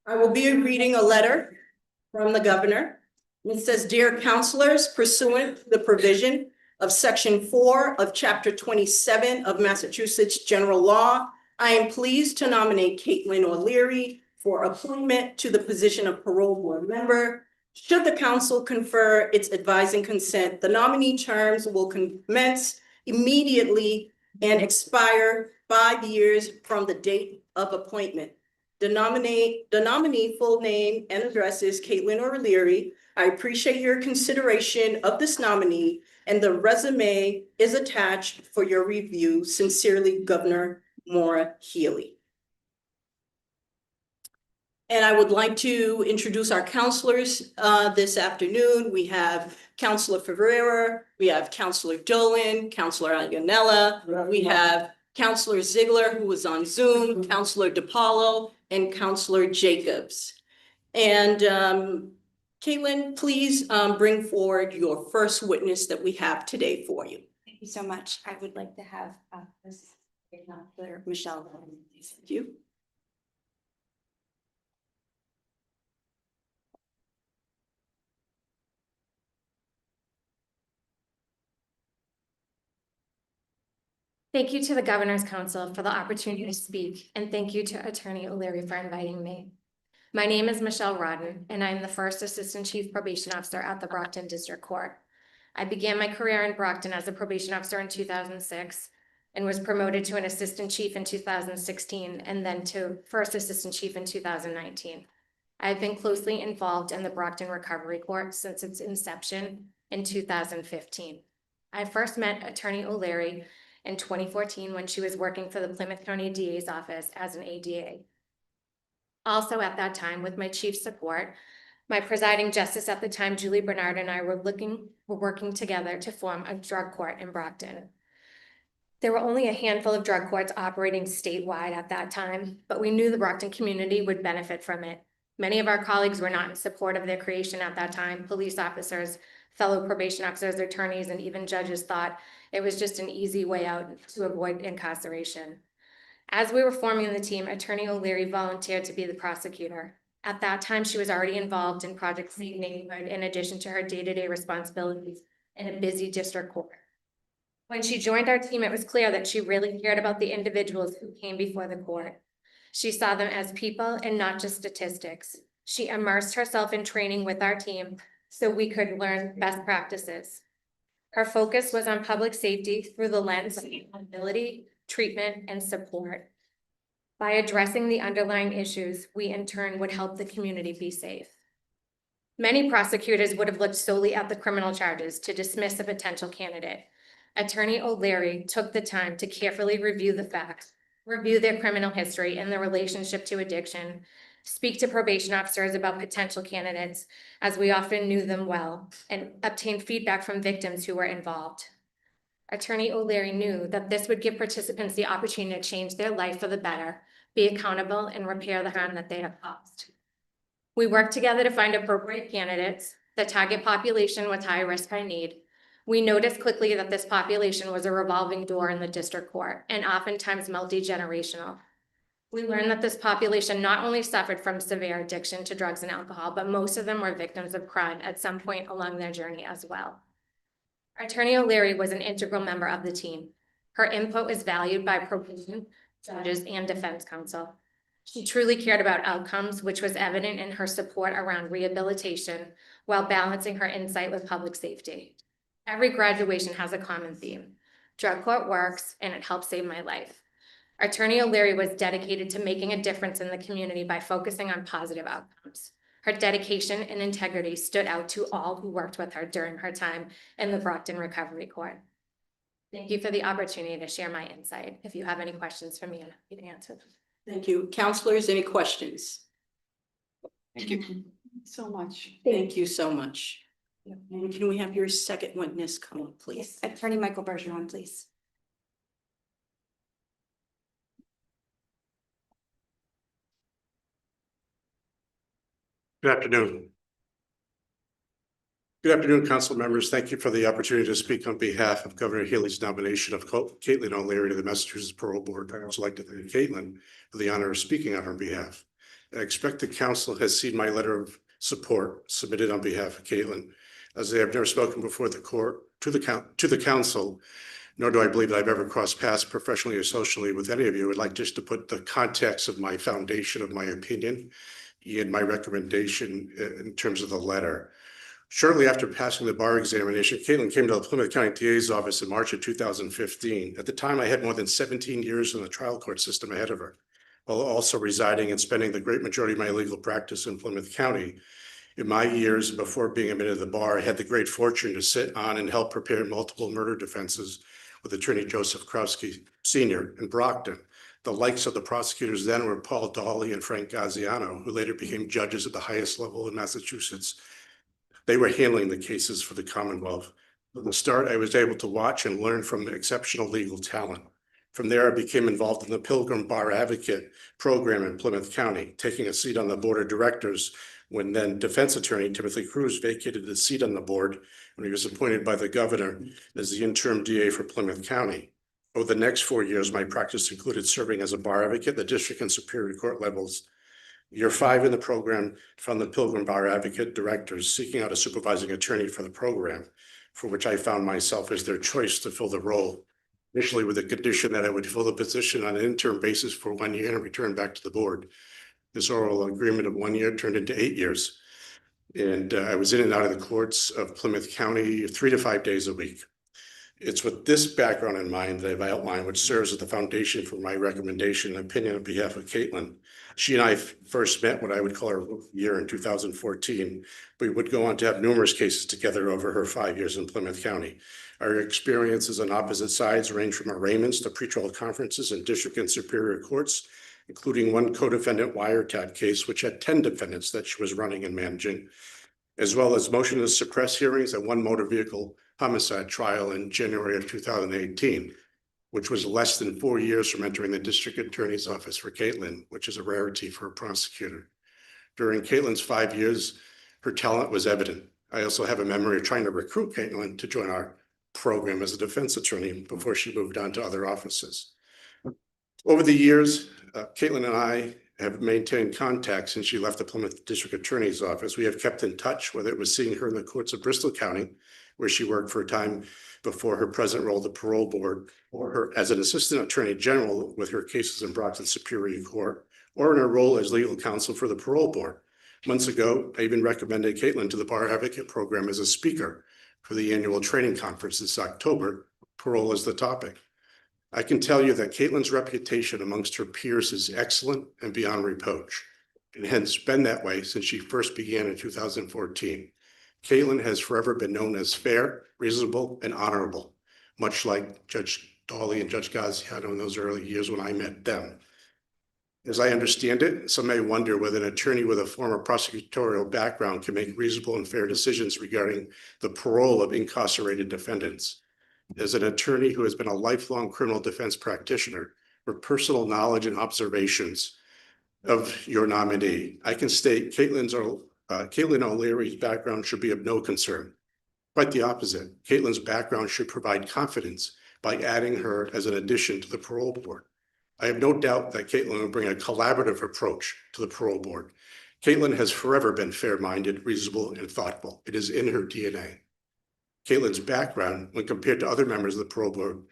I will be reading a letter from the governor. It says, "Dear counselors, pursuant to the provision of section 4 of chapter 27 of Massachusetts General Law, I am pleased to nominate Caitlin O'Leary for appointment to the position of parole board member. Should the council confer its advising consent, the nominee terms will commence immediately and expire 5 years from the date of appointment. The nominee full name and address is Caitlin O'Leary. I appreciate your consideration of this nominee, and the resume is attached for your review. Sincerely, Governor Maura Healey." And I would like to introduce our counselors this afternoon. We have Counselor Ferreira, we have Counselor Dolan, Counselor Aganella, we have Counselor Ziegler, who was on Zoom, Counselor DePaulo, and Counselor Jacobs. And Caitlin, please bring forward your first witness that we have today for you. Thank you so much. I would like to have Michelle. Thank you. Thank you to the Governor's Council for the opportunity to speak, and thank you to Attorney O'Leary for inviting me. My name is Michelle Rodden, and I'm the first Assistant Chief Probation Officer at the Brockton District Court. I began my career in Brockton as a probation officer in 2006 and was promoted to an Assistant Chief in 2016 and then to First Assistant Chief in 2019. I have been closely involved in the Brockton Recovery Court since its inception in 2015. I first met Attorney O'Leary in 2014 when she was working for the Plymouth County DA's office as an ADA. Also at that time, with my chief support, my presiding justice at the time, Julie Bernard, and I were working together to form a drug court in Brockton. There were only a handful of drug courts operating statewide at that time, but we knew the Brockton community would benefit from it. Many of our colleagues were not in support of their creation at that time. Police officers, fellow probation officers, attorneys, and even judges thought it was just an easy way out to avoid incarceration. As we were forming the team, Attorney O'Leary volunteered to be the prosecutor. At that time, she was already involved in Project Safe Neighborhood in addition to her day-to-day responsibilities in a busy district court. When she joined our team, it was clear that she really cared about the individuals who came before the court. She saw them as people and not just statistics. She immersed herself in training with our team so we could learn best practices. Her focus was on public safety through the lens of accountability, treatment, and support. By addressing the underlying issues, we in turn would help the community be safe. Many prosecutors would have looked solely at the criminal charges to dismiss a potential candidate. Attorney O'Leary took the time to carefully review the facts, review their criminal history and their relationship to addiction, speak to probation officers about potential candidates, as we often knew them well, and obtain feedback from victims who were involved. Attorney O'Leary knew that this would give participants the opportunity to change their life for the better, be accountable, and repair the harm that they have caused. We worked together to find appropriate candidates, the target population with high risk, high need. We noticed quickly that this population was a revolving door in the district court and oftentimes multi-generational. We learned that this population not only suffered from severe addiction to drugs and alcohol, but most of them were victims of crime at some point along their journey as well. Attorney O'Leary was an integral member of the team. Her input was valued by probation, judges, and defense counsel. She truly cared about outcomes, which was evident in her support around rehabilitation while balancing her insight with public safety. Every graduation has a common theme. Drug court works, and it helped save my life. Attorney O'Leary was dedicated to making a difference in the community by focusing on positive outcomes. Her dedication and integrity stood out to all who worked with her during her time in the Brockton Recovery Court. Thank you for the opportunity to share my insight. If you have any questions for me, I'm happy to answer them. Thank you. Counselors, any questions? Thank you so much. Thank you so much. And can we have your second witness come up, please? Attorney Michael Bergeron, please. Good afternoon. Good afternoon, council members. Thank you for the opportunity to speak on behalf of Governor Healy's nomination of Caitlin O'Leary to the Massachusetts Parole Board. I also like to thank Caitlin for the honor of speaking on her behalf. I expect the council has seen my letter of support submitted on behalf of Caitlin. As I have never spoken before the court to the council, nor do I believe that I've ever crossed paths professionally or socially with any of you. I'd like just to put the context of my foundation of my opinion in my recommendation in terms of the letter. Shortly after passing the bar examination, Caitlin came to the Plymouth County DA's office in March of 2015. At the time, I had more than 17 years in the trial court system ahead of her, while also residing and spending the great majority of my legal practice in Plymouth County. In my years before being admitted to the bar, I had the great fortune to sit on and help prepare multiple murder defenses with Attorney Joseph Krowski Sr. in Brockton. The likes of the prosecutors then were Paul Dawley and Frank Gaziano, who later became judges at the highest level in Massachusetts. They were handling the cases for the Commonwealth. From the start, I was able to watch and learn from exceptional legal talent. From there, I became involved in the Pilgrim Bar Advocate program in Plymouth County, taking a seat on the board of directors when then defense attorney Timothy Cruz vacated his seat on the board when he was appointed by the governor as the interim DA for Plymouth County. Over the next 4 years, my practice included serving as a bar advocate at the district and superior court levels. Year 5 in the program found the Pilgrim Bar Advocate directors seeking out a supervising attorney for the program, for which I found myself as their choice to fill the role, initially with the condition that I would fill the position on an interim basis for 1 year and return back to the board. This oral agreement of 1 year turned into 8 years. And I was in and out of the courts of Plymouth County 3 to 5 days a week. It's with this background in mind that I've outlined, which serves as the foundation for my recommendation and opinion on behalf of Caitlin. She and I first met what I would call our year in 2014. We would go on to have numerous cases together over her 5 years in Plymouth County. Our experiences on opposite sides range from arraignments to pretrial conferences in district and superior courts, including one co-defendant wiretap case, which had 10 defendants that she was running and managing, as well as motion to suppress hearings and one motor vehicle homicide trial in January of 2018, which was less than 4 years from entering the district attorney's office for Caitlin, which is a rarity for a prosecutor. During Caitlin's 5 years, her talent was evident. I also have a memory of trying to recruit Caitlin to join our program as a defense attorney before she moved on to other offices. Over the years, Caitlin and I have maintained contact since she left the Plymouth District Attorney's office. We have kept in touch, whether it was seeing her in the courts of Bristol County, where she worked for a time before her present role at the parole board, or her as an assistant attorney general with her cases in Brockton Superior Court, or in her role as legal counsel for the parole board. Months ago, I even recommended Caitlin to the Bar Advocate program as a speaker for the annual training conference this October. Parole is the topic. I can tell you that Caitlin's reputation amongst her peers is excellent and beyond reproach, and has been that way since she first began in 2014. Caitlin has forever been known as fair, reasonable, and honorable, much like Judge Dawley and Judge Gaziano in those early years when I met them. As I understand it, some may wonder whether an attorney with a former prosecutorial background can make reasonable and fair decisions regarding the parole of incarcerated defendants. As an attorney who has been a lifelong criminal defense practitioner with personal knowledge and observations of your nominee, I can state Caitlin O'Leary's background should be of no concern. Quite the opposite. Caitlin's background should provide confidence by adding her as an addition to the parole board. I have no doubt that Caitlin will bring a collaborative approach to the parole board. Caitlin has forever been fair-minded, reasonable, and thoughtful. It is in her DNA. Caitlin's background, when compared to other members of the parole board,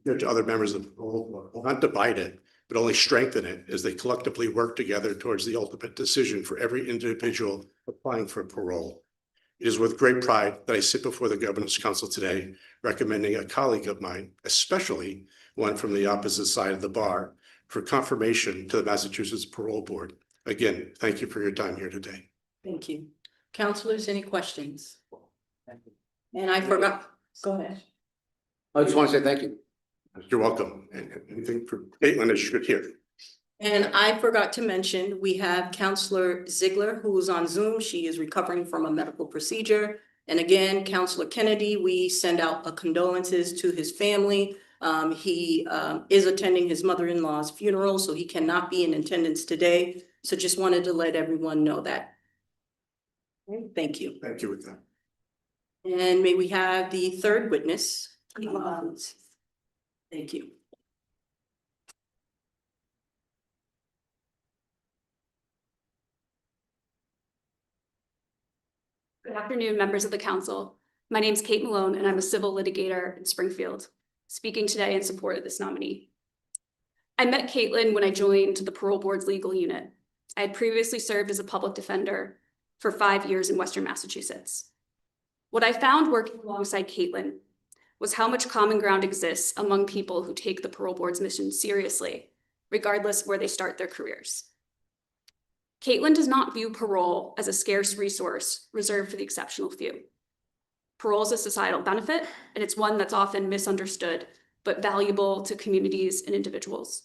will not divide it, but only strengthen it as they collectively work together towards the ultimate decision for every individual applying for parole. It is with great pride that I sit before the Governor's Council today, recommending a colleague of mine, especially one from the opposite side of the bar, for confirmation to the Massachusetts Parole Board. Again, thank you for your time here today. Thank you. Counselors, any questions? And I forgot, go ahead. I just want to say thank you. You're welcome. And anything for Caitlin, as you could hear. And I forgot to mention, we have Counselor Ziegler, who is on Zoom. She is recovering from a medical procedure. And again, Counselor Kennedy, we send out condolences to his family. He is attending his mother-in-law's funeral, so he cannot be in attendance today. So just wanted to let everyone know that. Okay, thank you. Thank you with that. And may we have the third witness? Thank you. Good afternoon, members of the council. My name is Kate Malone, and I'm a civil litigator in Springfield, speaking today in support of this nominee. I met Caitlin when I joined the parole board's legal unit. I had previously served as a public defender for 5 years in Western Massachusetts. What I found working alongside Caitlin was how much common ground exists among people who take the parole board's mission seriously, regardless of where they start their careers. Caitlin does not view parole as a scarce resource reserved for the exceptional few. Parole is a societal benefit, and it's one that's often misunderstood, but valuable to communities and individuals.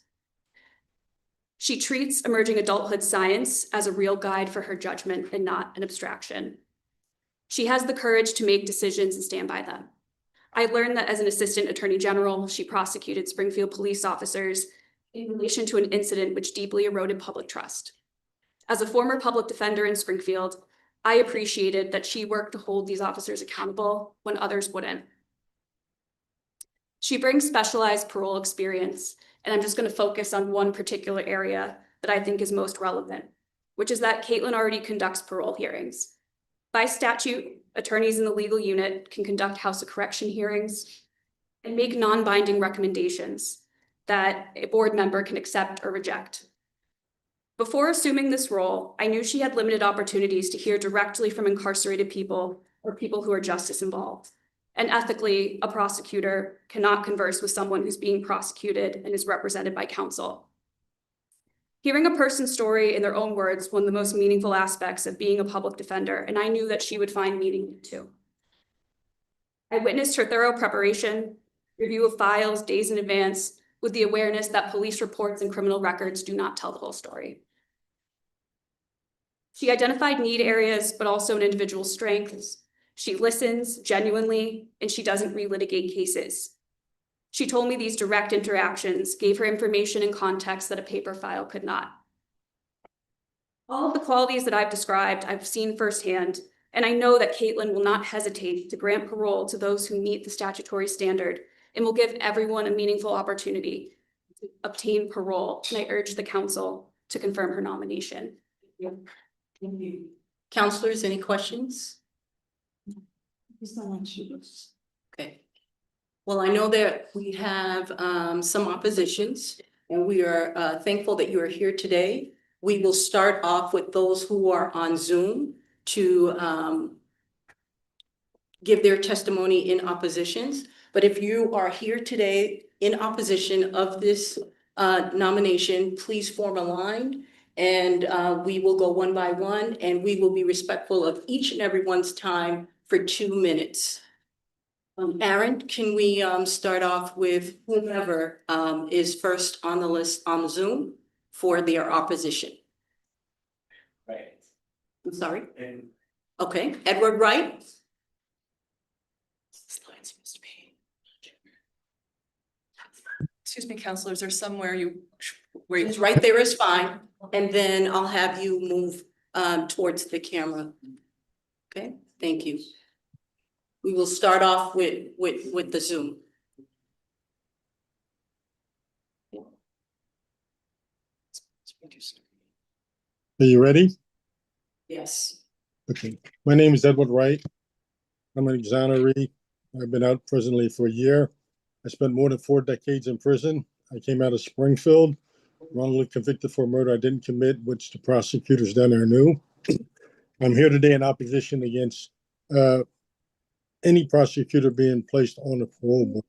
She treats emerging adulthood science as a real guide for her judgment and not an abstraction. She has the courage to make decisions and stand by them. I learned that as an assistant attorney general, she prosecuted Springfield police officers in relation to an incident which deeply eroded public trust. As a former public defender in Springfield, I appreciated that she worked to hold these officers accountable when others wouldn't. She brings specialized parole experience, and I'm just going to focus on one particular area that I think is most relevant, which is that Caitlin already conducts parole hearings. By statute, attorneys in the legal unit can conduct House of Correction hearings and make non-binding recommendations that a board member can accept or reject. Before assuming this role, I knew she had limited opportunities to hear directly from incarcerated people or people who are justice involved. And ethically, a prosecutor cannot converse with someone who's being prosecuted and is represented by counsel. Hearing a person's story in their own words is one of the most meaningful aspects of being a public defender, and I knew that she would find meaning in it too. I witnessed her thorough preparation, review of files days in advance, with the awareness that police reports and criminal records do not tell the whole story. She identified need areas, but also an individual's strengths. She listens genuinely, and she doesn't relitigate cases. She told me these direct interactions gave her information and context that a paper file could not. All of the qualities that I've described, I've seen firsthand, and I know that Caitlin will not hesitate to grant parole to those who meet the statutory standard and will give everyone a meaningful opportunity to obtain parole. And I urge the council to confirm her nomination. Thank you. Counselors, any questions? Okay. Well, I know that we have some oppositions, and we are thankful that you are here today. We will start off with those who are on Zoom to give their testimony in oppositions. But if you are here today in opposition of this nomination, please form a line, and we will go one by one, and we will be respectful of each and everyone's time for 2 minutes. Aaron, can we start off with whomever is first on the list on Zoom for their opposition? Right. I'm sorry? Okay, Edward Wright? Excuse me, counselor, is there somewhere where It's right there is fine, and then I'll have you move towards the camera. Okay, thank you. We will start off with the Zoom. Are you ready? Yes. Okay. My name is Edward Wright. I'm an exoneree. I've been out presently for a year. I spent more than 4 decades in prison. I came out of Springfield, wrongly convicted for a murder I didn't commit, which the prosecutors down there knew. I'm here today in opposition against any prosecutor being placed on a parole board.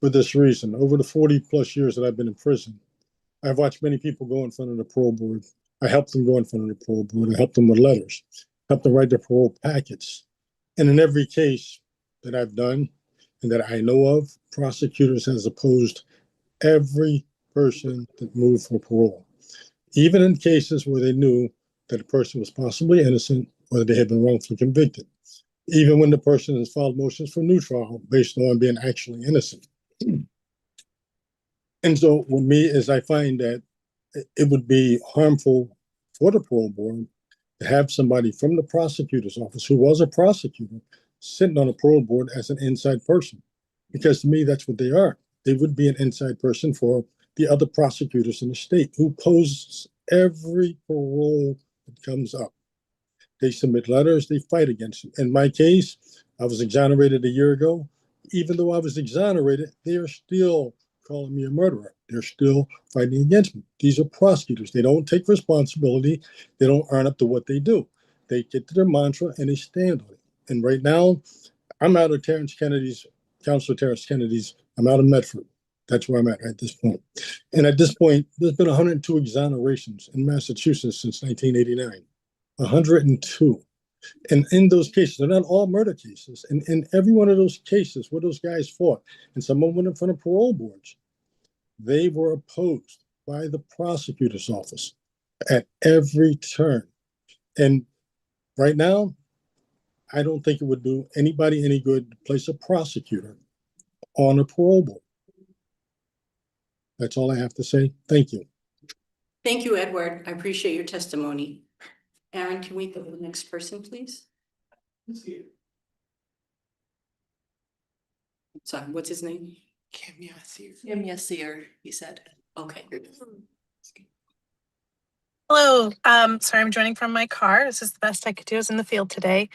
For this reason, over the 40+ years that I've been in prison, I've watched many people go in front of the parole board. I helped them go in front of the parole board. I helped them with letters, helped them write their parole packets. And in every case that I've done and that I know of, prosecutors has opposed every person that moved for parole, even in cases where they knew that a person was possibly innocent or that they had been wrongfully convicted, even when the person has filed motions for new trial based on being actually innocent. And so with me is I find that it would be harmful for the parole board to have somebody from the prosecutor's office who was a prosecutor sitting on a parole board as an inside person. Because to me, that's what they are. They would be an inside person for the other prosecutors in the state who oppose every parole that comes up. They submit letters, they fight against it. In my case, I was exonerated a year ago. Even though I was exonerated, they are still calling me a murderer. They're still fighting against me. These are prosecutors. They don't take responsibility. They don't earn up to what they do. They get to their mantra and they stand on it. And right now, I'm out of Counselor Terrence Kennedy's, I'm out of Medford. That's where I'm at this point. And at this point, there's been 102 exonerations in Massachusetts since 1989. 102. And in those cases, they're not all murder cases. And in every one of those cases where those guys fought, and some of them went in front of parole boards, they were opposed by the prosecutor's office at every turn. And right now, I don't think it would do anybody any good to place a prosecutor on a parole board. That's all I have to say. Thank you. Thank you, Edward. I appreciate your testimony. Aaron, can we go to the next person, please? Sorry, what's his name? Kim Yassir. Kim Yassir, he said. Okay. Hello, sorry, I'm joining from my car. This is the best I could do. I was in the field today.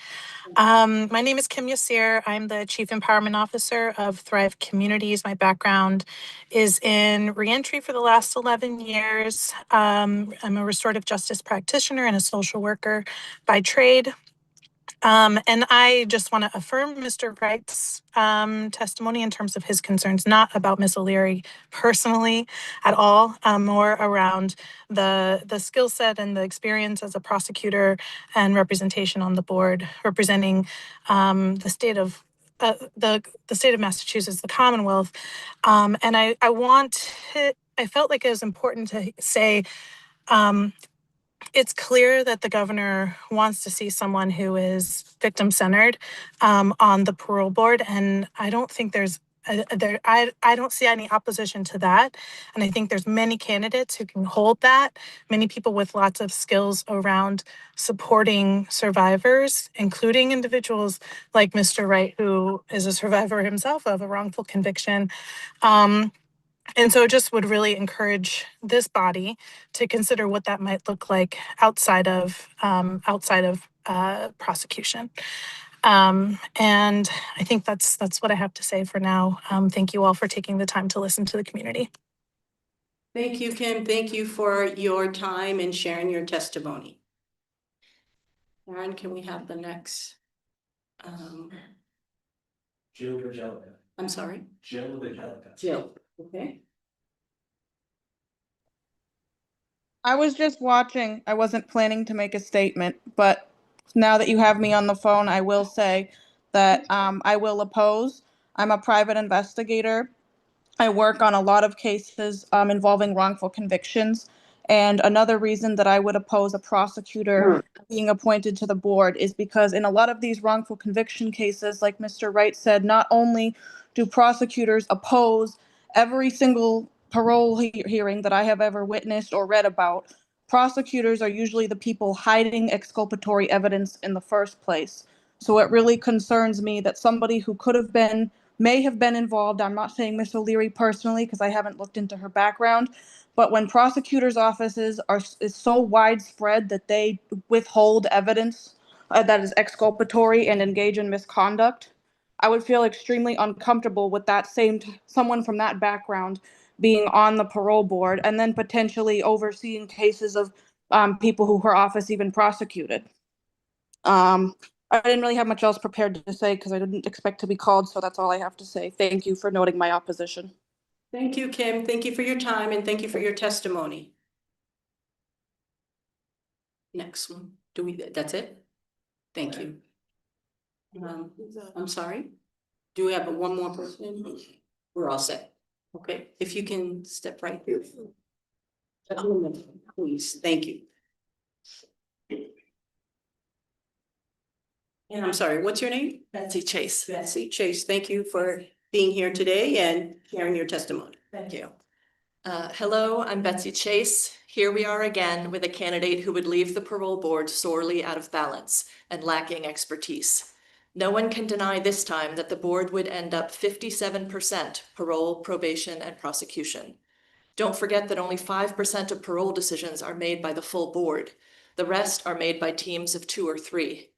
My name is Kim Yassir. I'm the Chief Empowerment Officer of Thrive Communities. My background is in reentry for the last 11 years. I'm a restorative justice practitioner and a social worker by trade. And I just want to affirm Mr. Wright's testimony in terms of his concerns, not about Ms. O'Leary personally at all, more around the skill set and the experience as a prosecutor and representation on the board, representing the state of the state of Massachusetts, the Commonwealth. And I felt like it was important to say it's clear that the governor wants to see someone who is victim-centered on the parole board, and I don't think I don't see any opposition to that. And I think there's many candidates who can hold that, many people with lots of skills around supporting survivors, including individuals like Mr. Wright, who is a survivor himself of a wrongful conviction. And so it just would really encourage this body to consider what that might look like outside of prosecution. And I think that's what I have to say for now. Thank you all for taking the time to listen to the community. Thank you, Kim. Thank you for your time and sharing your testimony. Aaron, can we have the next? Jill Angelica. I'm sorry? Jill Angelica. Jill, okay. I was just watching. I wasn't planning to make a statement, but now that you have me on the phone, I will say that I will oppose. I'm a private investigator. I work on a lot of cases involving wrongful convictions. And another reason that I would oppose a prosecutor being appointed to the board is because in a lot of these wrongful conviction cases, like Mr. Wright said, not only do prosecutors oppose every single parole hearing that I have ever witnessed or read about, prosecutors are usually the people hiding exculpatory evidence in the first place. So it really concerns me that somebody who may have been involved. I'm not saying Miss O'Leary personally because I haven't looked into her background, but when prosecutors' offices is so widespread that they withhold evidence that is exculpatory and engage in misconduct, I would feel extremely uncomfortable with someone from that background being on the parole board and then potentially overseeing cases of people who her office even prosecuted. I didn't really have much else prepared to say because I didn't expect to be called, so that's all I have to say. Thank you for noting my opposition. Thank you, Kim. Thank you for your time and thank you for your testimony. Next one. Do we, that's it? Thank you. I'm sorry. Do we have one more person? We're all set. Okay, if you can step right through. Please, thank you. And I'm sorry, what's your name? Betsy Chase. Betsy Chase, thank you for being here today and sharing your testimony. Thank you. Hello, I'm Betsy Chase. Here we are again with a candidate who would leave the parole board sorely out of balance and lacking expertise. No one can deny this time that the board would end up 57% parole, probation, and prosecution. Don't forget that only 5% of parole decisions are made by the full board. The rest are made by teams of 2 or 3.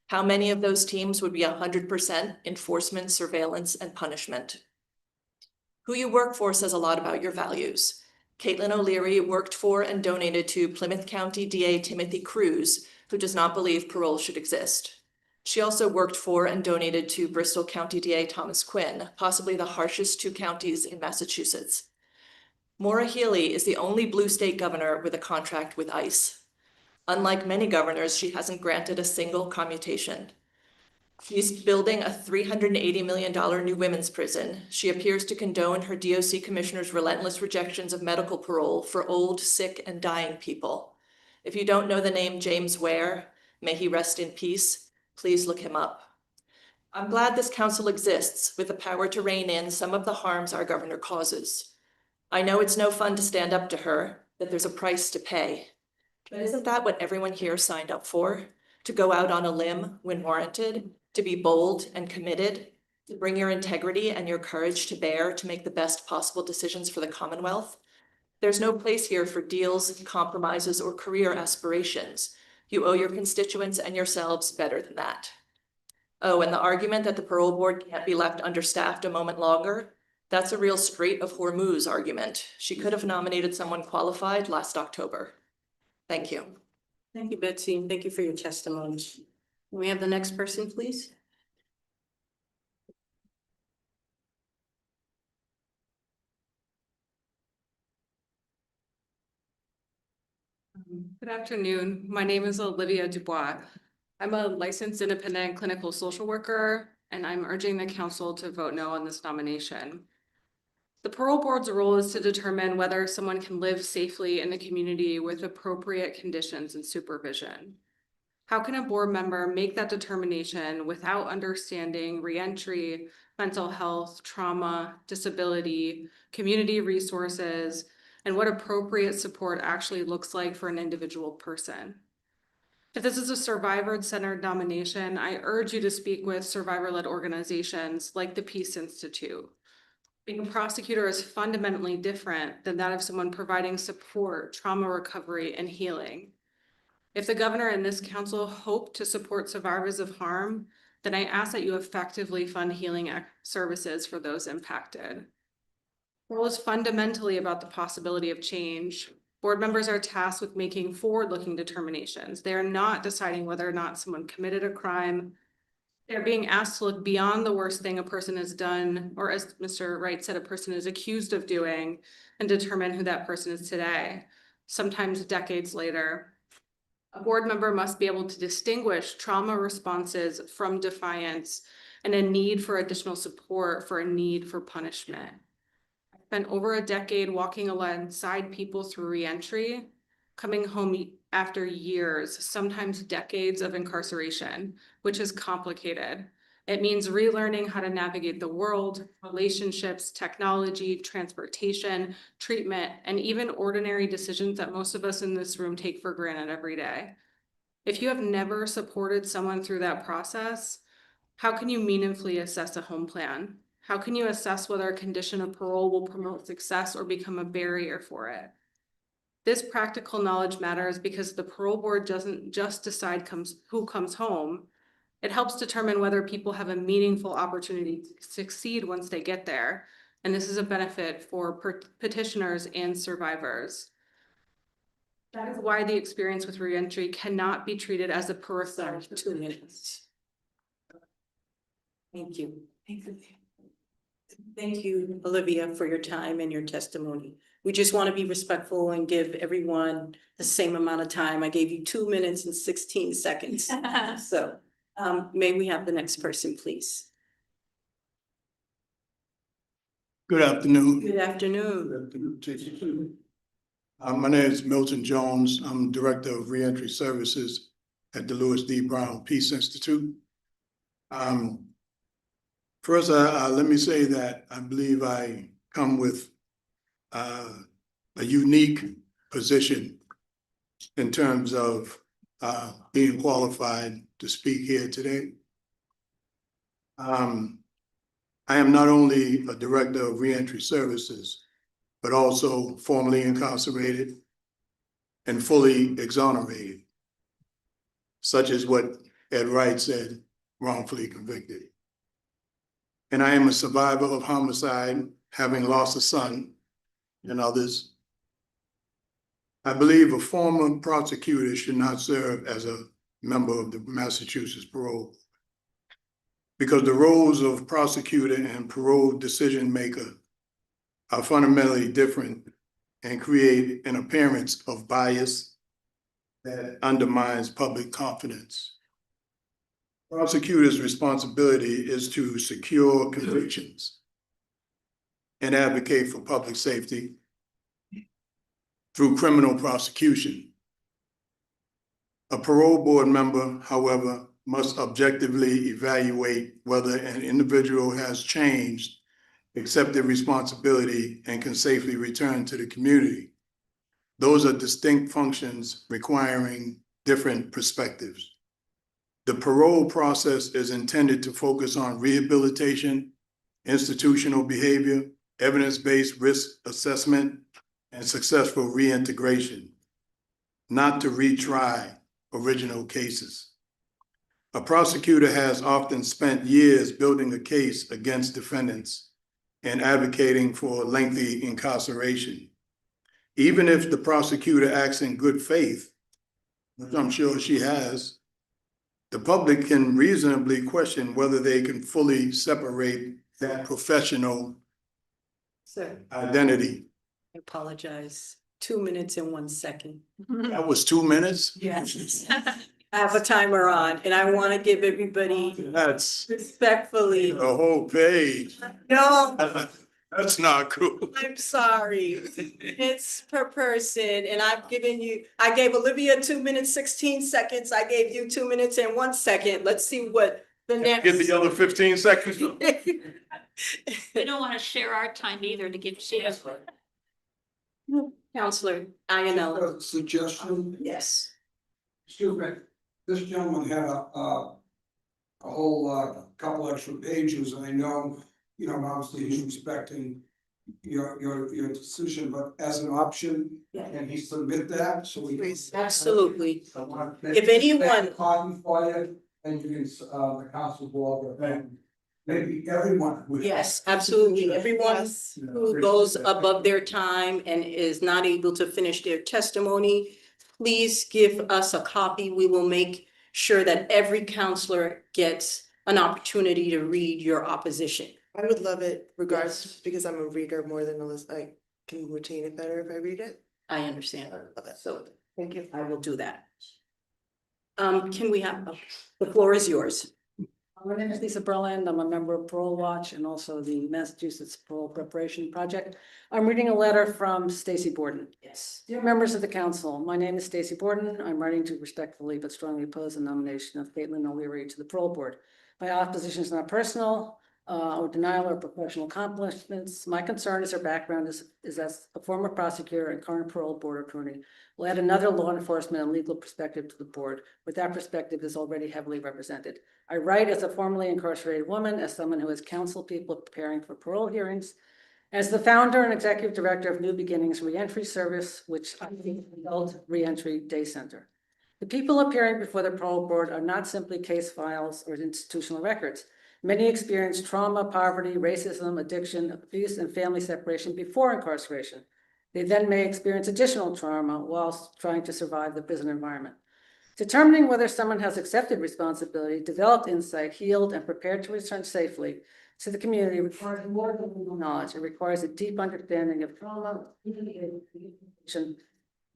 How many of those teams would be 100% enforcement, surveillance, and punishment? Who you work for says a lot about your values. Caitlin O'Leary worked for and donated to Plymouth County DA Timothy Cruz, who does not believe parole should exist. She also worked for and donated to Bristol County DA Thomas Quinn, possibly the harshest 2 counties in Massachusetts. Maura Healey is the only blue state governor with a contract with ICE. Unlike many governors, she hasn't granted a single commutation. She's building a $380 million new women's prison. She appears to condone her DOC commissioner's relentless rejections of medical parole for old, sick, and dying people. If you don't know the name James Ware, may he rest in peace, please look him up. I'm glad this council exists with the power to rein in some of the harms our governor causes. I know it's no fun to stand up to her, that there's a price to pay. But isn't that what everyone here signed up for? To go out on a limb when warranted? To be bold and committed, to bring your integrity and your courage to bear to make the best possible decisions for the Commonwealth. There's no place here for deals, compromises, or career aspirations. You owe your constituents and yourselves better than that. Oh, and the argument that the parole board can't be left understaffed a moment longer, that's a real Strait of Hormuz argument. She could have nominated someone qualified last October. Thank you. Thank you, Betsy, and thank you for your testimony. Can we have the next person, please? Good afternoon. My name is Olivia Dubois. I'm a licensed independent clinical social worker, and I'm urging the council to vote no on this nomination. The parole board's role is to determine whether someone can live safely in the community with appropriate conditions and supervision. How can a board member make that determination without understanding reentry, mental health, trauma, disability, community resources, and what appropriate support actually looks like for an individual person? If this is a survivor-centered nomination, I urge you to speak with survivor-led organizations like the Peace Institute. Being a prosecutor is fundamentally different than that of someone providing support, trauma recovery, and healing. If the governor and this council hope to support survivors of harm, then I ask that you effectively fund healing services for those impacted. Parole is fundamentally about the possibility of change. Board members are tasked with making forward-looking determinations. They are not deciding whether or not someone committed a crime. They're being asked to look beyond the worst thing a person has done, or as Mr. Wright said, a person is accused of doing, and determine who that person is today, sometimes decades later. A board member must be able to distinguish trauma responses from defiance and a need for additional support for a need for punishment. I've spent over a decade walking alongside people through reentry, coming home after years, sometimes decades of incarceration, which is complicated. It means relearning how to navigate the world, relationships, technology, transportation, treatment, and even ordinary decisions that most of us in this room take for granted every day. If you have never supported someone through that process, how can you meaningfully assess a home plan? How can you assess whether a condition of parole will promote success or become a barrier for it? This practical knowledge matters because the parole board doesn't just decide who comes home. It helps determine whether people have a meaningful opportunity to succeed once they get there. And this is a benefit for petitioners and survivors. That is why the experience with reentry cannot be treated as a peripheral. 2 minutes. Thank you. Thank you, Olivia, for your time and your testimony. We just want to be respectful and give everyone the same amount of time. I gave you 2 minutes and 16 seconds. So, may we have the next person, please? Good afternoon. Good afternoon. Good afternoon to you. My name is Milton Jones. I'm Director of Reentry Services at the Lewis D. Brown Peace Institute. First, let me say that I believe I come with a unique position in terms of being qualified to speak here today. I am not only a Director of Reentry Services, but also formerly incarcerated and fully exonerated, such as what Ed Wright said, wrongfully convicted. And I am a survivor of homicide, having lost a son and others. I believe a former prosecutor should not serve as a member of the Massachusetts Parole, because the roles of prosecutor and parole decision maker are fundamentally different and create an appearance of bias that undermines public confidence. Prosecutor's responsibility is to secure convictions and advocate for public safety through criminal prosecution. A parole board member, however, must objectively evaluate whether an individual has changed, accepted responsibility, and can safely return to the community. Those are distinct functions requiring different perspectives. The parole process is intended to focus on rehabilitation, institutional behavior, evidence-based risk assessment, and successful reintegration, not to retry original cases. A prosecutor has often spent years building a case against defendants and advocating for lengthy incarceration. Even if the prosecutor acts in good faith, which I'm sure she has, the public can reasonably question whether they can fully separate that professional identity. I apologize. 2 minutes and 1 second. That was 2 minutes? Yes. I have a timer on and I want to give everybody That's respectfully. a whole page. No, That's not cool. I'm sorry. It's per person and I've given you, I gave Olivia 2 minutes, 16 seconds. I gave you 2 minutes and 1 second. Let's see what the next. Get the other 15 seconds. We don't want to share our time either to give shares. Counselor Iannella. A suggestion. Yes. Excuse me, this gentleman had a whole couple extra pages, and I know, obviously he's respecting your decision, but as an option, can he submit that, so we. Absolutely. If If anyone. Copy for you, and you can, the council board, and maybe everyone. Yes, absolutely. Everyone who goes above their time and is not able to finish their testimony, please give us a copy. We will make sure that every counselor gets an opportunity to read your opposition. I would love it regardless, because I'm a reader more than a listener. I can retain it better if I read it. I understand. So Thank you. I will do that. Can we have, the floor is yours. My name is Lisa Berland. I'm a member of Parole Watch and also the Massachusetts Parole Preparation Project. I'm reading a letter from Stacy Borden. Yes. Dear members of the council, my name is Stacy Borden. I'm writing to respectfully but strongly oppose the nomination of Caitlin O'Leary to the parole board. My opposition is not personal or denial of professional accomplishments. My concern is her background is as a former prosecutor and current parole board attorney will add another law enforcement and legal perspective to the board, where that perspective is already heavily represented. I write as a formerly incarcerated woman, as someone who has counseled people preparing for parole hearings, as the founder and executive director of New Beginnings Reentry Service, which I think is an adult reentry day center. The people appearing before the parole board are not simply case files or institutional records. Many experience trauma, poverty, racism, addiction, abuse, and family separation before incarceration. They then may experience additional trauma whilst trying to survive the prison environment. Determining whether someone has accepted responsibility, developed insight, healed, and prepared to return safely to the community requires more than legal knowledge. It requires a deep understanding of trauma,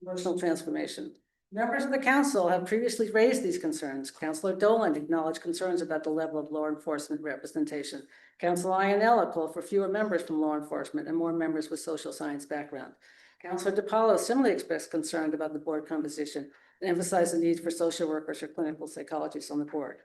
emotional transformation. Members of the council have previously raised these concerns. Councilor Dolan acknowledged concerns about the level of law enforcement representation. Councilor Ionella called for fewer members from law enforcement and more members with social science background. Councilor DiPaolo similarly expressed concern about the board composition and emphasized the need for social workers or clinical psychologists on the board.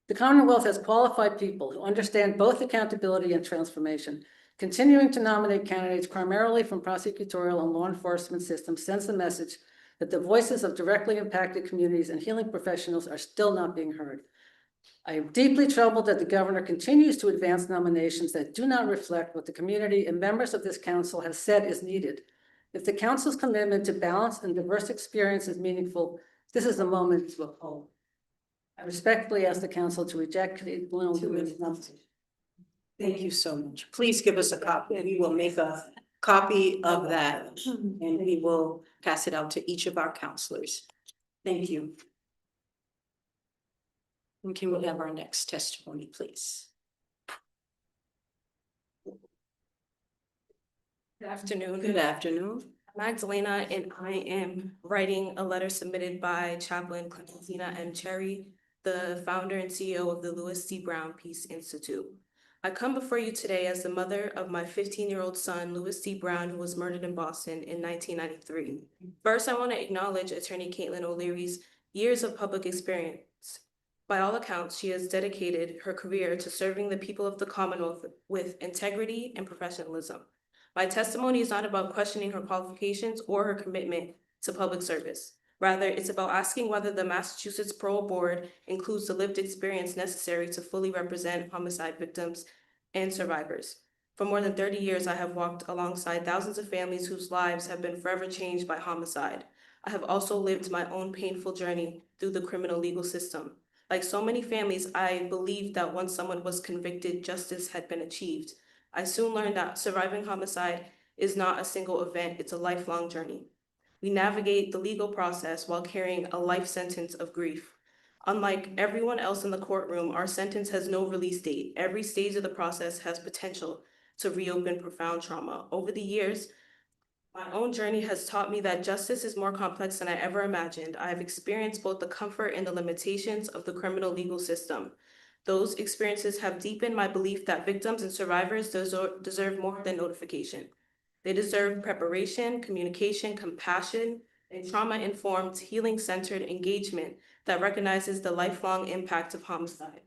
The Commonwealth has qualified people who understand both accountability and transformation. Continuing to nominate candidates primarily from prosecutorial and law enforcement systems sends the message that the voices of directly impacted communities and healing professionals are still not being heard. I am deeply troubled that the governor continues to advance nominations that do not reflect what the community and members of this council have said is needed. If the council's commitment to balanced and diverse experience is meaningful, this is the moment to uphold. I respectfully ask the council to reject Caitlin O'Leary's nomination. Thank you so much. Please give us a copy. We will make a copy of that and we will pass it out to each of our counselors. Thank you. And can we have our next testimony, please? Good afternoon. Good afternoon. Magdalena, and I am writing a letter submitted by Chaplain Clementina M. Cherry, the founder and CEO of the Lewis C. Brown Peace Institute. I come before you today as the mother of my 15-year-old son, Lewis C. Brown, who was murdered in Boston in 1993. First, I want to acknowledge Attorney Caitlin O'Leary's years of public experience. By all accounts, she has dedicated her career to serving the people of the Commonwealth with integrity and professionalism. My testimony is not about questioning her qualifications or her commitment to public service. Rather, it's about asking whether the Massachusetts Parole Board includes the lived experience necessary to fully represent homicide victims and survivors. For more than 30 years, I have walked alongside thousands of families whose lives have been forever changed by homicide. I have also lived my own painful journey through the criminal legal system. Like so many families, I believed that once someone was convicted, justice had been achieved. I soon learned that surviving homicide is not a single event, it's a lifelong journey. We navigate the legal process while carrying a life sentence of grief. Unlike everyone else in the courtroom, our sentence has no release date. Every stage of the process has potential to reopen profound trauma. Over the years, my own journey has taught me that justice is more complex than I ever imagined. I have experienced both the comfort and the limitations of the criminal legal system. Those experiences have deepened my belief that victims and survivors deserve more than notification. They deserve preparation, communication, compassion, and trauma-informed, healing-centered engagement that recognizes the lifelong impact of homicide.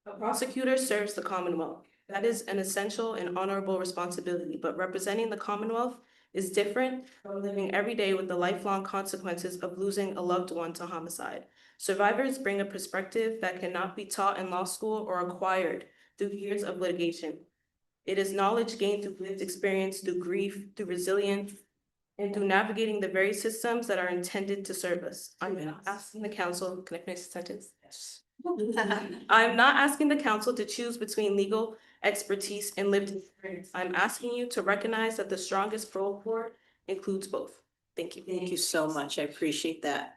A prosecutor serves the Commonwealth. That is an essential and honorable responsibility, but representing the Commonwealth is different from living every day with the lifelong consequences of losing a loved one to homicide. Survivors bring a perspective that cannot be taught in law school or acquired through years of litigation. It is knowledge gained through lived experience, through grief, through resilience, and through navigating the very systems that are intended to serve us. I'm not asking the council, can I finish the sentence? Yes. I'm not asking the council to choose between legal expertise and lived experience. I'm asking you to recognize that the strongest parole board includes both. Thank you. Thank you so much. I appreciate that.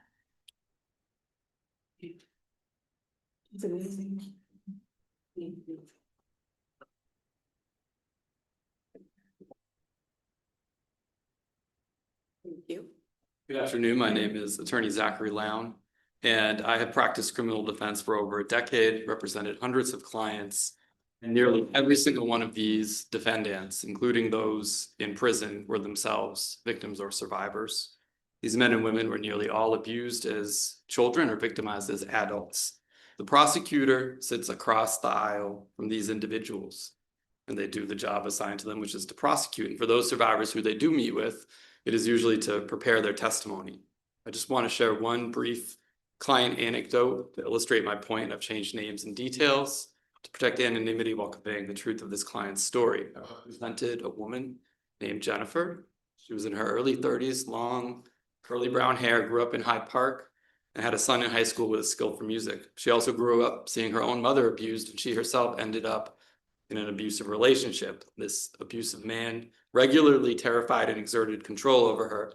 It's amazing. Thank you. Thank you. Good afternoon. My name is Attorney Zachary Lown, and I have practiced criminal defense for over a decade, represented hundreds of clients, and nearly every single one of these defendants, including those in prison, were themselves victims or survivors. These men and women were nearly all abused as children or victimized as adults. The prosecutor sits across the aisle from these individuals, and they do the job assigned to them, which is to prosecute. And for those survivors who they do meet with, it is usually to prepare their testimony. I just want to share one brief client anecdote to illustrate my point. I've changed names and details to protect anonymity while conveying the truth of this client's story. I represented a woman named Jennifer. She was in her early 30s, long, curly brown hair, grew up in Hyde Park, and had a son in high school with a skill for music. She also grew up seeing her own mother abused, and she herself ended up in an abusive relationship. This abusive man regularly terrified and exerted control over her.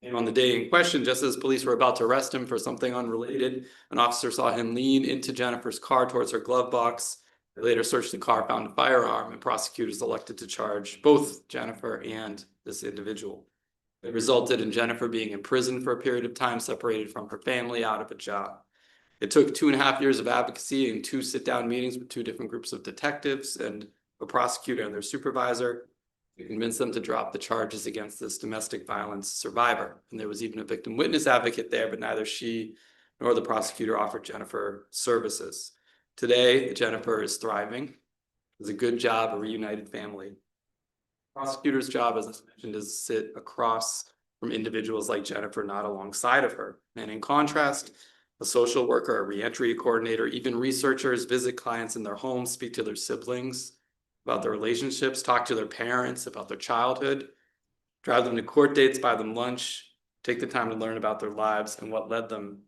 And on the day in question, just as police were about to arrest him for something unrelated, an officer saw him lean into Jennifer's car towards her glove box. They later searched the car, found a firearm, and prosecutors elected to charge both Jennifer and this individual. It resulted in Jennifer being in prison for a period of time, separated from her family, out of a job. It took 2.5 years of advocacy and 2 sit-down meetings with 2 different groups of detectives and a prosecutor and their supervisor to convince them to drop the charges against this domestic violence survivor. And there was even a victim witness advocate there, but neither she nor the prosecutor offered Jennifer services. Today, Jennifer is thriving. It's a good job, a reunited family. Prosecutor's job, as I mentioned, is to sit across from individuals like Jennifer, not alongside of her. And in contrast, a social worker, a reentry coordinator, even researchers visit clients in their homes, speak to their siblings about their relationships, talk to their parents about their childhood, drive them to court dates, buy them lunch, take the time to learn about their lives and what led them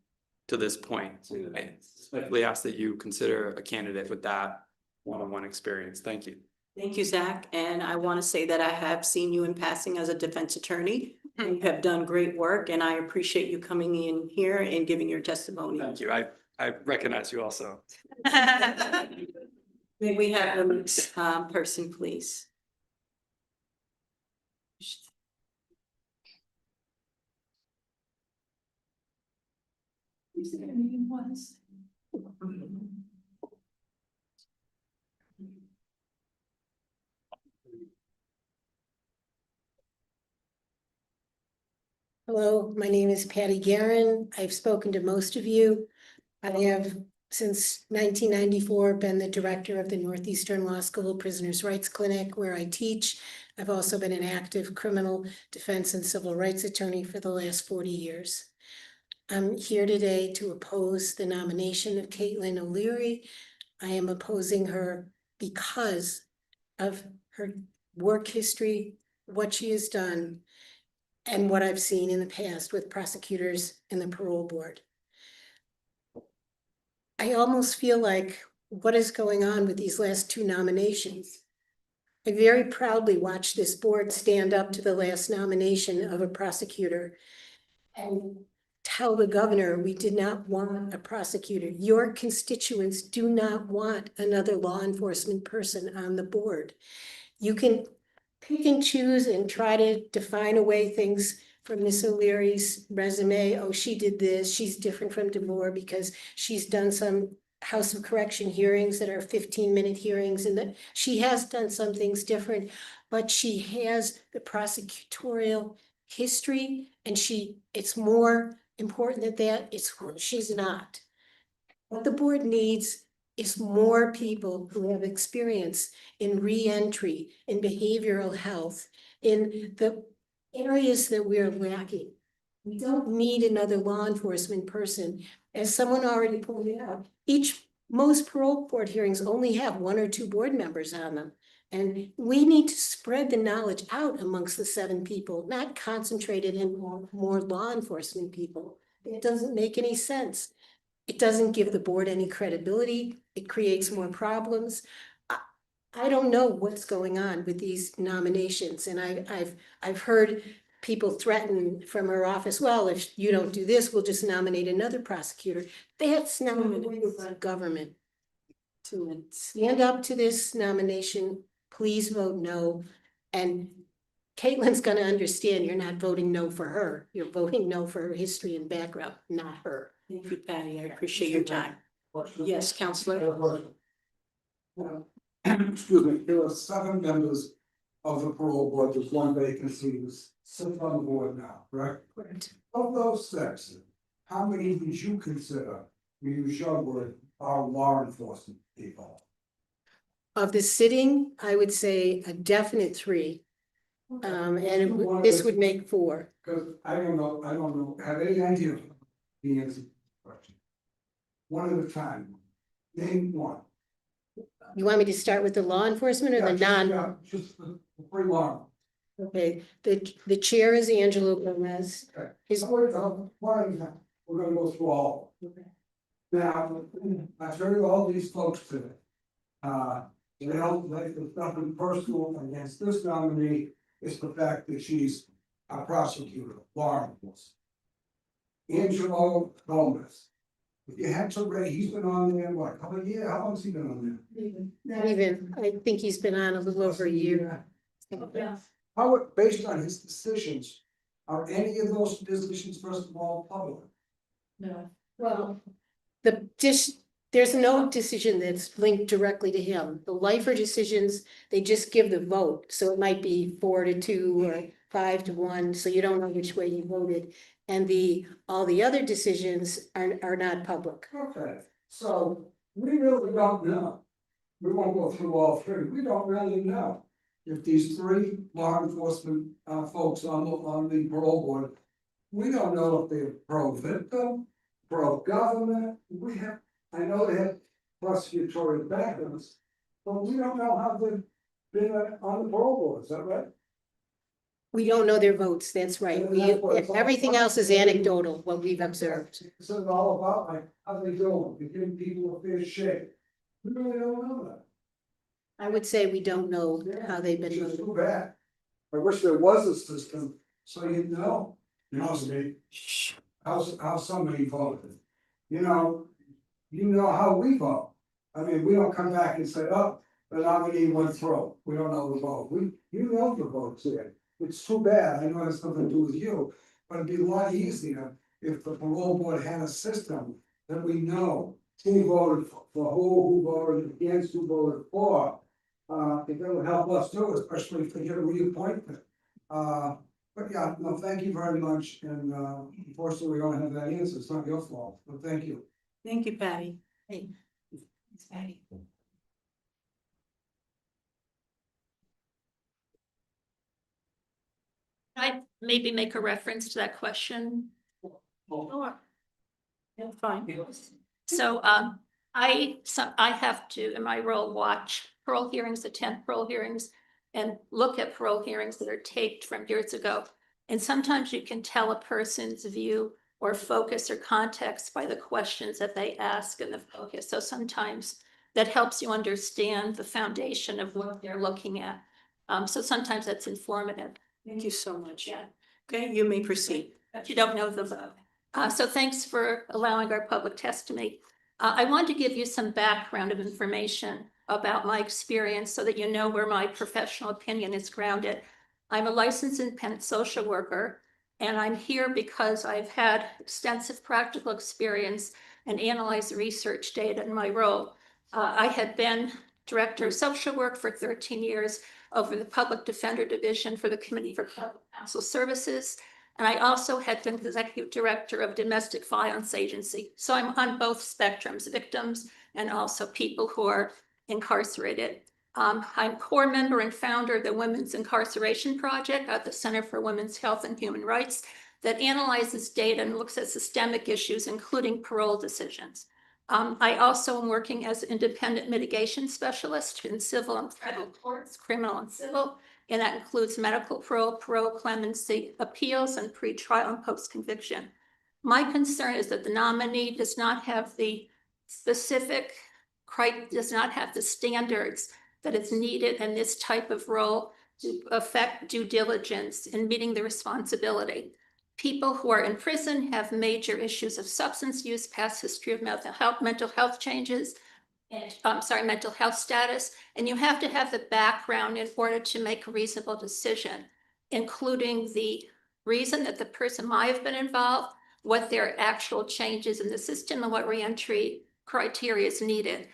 to this point. I respectfully ask that you consider a candidate with that one-on-one experience. Thank you. Thank you, Zach. And I want to say that I have seen you in passing as a defense attorney. You have done great work, and I appreciate you coming in here and giving your testimony. Thank you. I recognize you also. May we have the next person, please? Is there anyone was? Hello, my name is Patty Guerin. I've spoken to most of you. I have, since 1994, been the director of the Northeastern Law School Prisoners' Rights Clinic, where I teach. I've also been an active criminal defense and civil rights attorney for the last 40 years. I'm here today to oppose the nomination of Caitlin O'Leary. I am opposing her because of her work history, what she has done, and what I've seen in the past with prosecutors and the parole board. I almost feel like, what is going on with these last 2 nominations? I very proudly watched this board stand up to the last nomination of a prosecutor and tell the governor we did not want a prosecutor. Your constituents do not want another law enforcement person on the board. You can pick and choose and try to define away things from Miss O'Leary's resume. Oh, she did this. She's different from DeVore because she's done some House of Correction hearings that are 15-minute hearings, and that she has done some things different, but she has the prosecutorial history, and it's more important than that. She's not. What the board needs is more people who have experience in reentry, in behavioral health, in the areas that we're lacking. We don't need another law enforcement person. As someone already pointed out, most parole board hearings only have 1 or 2 board members on them. And we need to spread the knowledge out amongst the 7 people, not concentrated in more law enforcement people. It doesn't make any sense. It doesn't give the board any credibility. It creates more problems. I don't know what's going on with these nominations, and I've heard people threaten from her office, well, if you don't do this, we'll just nominate another prosecutor. That's not the way to run government. To stand up to this nomination, please vote no. And Caitlin's gonna understand you're not voting no for her. You're voting no for her history and background, not her. Thank you, Patty. I appreciate your time. Yes, Counselor. Excuse me, there are 7 members of the parole board, there's 1 vacancy who's sitting on the board now, correct? Correct. Of those 6, how many would you consider, when you use your word, are law enforcement people? Of the sitting, I would say a definite 3. This would make 4. Because I don't know, have any idea the answer to the question? One at a time, name 1. You want me to start with the law enforcement or the non? Just the 3 law. Okay, the chair is Angelo Gomez. Okay. His. We're gonna go through all. Now, I've heard all these folks today. They don't like the nothing personal against this nominee, it's the fact that she's a prosecutor, law enforcement. Angelo Gomez. If you had to rate, he's been on there, what, how many years, how long has he been on there? Not even, I think he's been on a little over a year. How, based on his decisions, are any of those decisions, first of all, public? No. Well, there's no decision that's linked directly to him. The lifer decisions, they just give the vote, so it might be 4-2 or 5-1, so you don't know which way you voted. And all the other decisions are not public. Okay, so we really don't know. We won't go through all three, we don't really know if these three law enforcement folks on the parole board, we don't know if they're pro-victim, pro-government, I know they have prosecutorial backgrounds, but we don't know how they've been on the parole board, is that right? We don't know their votes, that's right. Everything else is anecdotal, what we've observed. This is all about like, how they doing, they're giving people a fair shake. We really don't know that. I would say we don't know how they've been Which is voted. too bad. I wish there was a system, so you'd know, how somebody voted. You know how we vote. I mean, we don't come back and say, oh, the nominee went through, we don't know the vote, you know the votes there. It's too bad, I know it has nothing to do with you, but it'd be a lot easier if the parole board had a system that we know who voted for who voted against, who voted for. If it would help us too, especially if they get a reappointment. But yeah, no, thank you very much, and unfortunately, we don't have that answer, it's not your fault, but thank you. Thank you, Patty. Hey, it's Patty. I maybe make a reference to that question. Sure. Yeah, fine. So, I have to, in my role, watch parole hearings, attend parole hearings, and look at parole hearings that are taped from years ago. And sometimes you can tell a person's view or focus or context by the questions that they ask and the focus. So sometimes that helps you understand the foundation of what they're looking at. So sometimes that's informative. Thank you so much. Yeah. Okay, you may proceed. But you don't know the vote. So thanks for allowing our public testimony. I want to give you some background of information about my experience so that you know where my professional opinion is grounded. I'm a licensed independent social worker, and I'm here because I've had extensive practical experience and analyzed research data in my role. I had been director of social work for 13 years over the Public Defender Division for the Committee for Public Counsel Services. And I also had been executive director of Domestic Violence Agency. So I'm on both spectrums, victims and also people who are incarcerated. I'm core member and founder of the Women's Incarceration Project at the Center for Women's Health and Human Rights that analyzes data and looks at systemic issues, including parole decisions. I also am working as an independent mitigation specialist in civil and federal courts, criminal and civil, and that includes medical parole, clemency, appeals, and pretrial and post-conviction. My concern is that the nominee does not have the does not have the standards that is needed in this type of role to affect due diligence in meeting the responsibility. People who are in prison have major issues of substance use, past history of mental health changes, and mental health status. And you have to have the background in order to make a reasonable decision, including the reason that the person might have been involved, what their actual changes in the system, and what reentry criteria is needed.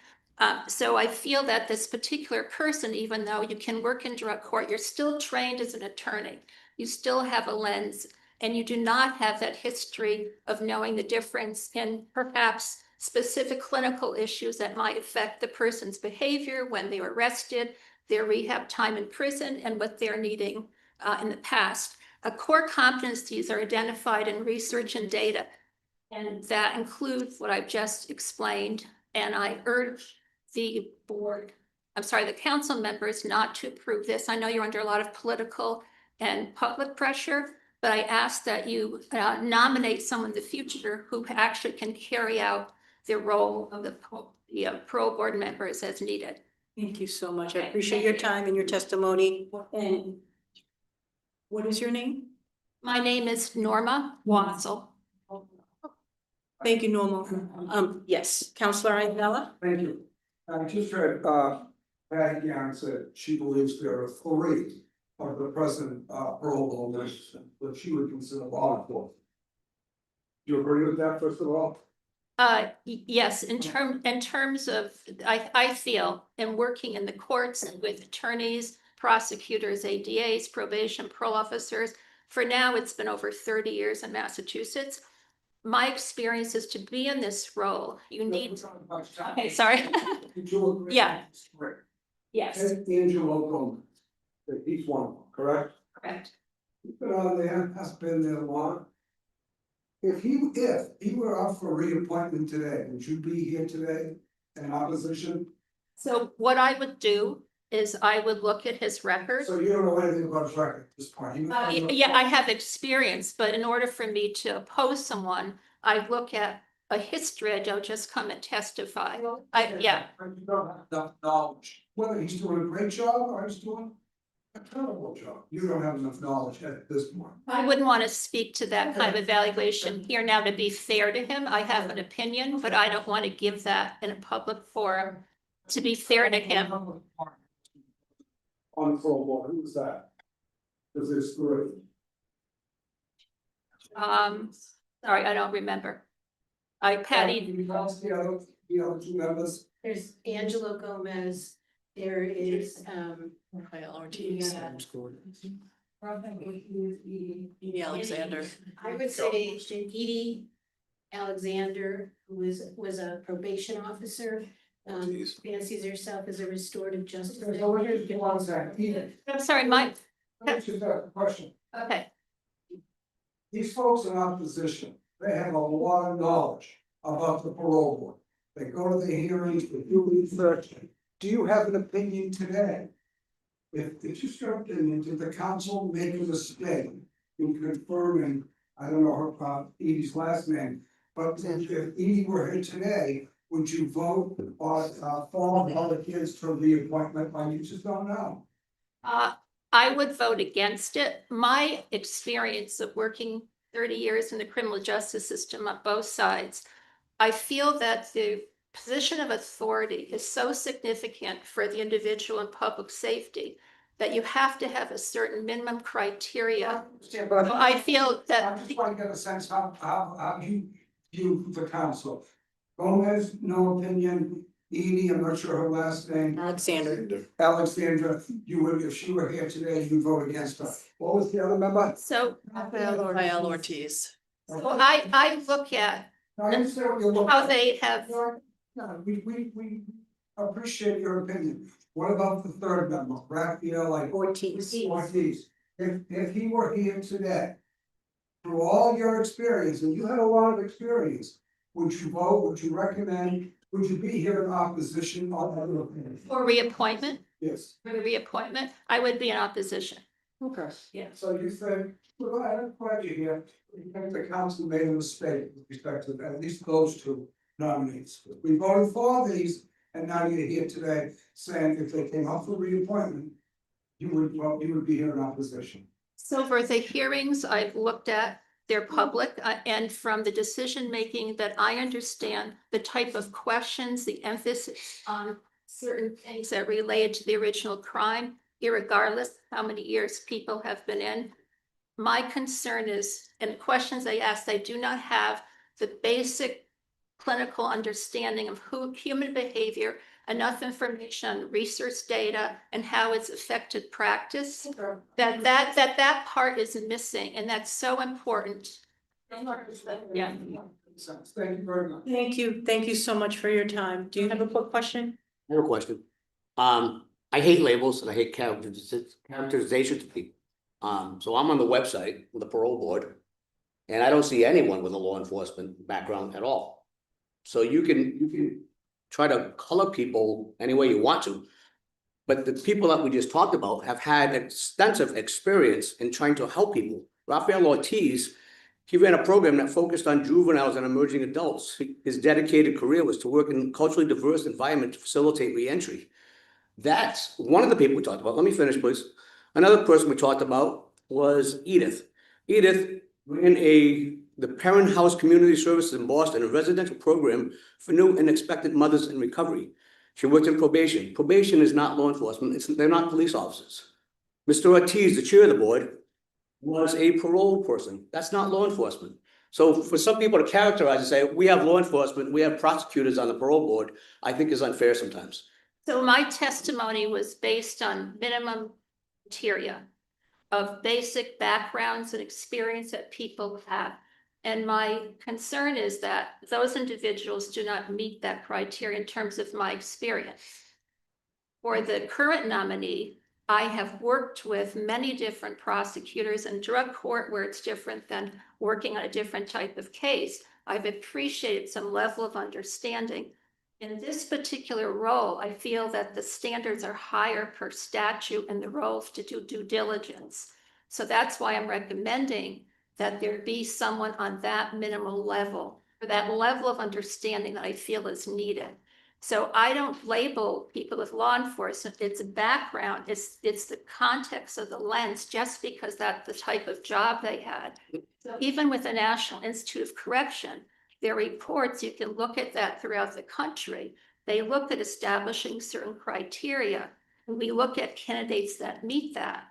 So I feel that this particular person, even though you can work in drug court, you're still trained as an attorney. You still have a lens, and you do not have that history of knowing the difference in perhaps specific clinical issues that might affect the person's behavior when they were arrested, their rehab time in prison, and what they're needing in the past. Core competencies are identified in research and data, and that includes what I've just explained. And I urge the council members not to approve this. I know you're under a lot of political and public pressure, but I ask that you nominate someone in the future who actually can carry out the role of the parole board members as needed. Thank you so much. I Okay, appreciate thank your you. time and your testimony. And what is your name? My name is Norma Watzel. Thank you, Norma. Yes, Counselor Ayala? Thank you. I just heard, Patty Young said she believes there are 3 of the present, parole holders that she would consider law enforcement. Do you agree with that, first of all? Yes, in terms of, I feel in working in the courts with attorneys, prosecutors, ADAs, probation, parole officers, for now, it's been over 30 years in Massachusetts. My experience is to be in this role, you need, okay, sorry. Yeah. Yes. Angelo Gomez, that he's one of them, correct? Correct. He's been on there, has been there long. If he were up for reappointment today, would you be here today in opposition? So what I would do is I would look at his record. So you don't know anything about his record at this point? Yeah, I have experience, but in order for me to oppose someone, I look at a history. I don't just come and testify. Yeah. You don't have enough knowledge, whether he's doing a great job or he's doing a terrible job. You don't have enough knowledge at this point. I wouldn't want to speak to that kind of evaluation here now. To be fair to him, I have an opinion, but I don't want to give that in a public forum. To be fair to him. On the parole board, who was that? Because there's 3. Sorry, I don't remember. Patty. The other 2 members? There's Angelo Gomez, there is, Rafael Ortiz. Edie Alexander. I would say Edie Alexander, who was a probation officer. Fancies herself as a restorative justice. I'm sorry, Mike. Let me just ask a question. Okay. These folks in opposition, they have a lot of knowledge about the parole board. They go to the hearings, they do research. Do you have an opinion today? If you your opinion, did the council make a mistake in confirming, I don't know her, Edie's last name, but if Edie were here today, would you vote on, for all the kids for reappointment? You just don't know. I would vote against it. My experience of working 30 years in the criminal justice system on both sides, I feel that the position of authority is so significant for the individual and public safety that you have to have a certain minimum criteria. I feel that. I just want to get a sense how you view the council. Gomez, no opinion. Edie, I'm not sure her last name. Alexandra, you would, if she were here today, you'd vote against her. What was the other member? So Rafael Ortiz. So I look at I understand what you're looking how at. they have. No, we appreciate your opinion. What about the 3rd member, Rafael Ortiz. If he were here today, through all your experience, and you had a lot of experience, would you vote, would you recommend, would you be here in opposition on other opinions? For reappointment? Yes. For the reappointment, I would be in opposition. Okay. Yeah. So you think, well, I'm glad you're here, you think the council made a mistake with respect to at least those 2 nominees. We voted for these, and now you're here today saying if they came up for reappointment, you would be here in opposition. So for the hearings I've looked at, they're public, and from the decision-making that I understand, the type of questions, the emphasis on certain things that relate to the original crime, irregardless how many years people have been in. My concern is, and the questions I asked, I do not have the basic clinical understanding of human behavior, enough information on research data and how it's affected practice. That part is missing, and that's so important. Yeah. Thank you very much. Thank you so much for your time. Do you have a quick question? I have a question. I hate labels and I hate characterizations of people. So I'm on the website with the parole board, and I don't see anyone with a law enforcement background at all. So you can try to color people any way you want to, but the people that we just talked about have had extensive experience in trying to help people. Rafael Ortiz, he ran a program that focused on juveniles and emerging adults. His dedicated career was to work in a culturally diverse environment to facilitate reentry. That's one of the people we talked about. Let me finish, please. Another person we talked about was Edith. Edith ran the Parent House Community Services in Boston, a residential program for new and expectant mothers in recovery. She worked in probation. Probation is not law enforcement. They're not police officers. Mr. Ortiz, the chair of the board, was a parole person. That's not law enforcement. So for some people to characterize and say, we have law enforcement, we have prosecutors on the parole board, I think is unfair sometimes. So my testimony was based on minimum criteria of basic backgrounds and experience that people have. And my concern is that those individuals do not meet that criteria in terms of my experience. For the current nominee, I have worked with many different prosecutors in drug court where it's different than working on a different type of case. I've appreciated some level of understanding. In this particular role, I feel that the standards are higher per statute and the roles to do due diligence. So that's why I'm recommending that there be someone on that minimal level, for that level of understanding that I feel is needed. So I don't label people with law enforcement. It's a background. It's the context of the lens, just because that's the type of job they had. So even with the National Institute of Correction, their reports, you can look at that throughout the country. They look at establishing certain criteria, and we look at candidates that meet that.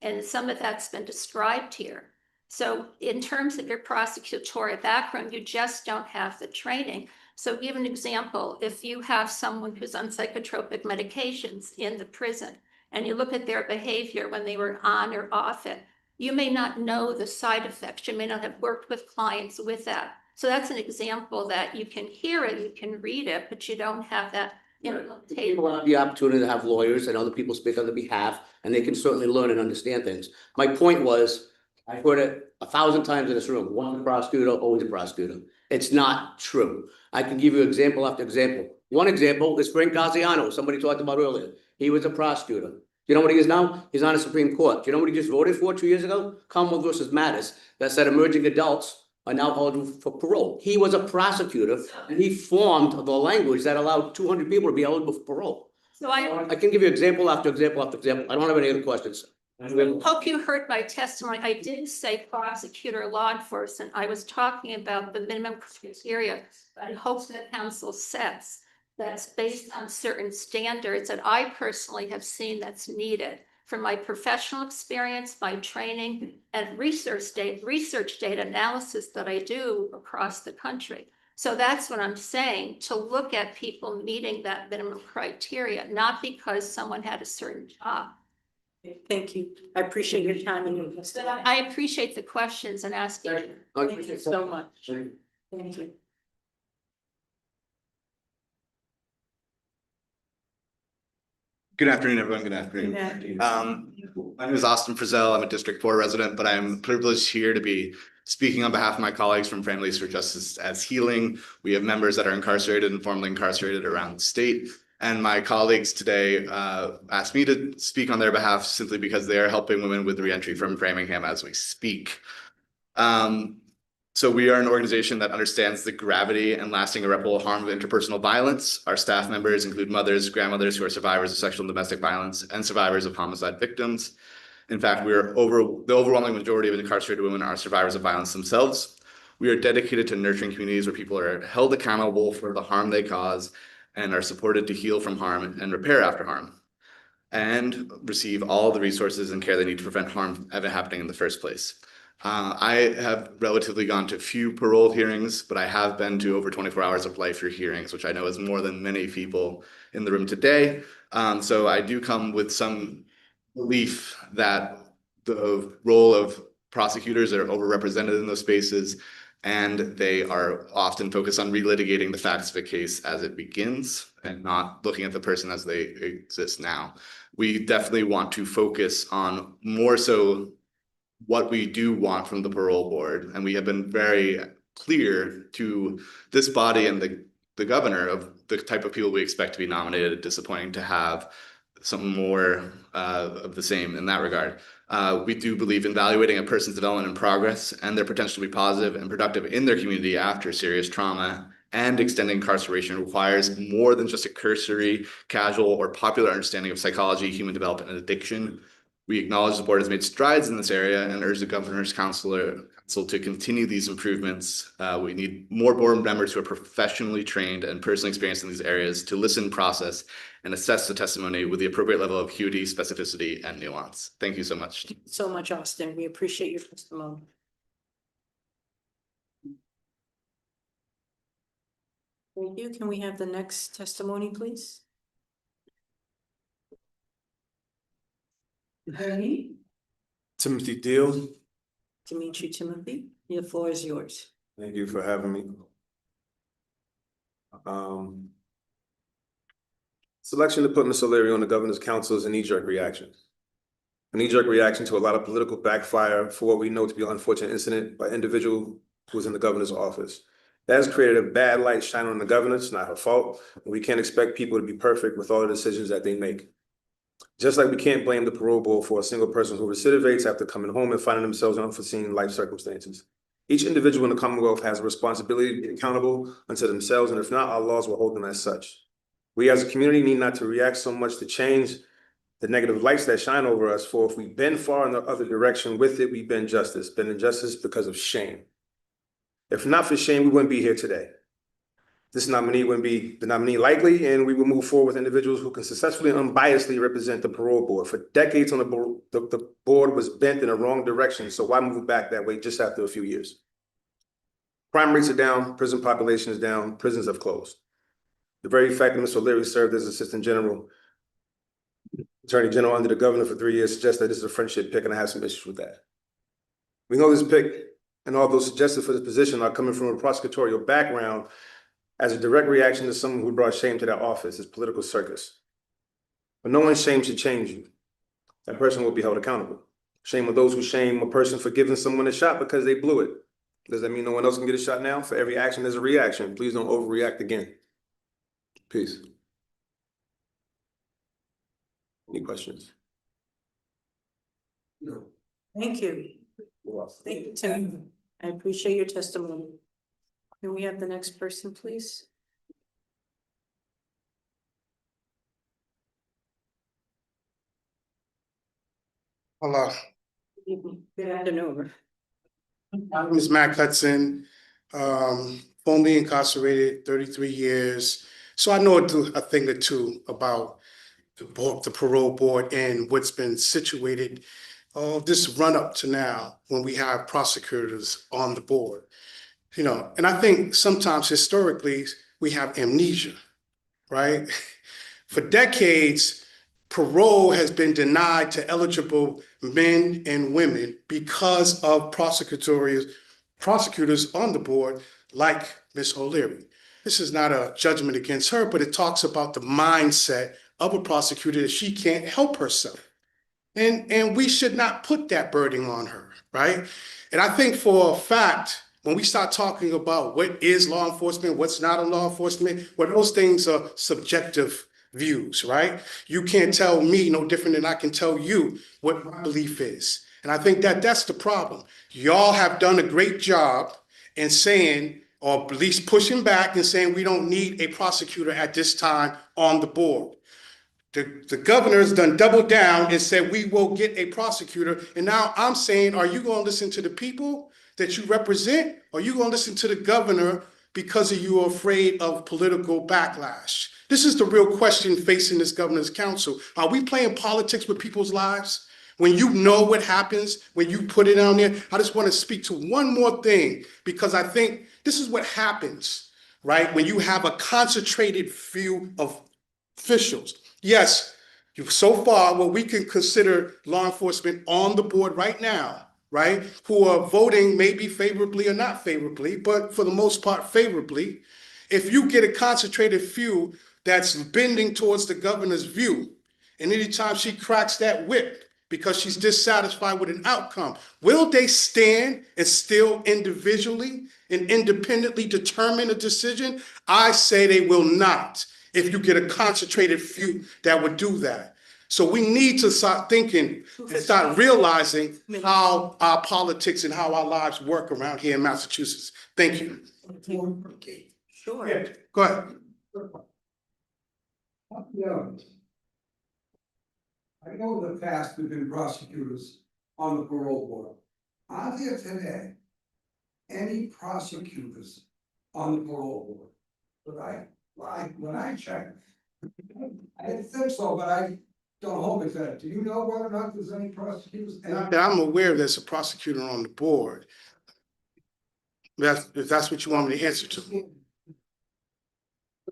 And some of that's been described here. So in terms of your prosecutorial background, you just don't have the training. So give an example, if you have someone who's on psychotropic medications in the prison, and you look at their behavior when they were on or off it, you may not know the side effects. You may not have worked with clients with that. So that's an example that you can hear it, you can read it, but you don't have that, People have the opportunity to have lawyers and other people speak on their behalf, and they can certainly learn and understand things. My point was, I've heard it 1,000 times in this room, one prosecutor, always a prosecutor. It's not true. I can give you example after example. One example is Frank Gaziano, somebody talked about earlier. He was a prosecutor. You know what he is now? He's on the Supreme Court. Do you know what he just voted for 2 years ago? Commonwealth versus Mattis, that said emerging adults are now eligible for parole. He was a prosecutor, and he formed the language that allowed 200 people to be eligible for parole. So I can give you example after example after example. I don't have any other questions. hope you heard my testimony. I didn't say prosecutor or law enforcement. I was talking about the minimum criteria. I hope that council sets that's based on certain standards that I personally have seen that's needed from my professional experience, my training, and research data analysis that I do across the country. So that's what I'm saying, to look at people meeting that minimum criteria, not because someone had a certain job. Thank you. I appreciate your time and your So I appreciate the questions and asking. Thank you so much. Thank you. Good afternoon, everyone. Good afternoon. My name is Austin Frizzell. I'm a District 4 resident, but I'm privileged here to be speaking on behalf of my colleagues from Families for Justice as Healing. We have members that are incarcerated and formerly incarcerated around the state. And my colleagues today asked me to speak on their behalf simply because they are helping women with reentry from Framingham as we speak. So we are an organization that understands the gravity and lasting irreparable harm of interpersonal violence. Our staff members include mothers, grandmothers who are survivors of sexual and domestic violence, and survivors of homicide victims. In fact, the overwhelming majority of incarcerated women are survivors of violence themselves. We are dedicated to nurturing communities where people are held accountable for the harm they cause and are supported to heal from harm and repair after harm, and receive all the resources and care they need to prevent harm ever happening in the first place. I have relatively gone to few parole hearings, but I have been to over 24 hours of life hearings, which I know is more than many people in the room today. So I do come with some belief that the role of prosecutors are overrepresented in those spaces, and they are often focused on relitigating the facts of a case as it begins and not looking at the person as they exist now. We definitely want to focus on more so what we do want from the parole board. And we have been very clear to this body and the governor of the type of people we expect to be nominated. Disappointing to have some more of the same in that regard. We do believe in evaluating a person's development and progress and their potential to be positive and productive in their community after serious trauma, and extending incarceration requires more than just a cursory, casual, or popular understanding of psychology, human development, and addiction. We acknowledge the board has made strides in this area and urge the governor's council to continue these improvements. We need more board members who are professionally trained and personally experienced in these areas to listen, process, and assess the testimony with the appropriate level of acuity, specificity, and nuance. Thank you so much. So much, Austin. We appreciate your testimony. Thank you. Can we have the next testimony, please? Timothy Deal. To meet you, Timothy. The floor is yours. Thank you for having me. Selection to put Ms. O'Leary on the governor's council is a knee-jerk reaction. A knee-jerk reaction to a lot of political backfire for what we know to be an unfortunate incident by an individual who was in the governor's office. That has created a bad light shining on the governor. It's not her fault. We can't expect people to be perfect with all the decisions that they make. Just like we can't blame the parole board for a single person who recidivates after coming home and finding themselves in unforeseen life circumstances. Each individual in the Commonwealth has a responsibility to be accountable unto themselves, and if not, our laws will hold them as such. We as a community need not to react so much to change the negative lights that shine over us, for if we've been far in the other direction with it, we've been justice. Been injustice because of shame. If not for shame, we wouldn't be here today. This nominee wouldn't be the nominee likely, and we will move forward with individuals who can successfully and unbiasedly represent the parole board. For decades on the board, the board was bent in the wrong direction, so why move back that way just after a few years? Crime rates are down, prison population is down, prisons have closed. The very fact that Mr. O'Leary served as Assistant General, Attorney General under the governor for 3 years suggests that this is a friendship pick, and I have some issues with that. We know this pick and all those suggested for this position are coming from a prosecutorial background as a direct reaction to someone who brought shame to that office, this political circus. But no one's shame should change you. That person will be held accountable. Shame on those who shame a person for giving someone a shot because they blew it. Does that mean no one else can get a shot now? For every action, there's a reaction. Please don't overreact again. Peace. Any questions? No. Thank you. Thank you, Tim. I appreciate your testimony. Can we have the next person, please? Hello. Good afternoon. My name is Matt Hudson, formerly incarcerated 33 years. So I know a thing or two about the parole board and what's been situated this run up to now when we have prosecutors on the board. You know, and I think sometimes historically we have amnesia, right? For decades, parole has been denied to eligible men and women because of prosecutors on the board like Ms. O'Leary. This is not a judgment against her, but it talks about the mindset of a prosecutor that she can't help herself. And we should not put that burden on her, right? And I think for a fact, when we start talking about what is law enforcement, what's not a law enforcement, well, those things are subjective views, right? You can't tell me no different than I can tell you what my belief is. And I think that that's the problem. Y'all have done a great job in saying, or at least pushing back and saying we don't need a prosecutor at this time on the board. The governor's done doubled down and said we will get a prosecutor. And now I'm saying, are you going to listen to the people that you represent? Or are you going to listen to the governor because you're afraid of political backlash? This is the real question facing this governor's council. Are we playing politics with people's lives? When you know what happens, when you put it on there, I just want to speak to one more thing, because I think this is what happens, right? When you have a concentrated few of officials. Yes, so far, what we can consider law enforcement on the board right now, right, who are voting maybe favorably or not favorably, but for the most part favorably. If you get a concentrated few that's bending towards the governor's view, and anytime she cracks that whip because she's dissatisfied with an outcome, will they stand and still individually and independently determine a decision? I say they will not. If you get a concentrated few that would do that. So we need to start thinking and start realizing how our politics and how our lives work around here in Massachusetts. Thank you. Okay. Sure. Yeah, go ahead. I know in the past there've been prosecutors on the parole board. Are there today any prosecutors on the parole board? But when I checked, I didn't think so, but I don't hold me to that. Do you know whether or not there's any prosecutors? Not that I'm aware there's a prosecutor on the board. If that's what you want me to answer to.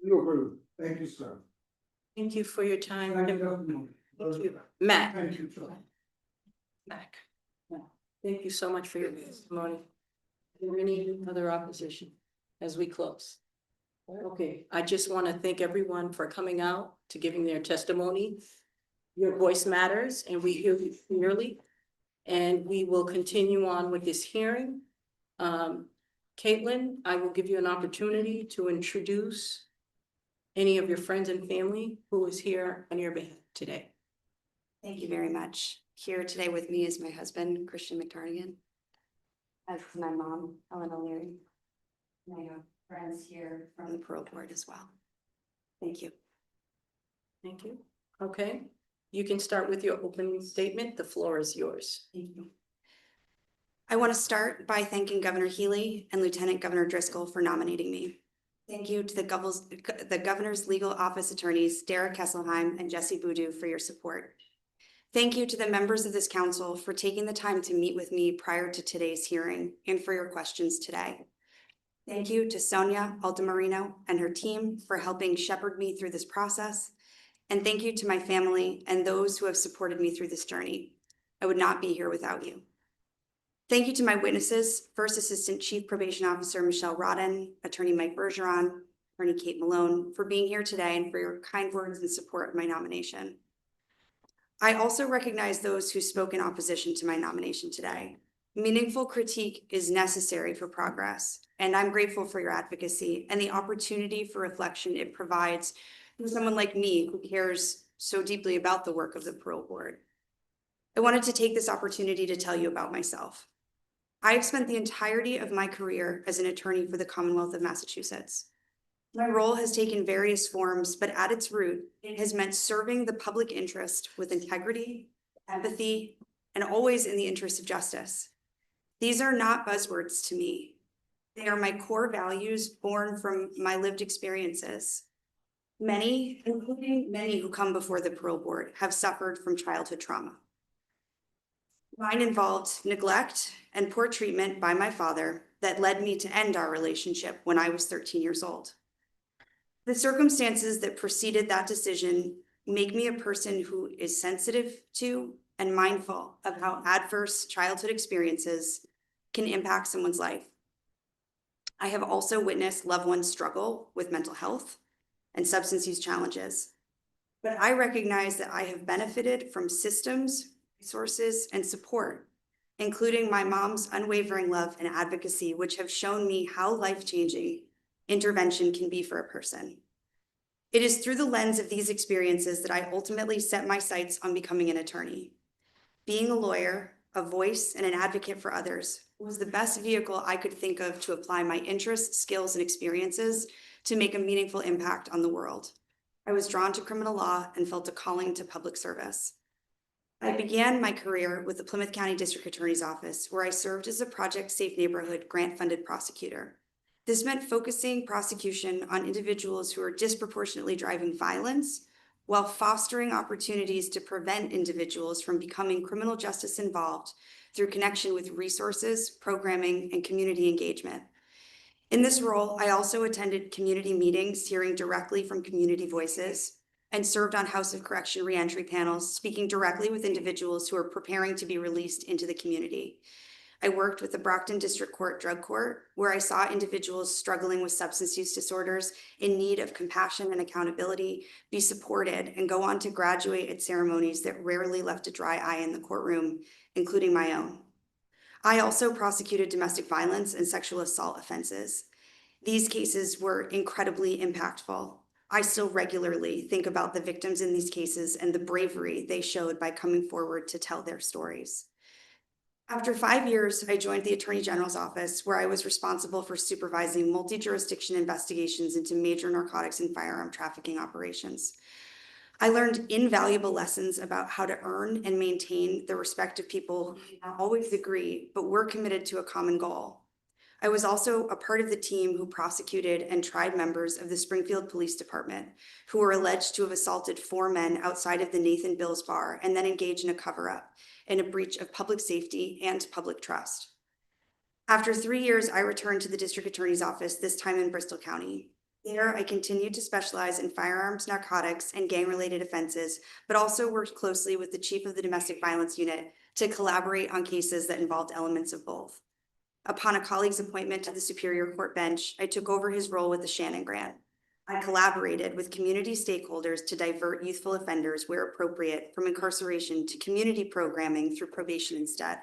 You agree. Thank you, sir. Thank you for your time. Thank you. Thank you. Matt. Thank you, sir. Mac. Thank you so much for your testimony. Is there any other opposition as we close? Okay, I just want to thank everyone for coming out to giving their testimony. Your voice matters and we hear you clearly. And we will continue on with this hearing. Caitlin, I will give you an opportunity to introduce any of your friends and family who is here on your behalf today. Thank you very much. Here today with me is my husband, Christian McTarnigan. As is my mom, Ellen O'Leary. And I have friends here from the parole board as well. Thank you. Thank you. Okay, you can start with your opening statement. The floor is yours. Thank you. I want to start by thanking Governor Healy and Lieutenant Governor Driscoll for nominating me. Thank you to the governor's legal office attorneys, Derek Kesselheim and Jesse Boudou, for your support. Thank you to the members of this council for taking the time to meet with me prior to today's hearing and for your questions today. Thank you to Sonia Altamarino and her team for helping shepherd me through this process. And thank you to my family and those who have supported me through this journey. I would not be here without you. Thank you to my witnesses, First Assistant Chief Probation Officer Michelle Rodden, Attorney Mike Bergeron, Attorney Kate Malone, for being here today and for your kind words and support of my nomination. I also recognize those who spoke in opposition to my nomination today. Meaningful critique is necessary for progress, and I'm grateful for your advocacy and the opportunity for reflection it provides for someone like me who cares so deeply about the work of the parole board. I wanted to take this opportunity to tell you about myself. I have spent the entirety of my career as an attorney for the Commonwealth of Massachusetts. My role has taken various forms, but at its root, it has meant serving the public interest with integrity, empathy, and always in the interest of justice. These are not buzzwords to me. They are my core values born from my lived experiences. Many, including many who come before the parole board, have suffered from childhood trauma. Mine involved neglect and poor treatment by my father that led me to end our relationship when I was 13 years old. The circumstances that preceded that decision make me a person who is sensitive to and mindful of how adverse childhood experiences can impact someone's life. I have also witnessed loved ones struggle with mental health and substance use challenges, but I recognize that I have benefited from systems, resources, and support, including my mom's unwavering love and advocacy, which have shown me how life-changing intervention can be for a person. It is through the lens of these experiences that I ultimately set my sights on becoming an attorney. Being a lawyer, a voice, and an advocate for others was the best vehicle I could think of to apply my interests, skills, and experiences to make a meaningful impact on the world. I was drawn to criminal law and felt a calling to public service. I began my career with the Plymouth County District Attorney's Office, where I served as a Project Safe Neighborhood grant-funded prosecutor. This meant focusing prosecution on individuals who are disproportionately driving violence while fostering opportunities to prevent individuals from becoming criminal justice involved through connection with resources, programming, and community engagement. In this role, I also attended community meetings, hearing directly from community voices, and served on House of Correction reentry panels, speaking directly with individuals who are preparing to be released into the community. I worked with the Brockton District Court Drug Court, where I saw individuals struggling with substance use disorders in need of compassion and accountability be supported and go on to graduate at ceremonies that rarely left a dry eye in the courtroom, including my own. I also prosecuted domestic violence and sexual assault offenses. These cases were incredibly impactful. I still regularly think about the victims in these cases and the bravery they showed by coming forward to tell their stories. After 5 years, I joined the Attorney General's office, where I was responsible for supervising multi-jurisdiction investigations into major narcotics and firearm trafficking operations. I learned invaluable lessons about how to earn and maintain the respect of people who don't always agree, but we're committed to a common goal. I was also a part of the team who prosecuted and tried members of the Springfield Police Department who were alleged to have assaulted 4 men outside of the Nathan Bills bar and then engaged in a cover-up in a breach of public safety and public trust. After 3 years, I returned to the district attorney's office, this time in Bristol County. There, I continued to specialize in firearms, narcotics, and gang-related offenses, but also worked closely with the chief of the domestic violence unit to collaborate on cases that involved elements of both. Upon a colleague's appointment to the Superior Court bench, I took over his role with the Shannon Grant. I collaborated with community stakeholders to divert youthful offenders where appropriate from incarceration to community programming through probation instead.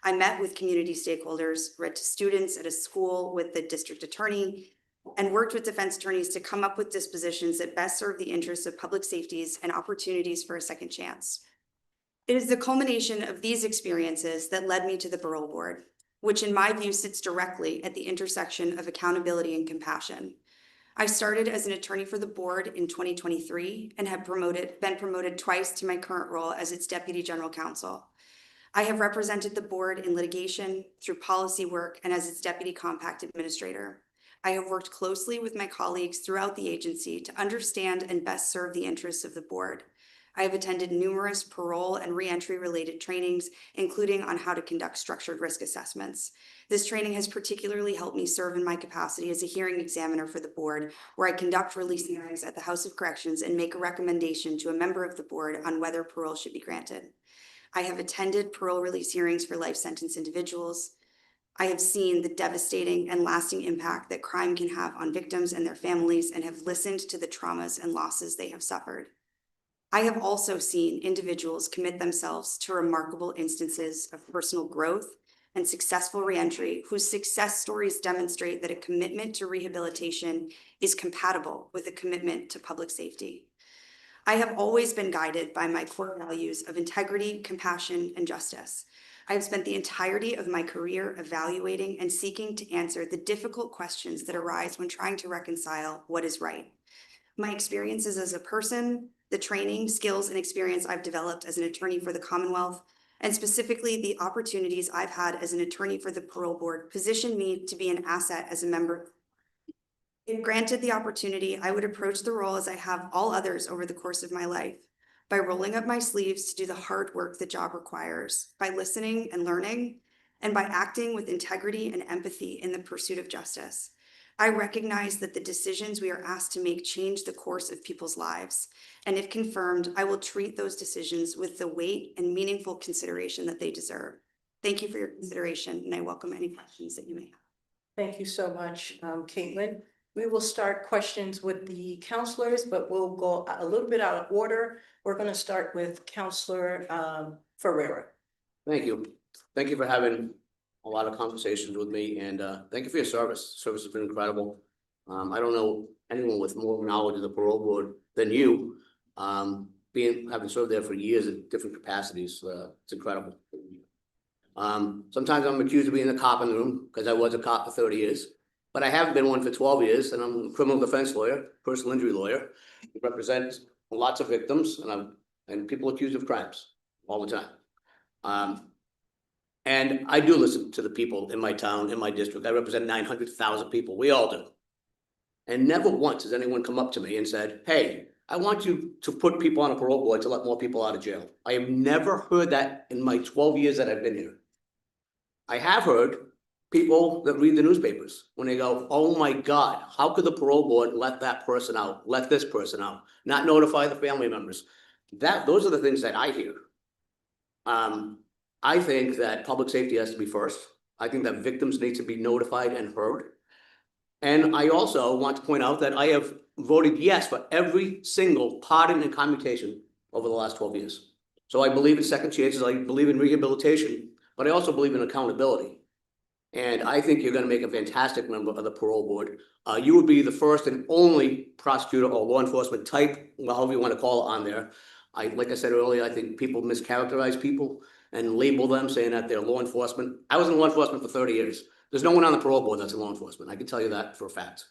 I met with community stakeholders, read to students at a school with the district attorney, and worked with defense attorneys to come up with dispositions that best serve the interests of public safeties and opportunities for a second chance. It is the culmination of these experiences that led me to the parole board, which in my view sits directly at the intersection of accountability and compassion. I started as an attorney for the board in 2023 and have been promoted twice to my current role as its deputy general counsel. I have represented the board in litigation, through policy work, and as its deputy compact administrator. I have worked closely with my colleagues throughout the agency to understand and best serve the interests of the board. I have attended numerous parole and reentry related trainings, including on how to conduct structured risk assessments. This training has particularly helped me serve in my capacity as a hearing examiner for the board, where I conduct release hearings at the House of Corrections and make a recommendation to a member of the board on whether parole should be granted. I have attended parole release hearings for life sentence individuals. I have seen the devastating and lasting impact that crime can have on victims and their families and have listened to the traumas and losses they have suffered. I have also seen individuals commit themselves to remarkable instances of personal growth and successful reentry, whose success stories demonstrate that a commitment to rehabilitation is compatible with a commitment to public safety. I have always been guided by my core values of integrity, compassion, and justice. I have spent the entirety of my career evaluating and seeking to answer the difficult questions that arise when trying to reconcile what is right. My experiences as a person, the training, skills, and experience I've developed as an attorney for the Commonwealth, and specifically the opportunities I've had as an attorney for the parole board, position me to be an asset as a member. If granted the opportunity, I would approach the role as I have all others over the course of my life, by rolling up my sleeves to do the hard work the job requires, by listening and learning, and by acting with integrity and empathy in the pursuit of justice. I recognize that the decisions we are asked to make change the course of people's lives, and if confirmed, I will treat those decisions with the weight and meaningful consideration that they deserve. Thank you for your consideration, and I welcome any questions that you may have. Thank you so much, Caitlin. We will start questions with the counselors, but we'll go a little bit out of order. We're going to start with Counselor Ferreira. Thank you. Thank you for having a lot of conversations with me, and thank you for your service. Service has been incredible. I don't know anyone with more knowledge of the parole board than you. Having served there for years in different capacities, it's incredible. Sometimes I'm accused of being a cop in the room because I was a cop for 30 years, but I haven't been one for 12 years, and I'm a criminal defense lawyer, personal injury lawyer. I represent lots of victims and people accused of crimes all the time. And I do listen to the people in my town, in my district. I represent 900,000 people. We all do. And never once has anyone come up to me and said, hey, I want you to put people on a parole board to let more people out of jail. I have never heard that in my 12 years that I've been here. I have heard people that read the newspapers when they go, oh my God, how could the parole board let that person out, let this person out, not notify the family members? Those are the things that I hear. I think that public safety has to be first. I think that victims need to be notified and heard. And I also want to point out that I have voted yes for every single pardon and commutation over the last 12 years. So I believe in second chances, I believe in rehabilitation, but I also believe in accountability. And I think you're going to make a fantastic member of the parole board. You would be the first and only prosecutor or law enforcement type, however you want to call it, on there. Like I said earlier, I think people mischaracterize people and label them saying that they're law enforcement. I was in law enforcement for 30 years. There's no one on the parole board that's in law enforcement. I can tell you that for a fact.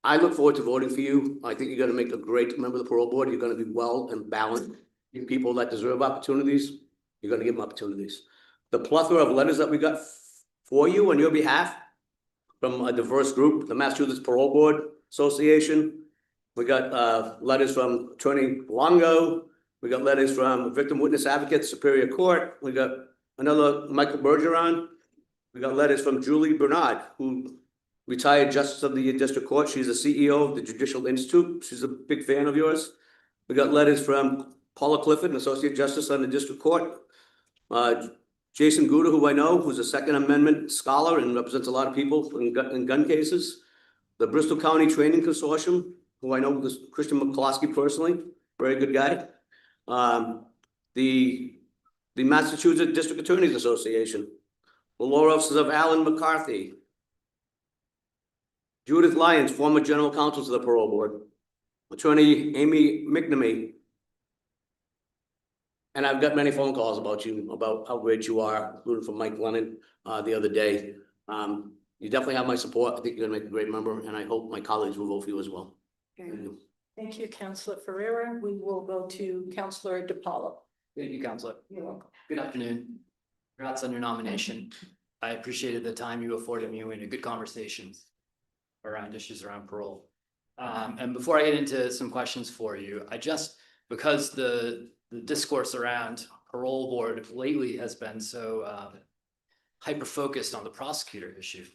I look forward to voting for you. I think you're gonna make a great member of the parole board. You're gonna be well and balanced. You people that deserve opportunities, you're gonna give them opportunities. The plethora of letters that we got for you on your behalf from a diverse group, the Massachusetts Parole Board Association. We got letters from Attorney Longo. We got letters from Victim Witness Advocate Superior Court. We got another Michael Bergeron. We got letters from Julie Bernard, who retired Justice of the District Court. She's the CEO of the Judicial Institute. She's a big fan of yours. We got letters from Paula Clifford, an Associate Justice on the District Court. Jason Gouda, who I know, who's a Second Amendment scholar and represents a lot of people in gun cases. The Bristol County Training Consortium, who I know, this Christian McCloskey personally, very good guy. The Massachusetts District Attorneys Association, the law offices of Alan McCarthy, Judith Lyons, former general counsel to the parole board, Attorney Amy McNamee. And I've got many phone calls about you, about how great you are, including from Mike Lennon the other day. You definitely have my support. I think you're gonna make a great member, and I hope my colleagues will vote for you as well. Thank you. Thank you, Councillor Ferreira. We will go to Councillor DiPaolo. Thank you, Counselor. You're welcome. Good afternoon. Congrats on your nomination. I appreciated the time you afforded me in a good conversation around issues around parole. And before I get into some questions for you, because the discourse around parole board lately has been so hyper-focused on the prosecutor issue,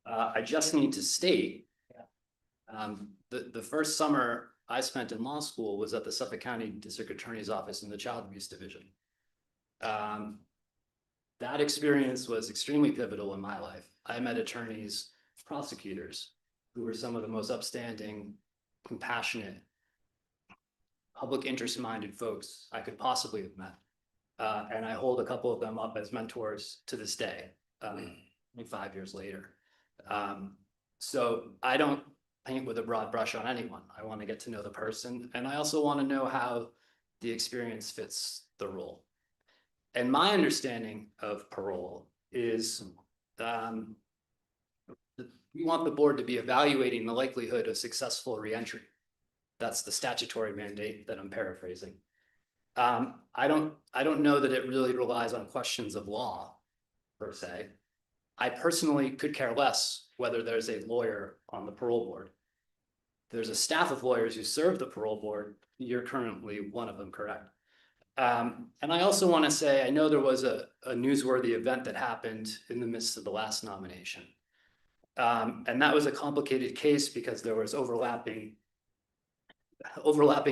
I just need to state the first summer I spent in law school was at the Suffolk County District Attorney's Office in the Child Abuse Division. That experience was extremely pivotal in my life. I met attorneys, prosecutors, who were some of the most upstanding, compassionate, public interest-minded folks I could possibly have met. And I hold a couple of them up as mentors to this day, 5 years later. So I don't paint with a broad brush on anyone. I want to get to know the person, and I also want to know how the experience fits the role. And my understanding of parole is we want the board to be evaluating the likelihood of successful reentry. That's the statutory mandate that I'm paraphrasing. I don't know that it really relies on questions of law, per se. I personally could care less whether there's a lawyer on the parole board. There's a staff of lawyers who serve the parole board. You're currently one of them, correct? And I also want to say, I know there was a newsworthy event that happened in the midst of the last nomination. And that was a complicated case because there was overlapping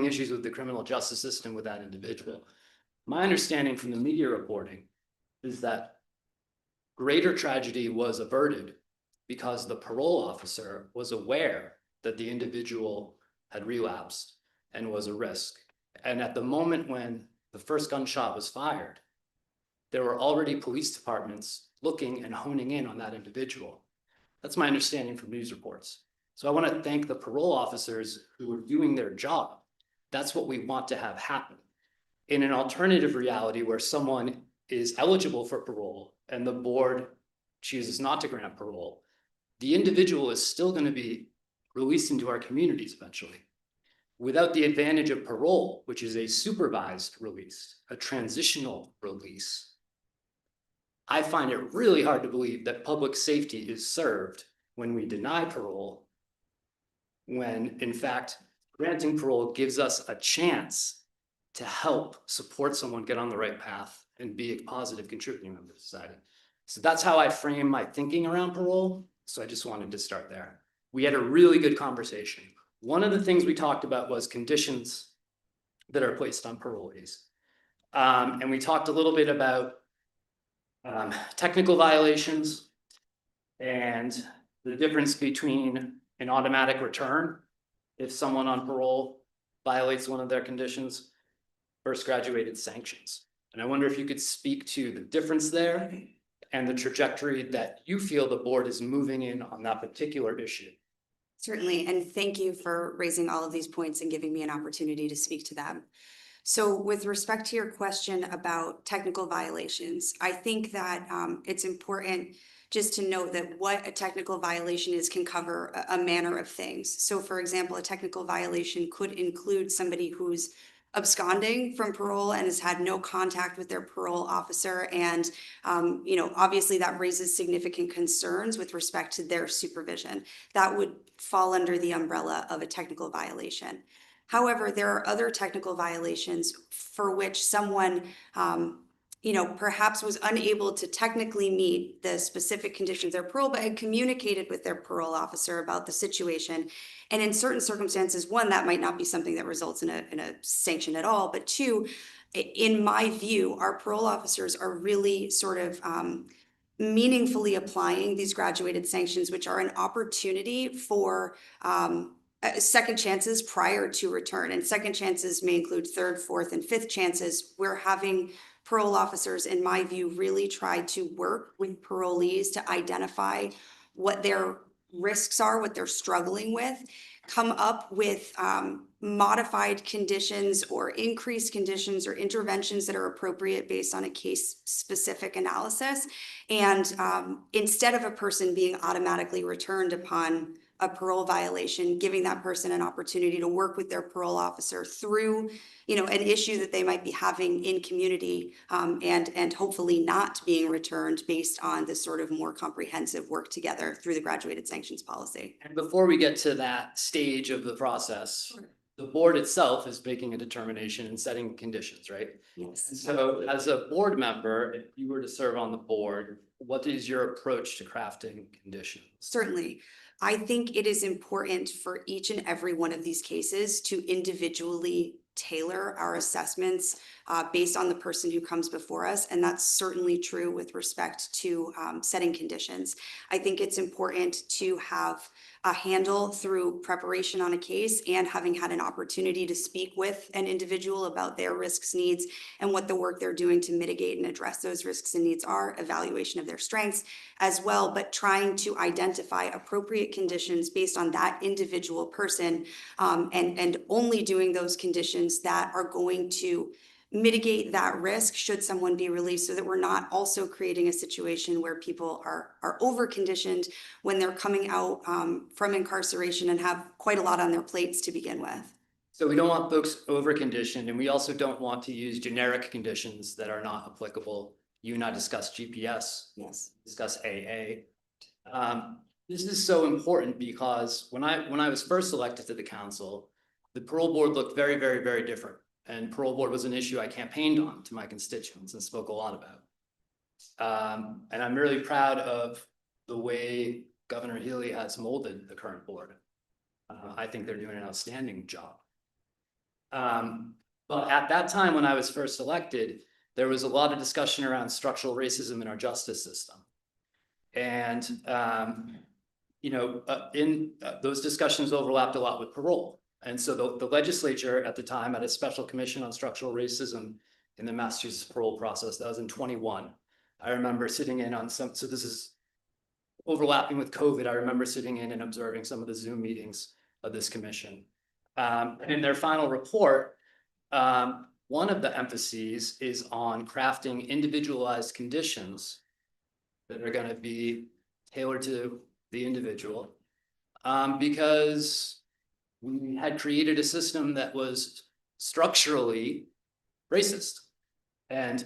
issues with the criminal justice system with that individual. My understanding from the media reporting is that greater tragedy was averted because the parole officer was aware that the individual had relapsed and was a risk. And at the moment when the first gunshot was fired, there were already police departments looking and honing in on that individual. That's my understanding from news reports. So I want to thank the parole officers who were doing their job. That's what we want to have happen. In an alternative reality where someone is eligible for parole and the board chooses not to grant parole, the individual is still going to be released into our communities eventually. Without the advantage of parole, which is a supervised release, a transitional release, I find it really hard to believe that public safety is served when we deny parole, when in fact, granting parole gives us a chance to help support someone get on the right path and be a positive contributing member of society. So that's how I frame my thinking around parole. So I just wanted to start there. We had a really good conversation. One of the things we talked about was conditions that are placed on parolees. And we talked a little bit about technical violations and the difference between an automatic return if someone on parole violates one of their conditions versus graduated sanctions. And I wonder if you could speak to the difference there and the trajectory that you feel the board is moving in on that particular issue. Certainly, and thank you for raising all of these points and giving me an opportunity to speak to them. So with respect to your question about technical violations, I think that it's important just to note that what a technical violation is can cover a manner of things. So for example, a technical violation could include somebody who's absconding from parole and has had no contact with their parole officer. And, obviously that raises significant concerns with respect to their supervision. That would fall under the umbrella of a technical violation. However, there are other technical violations for which someone, perhaps was unable to technically meet the specific conditions of their parole, but had communicated with their parole officer about the situation. And in certain circumstances, one, that might not be something that results in a sanction at all, but two, in my view, our parole officers are really sort of meaningfully applying these graduated sanctions, which are an opportunity for second chances prior to return. And second chances may include third, fourth, and fifth chances. We're having parole officers, in my view, really try to work with parolees to identify what their risks are, what they're struggling with, come up with modified conditions or increased conditions or interventions that are appropriate based on a case-specific analysis. And instead of a person being automatically returned upon a parole violation, giving that person an opportunity to work with their parole officer through, an issue that they might be having in community, and hopefully not being returned based on this sort of more comprehensive work together through the graduated sanctions policy. And before we get to that stage of the process, the board itself is making a determination and setting conditions, right? Yes. And so as a board member, if you were to serve on the board, what is your approach to crafting conditions? Certainly. I think it is important for each and every one of these cases to individually tailor our assessments based on the person who comes before us. And that's certainly true with respect to setting conditions. I think it's important to have a handle through preparation on a case and having had an opportunity to speak with an individual about their risks, needs, and what the work they're doing to mitigate and address those risks and needs are, evaluation of their strengths as well, but trying to identify appropriate conditions based on that individual person, and only doing those conditions that are going to mitigate that risk should someone be released, so that we're not also creating a situation where people are over conditioned when they're coming out from incarceration and have quite a lot on their plates to begin with. So we don't want folks over conditioned, and we also don't want to use generic conditions that are not applicable. You and I discussed GPS. Yes. Discuss AA. This is so important because when I was first elected to the council, the parole board looked very, very, very different. And parole board was an issue I campaigned on to my constituents and spoke a lot about. And I'm really proud of the way Governor Healy has molded the current board. I think they're doing an outstanding job. But at that time, when I was first elected, there was a lot of discussion around structural racism in our justice system. And, those discussions overlapped a lot with parole. And so the legislature at the time had a special commission on structural racism in the Massachusetts parole process. That was in 21. I remember sitting in on so this is overlapping with COVID. I remember sitting in and observing some of the Zoom meetings of this commission. In their final report, one of the emphases is on crafting individualized conditions that are going to be tailored to the individual, because we had created a system that was structurally racist. And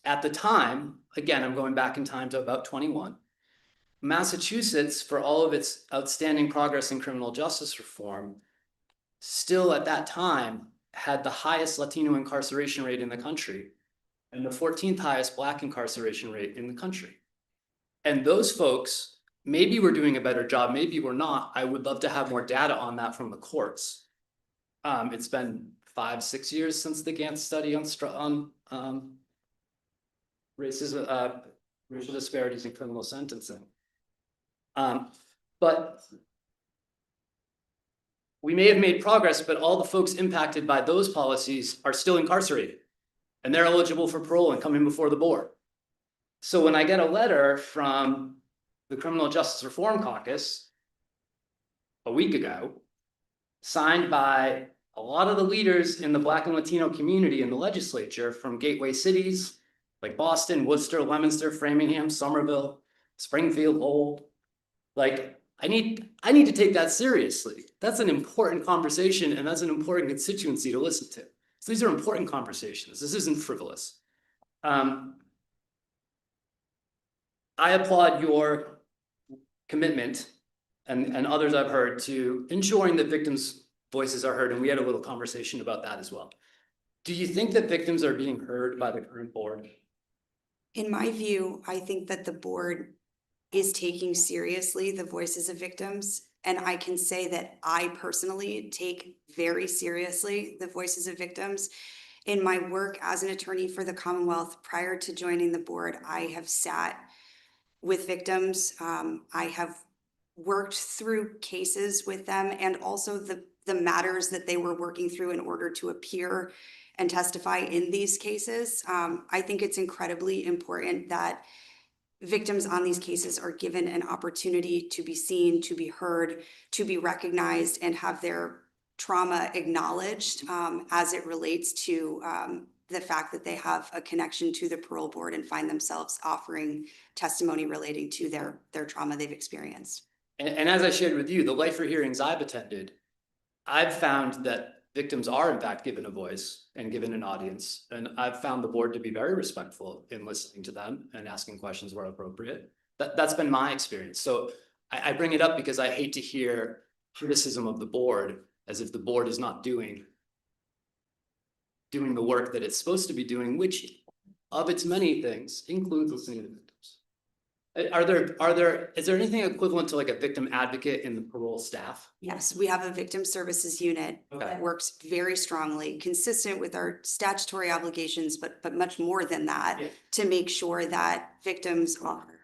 at the time, again, I'm going back in time to about 21, Massachusetts, for all of its outstanding progress in criminal justice reform, still at that time had the highest Latino incarceration rate in the country and the 14th highest Black incarceration rate in the country. And those folks, maybe we're doing a better job, maybe we're not. I would love to have more data on that from the courts. It's been 5-6 years since the Gantt study on racism, racial disparities in criminal sentencing. But we may have made progress, but all the folks impacted by those policies are still incarcerated, and they're eligible for parole and coming before the board. So when I get a letter from the Criminal Justice Reform Caucus a week ago, signed by a lot of the leaders in the Black and Latino community in the legislature from gateway cities like Boston, Worcester, Leominster, Framingham, Somerville, Springfield, Lowell. Like, I need to take that seriously. That's an important conversation and that's an important constituency to listen to. So these are important conversations. This isn't frivolous. I applaud your commitment and others I've heard to ensuring that victims' voices are heard, and we had a little conversation about that as well. Do you think that victims are being heard by the current board? In my view, I think that the board is taking seriously the voices of victims. And I can say that I personally take very seriously the voices of victims. In my work as an attorney for the Commonwealth prior to joining the board, I have sat with victims. I have worked through cases with them and also the matters that they were working through in order to appear and testify in these cases. I think it's incredibly important that victims on these cases are given an opportunity to be seen, to be heard, to be recognized, and have their trauma acknowledged as it relates to the fact that they have a connection to the parole board and find themselves offering testimony relating to their trauma they've experienced. And as I shared with you, the life for hearings I've attended, I've found that victims are in fact given a voice and given an audience. And I've found the board to be very respectful in listening to them and asking questions where appropriate. That's been my experience. So I bring it up because I hate to hear criticism of the board as if the board is not doing the work that it's supposed to be doing, which of its many things includes listening to victims. Is there anything equivalent to like a victim advocate in the parole staff? Yes, we have a victim services unit Okay. that works very strongly, consistent with our statutory obligations, but much more than that, Yeah. to make sure that victims are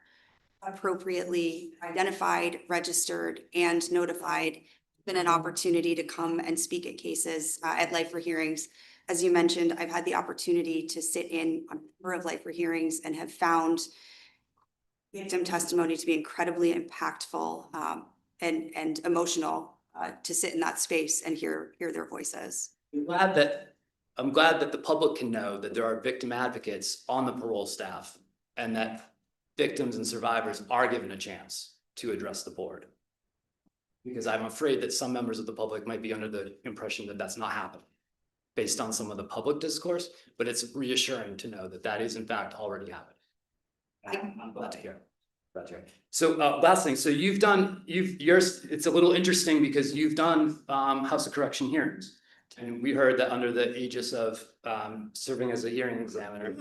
appropriately identified, registered, and notified, been an opportunity to come and speak at cases at Life for Hearings. As you mentioned, I've had the opportunity to sit in on a number of Life for Hearings and have found victim testimony to be incredibly impactful and emotional to sit in that space and hear their voices. I'm glad that the public can know that there are victim advocates on the parole staff and that victims and survivors are given a chance to address the board. Because I'm afraid that some members of the public might be under the impression that that's not happening based on some of the public discourse, but it's reassuring to know that that is in fact already happening. I'm glad to hear. Glad to hear. So last thing, so it's a little interesting because you've done House of Correction hearings. And we heard that under the aegis of serving as a hearing examiner.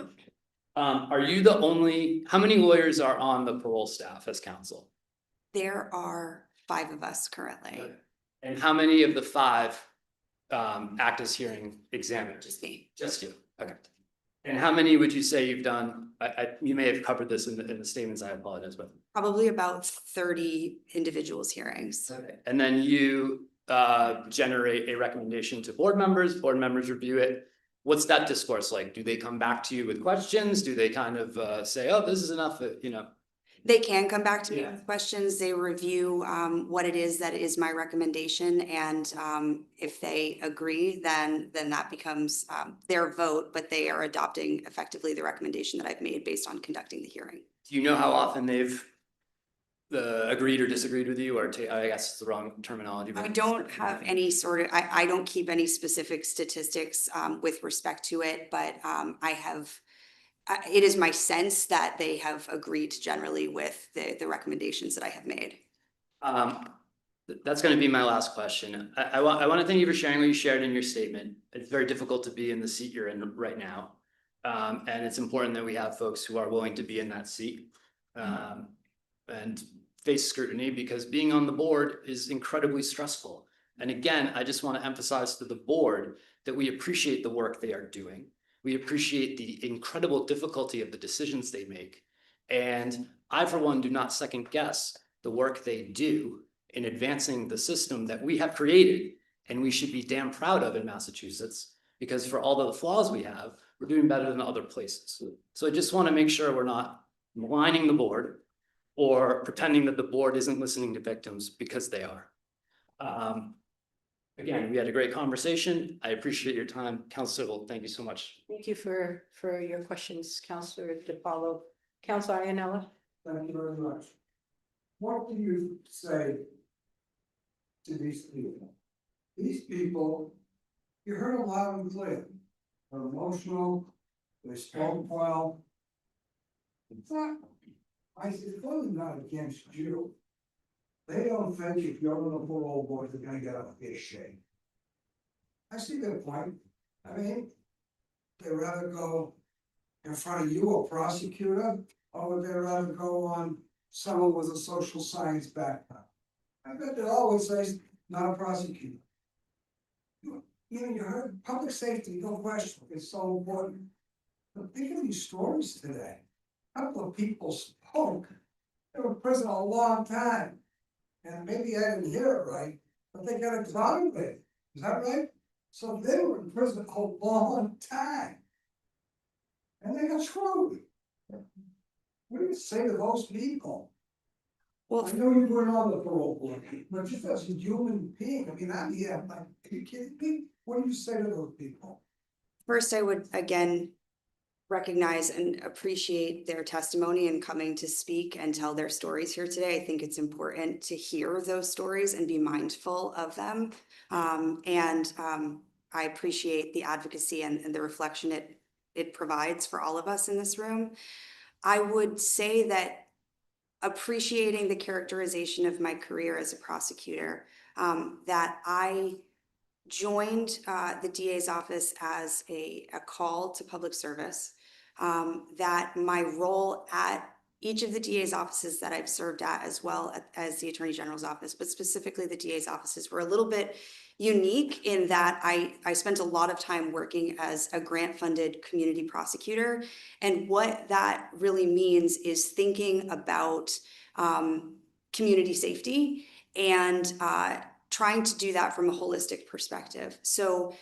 Are you the only, how many lawyers are on the parole staff as counsel? There are 5 of us currently. And how many of the 5 act as hearing examiners? Just me. Just you, okay. And how many would you say you've done? You may have covered this in the statements, I apologize, but. Probably about 30 individuals hearings. Okay. And then you generate a recommendation to board members review it. What's that discourse like? Do they come back to you with questions? Do they kind of say, oh, this is enough, you know? They can come back to me Yeah. with questions. They review what it is that is my recommendation. And if they agree, then that becomes their vote, but they are adopting effectively the recommendation that I've made based on conducting the hearing. Do you know how often they've agreed or disagreed with you, or I guess it's the wrong terminology. But I don't have any sort of, I don't keep any specific statistics with respect to it, but it is my sense that they have agreed generally with the recommendations that I have made. That's going to be my last question. I want to thank you for sharing what you shared in your statement. It's very difficult to be in the seat you're in right now. And it's important that we have folks who are willing to be in that seat and face scrutiny, because being on the board is incredibly stressful. And again, I just want to emphasize to the board that we appreciate the work they are doing. We appreciate the incredible difficulty of the decisions they make. And I, for one, do not second guess the work they do in advancing the system that we have created and we should be damn proud of in Massachusetts, because for all the flaws we have, we're doing better than other places. So I just want to make sure we're not maligning the board or pretending that the board isn't listening to victims, because they are. Again, we had a great conversation. I appreciate your time. Council Civil, thank you so much. Thank you for your questions, Counselor DiPaolo. Counselor Ianella? Thank you very much. What do you say to these people? These people, you heard them loud and clear. They're emotional, they spoke well. It's not, it's really not against you. They don't think if you're on the parole board, they're gonna get up a big shake. I see their point. I mean, they'd rather go in front of you, a prosecutor, or would they rather go on someone with a social science background? I bet they always say, not a prosecutor. You know, you heard public safety, no question, it's so important. But think of these stories today. A couple of people spoke, they were in prison a long time. And maybe I didn't hear it right, but they got exonerated, is that right? So they were in prison a long time. And they got screwed. What do you say to those people? Well, I know you weren't on the parole board, but just as a human being, I mean, I'm here, like, are you kidding me? What do you say to those people? first, I would again recognize and appreciate their testimony and coming to speak and tell their stories here today. I think it's important to hear those stories and be mindful of them. I appreciate the advocacy and the reflection it provides for all of us in this room. I would say that appreciating the characterization of my career as a prosecutor, that I joined the DA's office as a call to public service, that my role at each of the DA's offices that I've served at, as well as the Attorney General's office, but specifically the DA's offices, were a little bit unique in that I spent a lot of time working as a grant-funded community prosecutor. And what that really means is thinking about community safety and trying to do that from a holistic perspective. So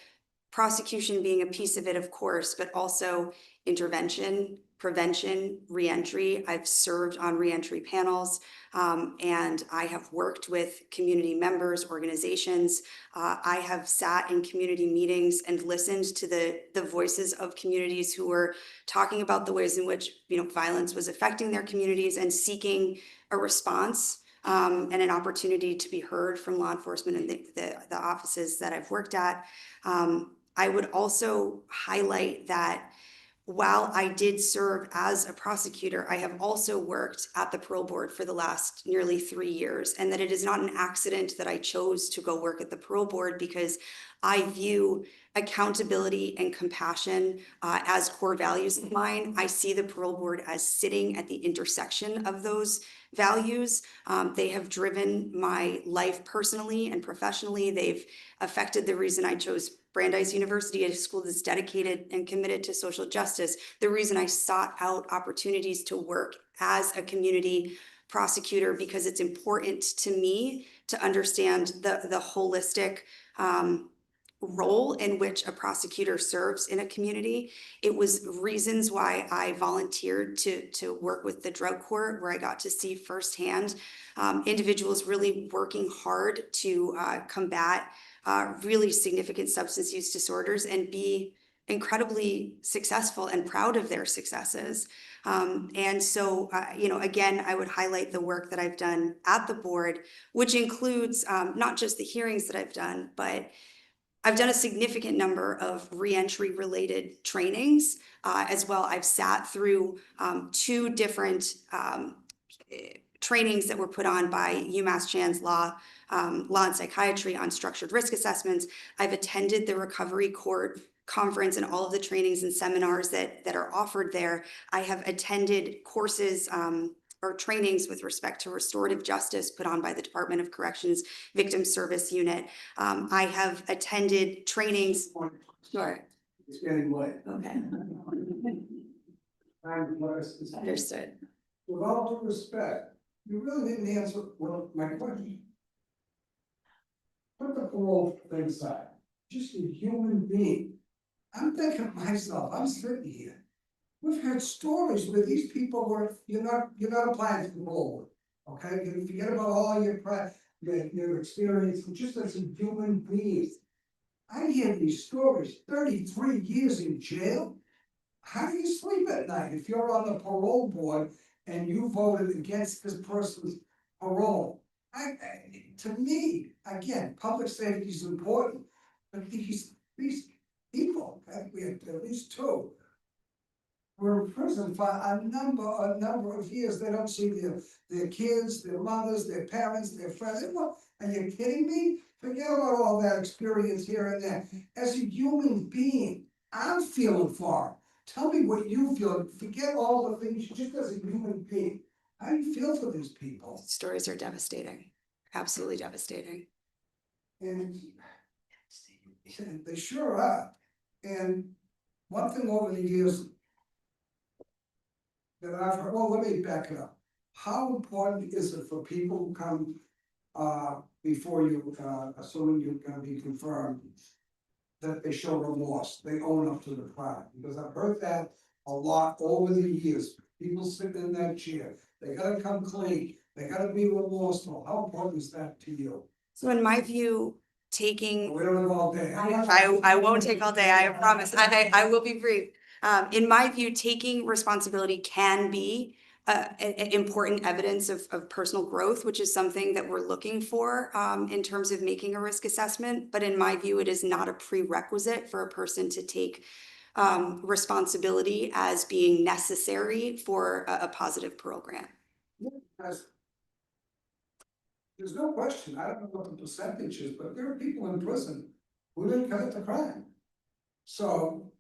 prosecution being a piece of it, of course, but also intervention, prevention, reentry. I've served on reentry panels, and I have worked with community members, organizations. I have sat in community meetings and listened to the voices of communities who were talking about the ways in which, violence was affecting their communities and seeking a response and an opportunity to be heard from law enforcement and the offices that I've worked at. I would also highlight that while I did serve as a prosecutor, I have also worked at the parole board for the last nearly 3 years, and that it is not an accident that I chose to go work at the parole board, because I view accountability and compassion as core values of mine. I see the parole board as sitting at the intersection of those values. They have driven my life personally and professionally. They've affected the reason I chose Brandeis University, a school that's dedicated and committed to social justice, the reason I sought out opportunities to work as a community prosecutor, because it's important to me to understand the holistic role in which a prosecutor serves in a community. It was reasons why I volunteered to work with the drug court, where I got to see firsthand individuals really working hard to combat really significant substance use disorders and be incredibly successful and proud of their successes. And so, again, I would highlight the work that I've done at the board, which includes not just the hearings that I've done, but I've done a significant number of reentry related trainings as well. I've sat through 2 different trainings that were put on by UMass Chan's Law and Psychiatry on structured risk assessments. I've attended the Recovery Court conference and all of the trainings and seminars that are offered there. I have attended courses or trainings with respect to restorative justice put on by the Department of Corrections Victim Service Unit. I have attended trainings. Sure. It's getting late. Okay. Understood. With all due respect, you really didn't answer my question. Put the parole thing aside. Just a human being. I'm thinking to myself, I'm sitting here. We've heard stories where these people were, you're not applying for parole, okay? You forget about all your their experience just as a human being. I hear these stories, 33 years in jail. How do you sleep at night if you're on the parole board and you voted against this person's parole? To me, again, public safety is important, but these people, we have at least two, were in prison for a number of years. They don't see their kids, their mothers, their parents, their friends. Are you kidding me? Forget about all that experience here and there. As a human being, I'm feeling for them. Tell me what you feel. Forget all the things, just as a human being. How do you feel for these people? Stories are devastating, absolutely devastating. And they sure are. And one thing over the years that I've heard, well, let me back it up. How important is it for people who come before you, assuming you're gonna be confirmed, that they show remorse, they own up to the crime? Because I've heard that a lot over the years. People sitting in that chair, they gotta come clean, they gotta be remorseful. How important is that to you? So in my view, taking. We don't have all day. I won't take all day, I promise. I will be brief. In my view, taking responsibility can be important evidence of personal growth, which is something that we're looking for in terms of making a risk assessment. But in my view, it is not a prerequisite for a person to take responsibility as being necessary for a positive parole grant. There's no question, I don't know what the percentage is, but there are people in prison who didn't commit the crime. So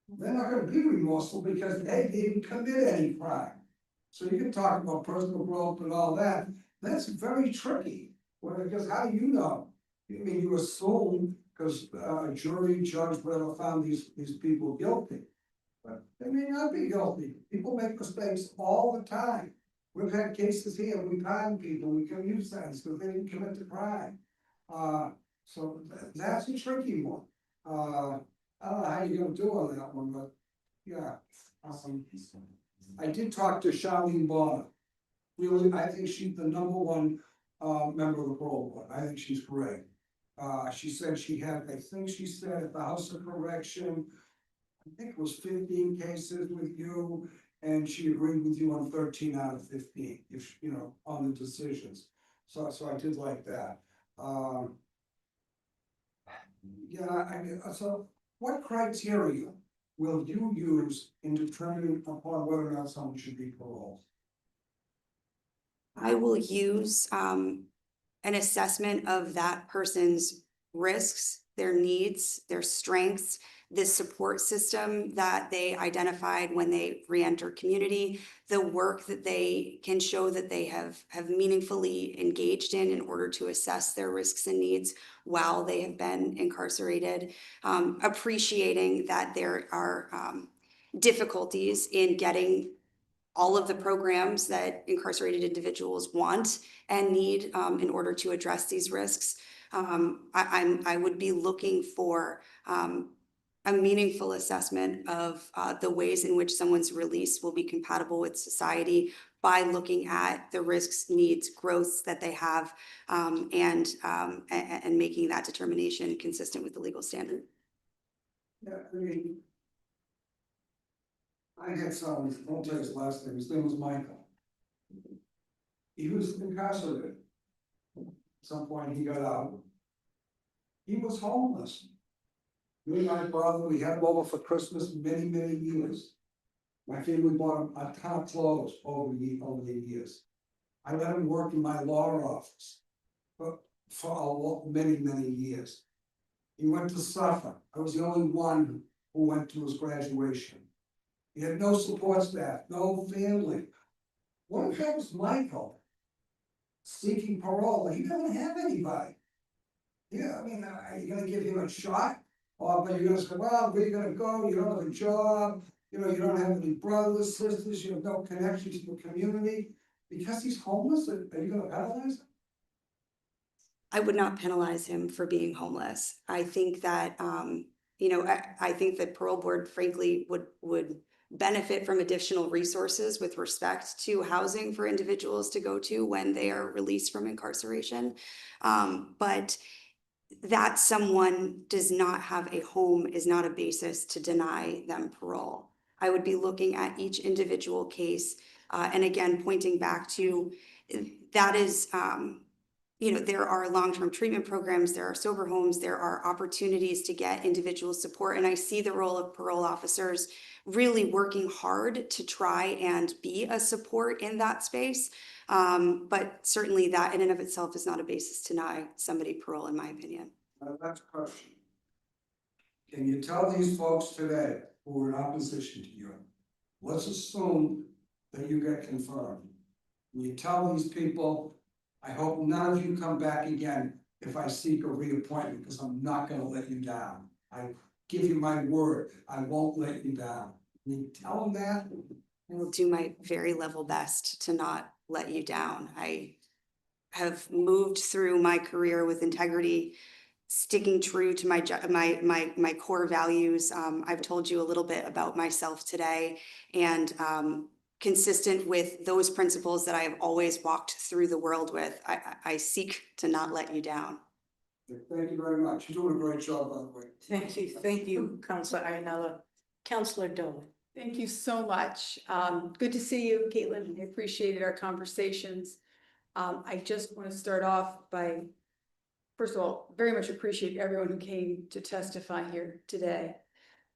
they're not gonna be remorseful because they didn't commit any crime. So you can talk about personal growth and all that, that's very tricky. Well, because how do you know? I mean, you assume, because a jury, judge, whatever, found these people guilty. But they may not be guilty, people make mistakes all the time. We've had cases here, we pardon people, we can use that because they didn't commit the crime. So that's a tricky one. I don't know how you're gonna do on that one, but yeah. I did talk to Charlene Bonner. Really, I think she's the #1 member of the parole board. I think she's great. She said she had, I think she said at the House of Correction, I think it was 15 cases with you, and she agreed with you on 13 out of 15, if you know, on the decisions. So I did like that. Yeah, I mean, so what criteria will you use in determining upon whether or not someone should be paroled? I will use an assessment of that person's risks, their needs, their strengths, the support system that they identified when they re-enter community, the work that they can show that they have meaningfully engaged in order to assess their risks and needs while they have been incarcerated, appreciating that there are difficulties in getting all of the programs that incarcerated individuals want and need in order to address these risks. I would be looking for a meaningful assessment of the ways in which someone's release will be compatible with society by looking at the risks, needs, growths that they have, and making that determination consistent with the legal standard. Yeah, I mean, I had someone, I won't tell you his last name, his name was Michael. He was incarcerated. At some point he got out. He was homeless. Me and my brother, we had him over for Christmas many years. My family bought him a ton of clothes over the years. I let him work in my law office for many years. He went to Suffolk. I was the only one who went to his graduation. He had no support staff, no family. What if that was Michael seeking parole? He doesn't have anybody. Yeah, I mean, are you gonna give him a shot? Or are you gonna say, well, where are you gonna go? You don't have a job, you know, you don't have any brothers, sisters, you have no connection to the community. Because he's homeless, are you gonna penalize him? I would not penalize him for being homeless. I think that, I think the parole board frankly would benefit from additional resources with respect to housing for individuals to go to when they are released from incarceration. But that someone does not have a home is not a basis to deny them parole. I would be looking at each individual case, and again, pointing back to that is, there are long-term treatment programs, there are sober homes, there are opportunities to get individual support. And I see the role of parole officers really working hard to try and be a support in that space. But certainly that in and of itself is not a basis to deny somebody parole, in my opinion. That's a question. Can you tell these folks today who are in opposition to you, let's assume that you get confirmed. Can you tell these people, I hope none of you come back again if I seek a reappointment, because I'm not gonna let you down. I give you my word, I won't let you down. Can you tell them that? I will do my very level best to not let you down. I have moved through my career with integrity, sticking true to my core values. I've told you a little bit about myself today, and consistent with those principles that I have always walked through the world with, I seek to not let you down. Thank you very much. You're doing a great job, by the way. Thank you, Counselor Ianella. Counselor Dolan. Thank you so much. Good to see you, Caitlin. I appreciated our conversations. I just want to start off by, first of all, very much appreciate everyone who came to testify here today.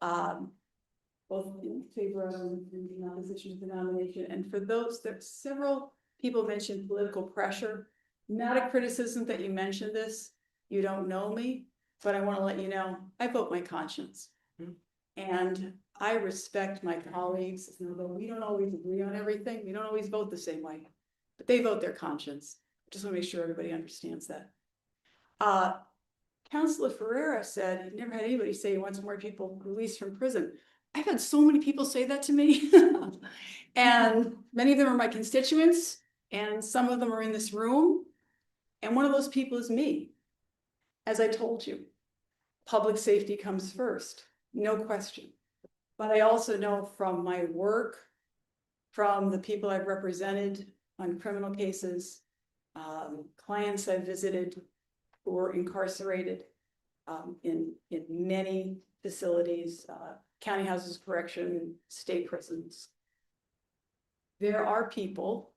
Both in favor of and in opposition to the nomination. And for those, that several people mentioned political pressure. Not a criticism that you mentioned this. You don't know me, but I want to let you know, I vote my conscience. And I respect my colleagues, although we don't always agree on everything, we don't always vote the same way, but they vote their conscience. Just want to make sure everybody understands that. Councilor Ferreira said he'd never had anybody say he wants more people released from prison. I've had so many people say that to me. And many of them are my constituents, and some of them are in this room. And one of those people is me. As I told you, public safety comes first, no question. But I also know from my work, from the people I've represented on criminal cases, clients I've visited who were incarcerated in many facilities, county houses of correction, state prisons. There are people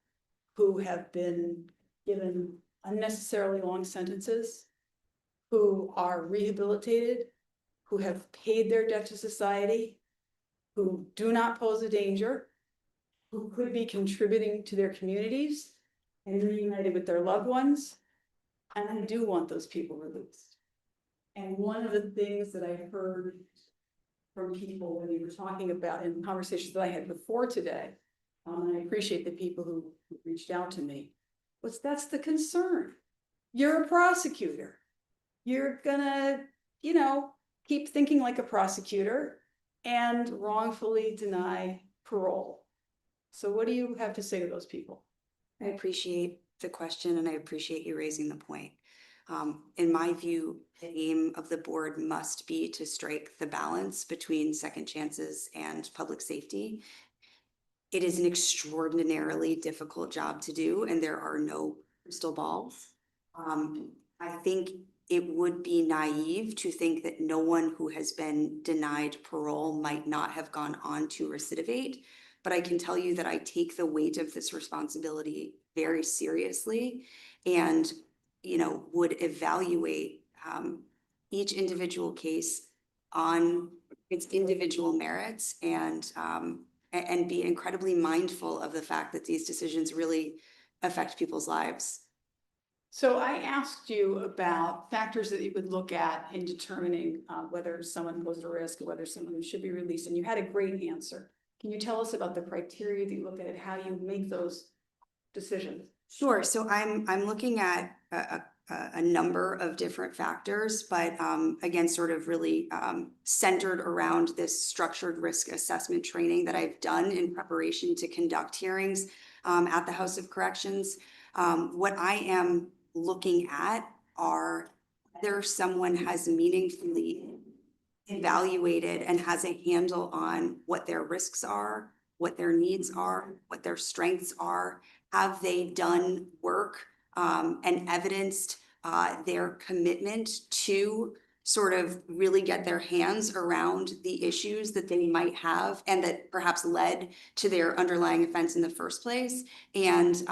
who have been given unnecessarily long sentences, who are rehabilitated, who have paid their debt to society, who do not pose a danger, who could be contributing to their communities and reunited with their loved ones. And I do want those people released. And one of the things that I heard from people when you were talking about in conversations that I had before today, and I appreciate the people who reached out to me, was that's the concern. You're a prosecutor. You're gonna, keep thinking like a prosecutor and wrongfully deny parole. So what do you have to say to those people? I appreciate the question and I appreciate you raising the point. In my view, the aim of the board must be to strike the balance between second chances and public safety. It is an extraordinarily difficult job to do, and there are no crystal balls. I think it would be naive to think that no one who has been denied parole might not have gone on to recidivate. But I can tell you that I take the weight of this responsibility very seriously and, would evaluate each individual case on its individual merits and be incredibly mindful of the fact that these decisions really affect people's lives. So I asked you about factors that you would look at in determining whether someone poses a risk, whether someone should be released, and you had a great answer. Can you tell us about the criteria that you look at and how you make those decisions? Sure. So I'm looking at a number of different factors, but again, sort of really centered around this structured risk assessment training that I've done in preparation to conduct hearings at the House of Corrections. What I am looking at are whether someone has meaningfully evaluated and has a handle on what their risks are, what their needs are, what their strengths are? Have they done work and evidenced their commitment to sort of really get their hands around the issues that they might have and that perhaps led to their underlying offense in the first place? And,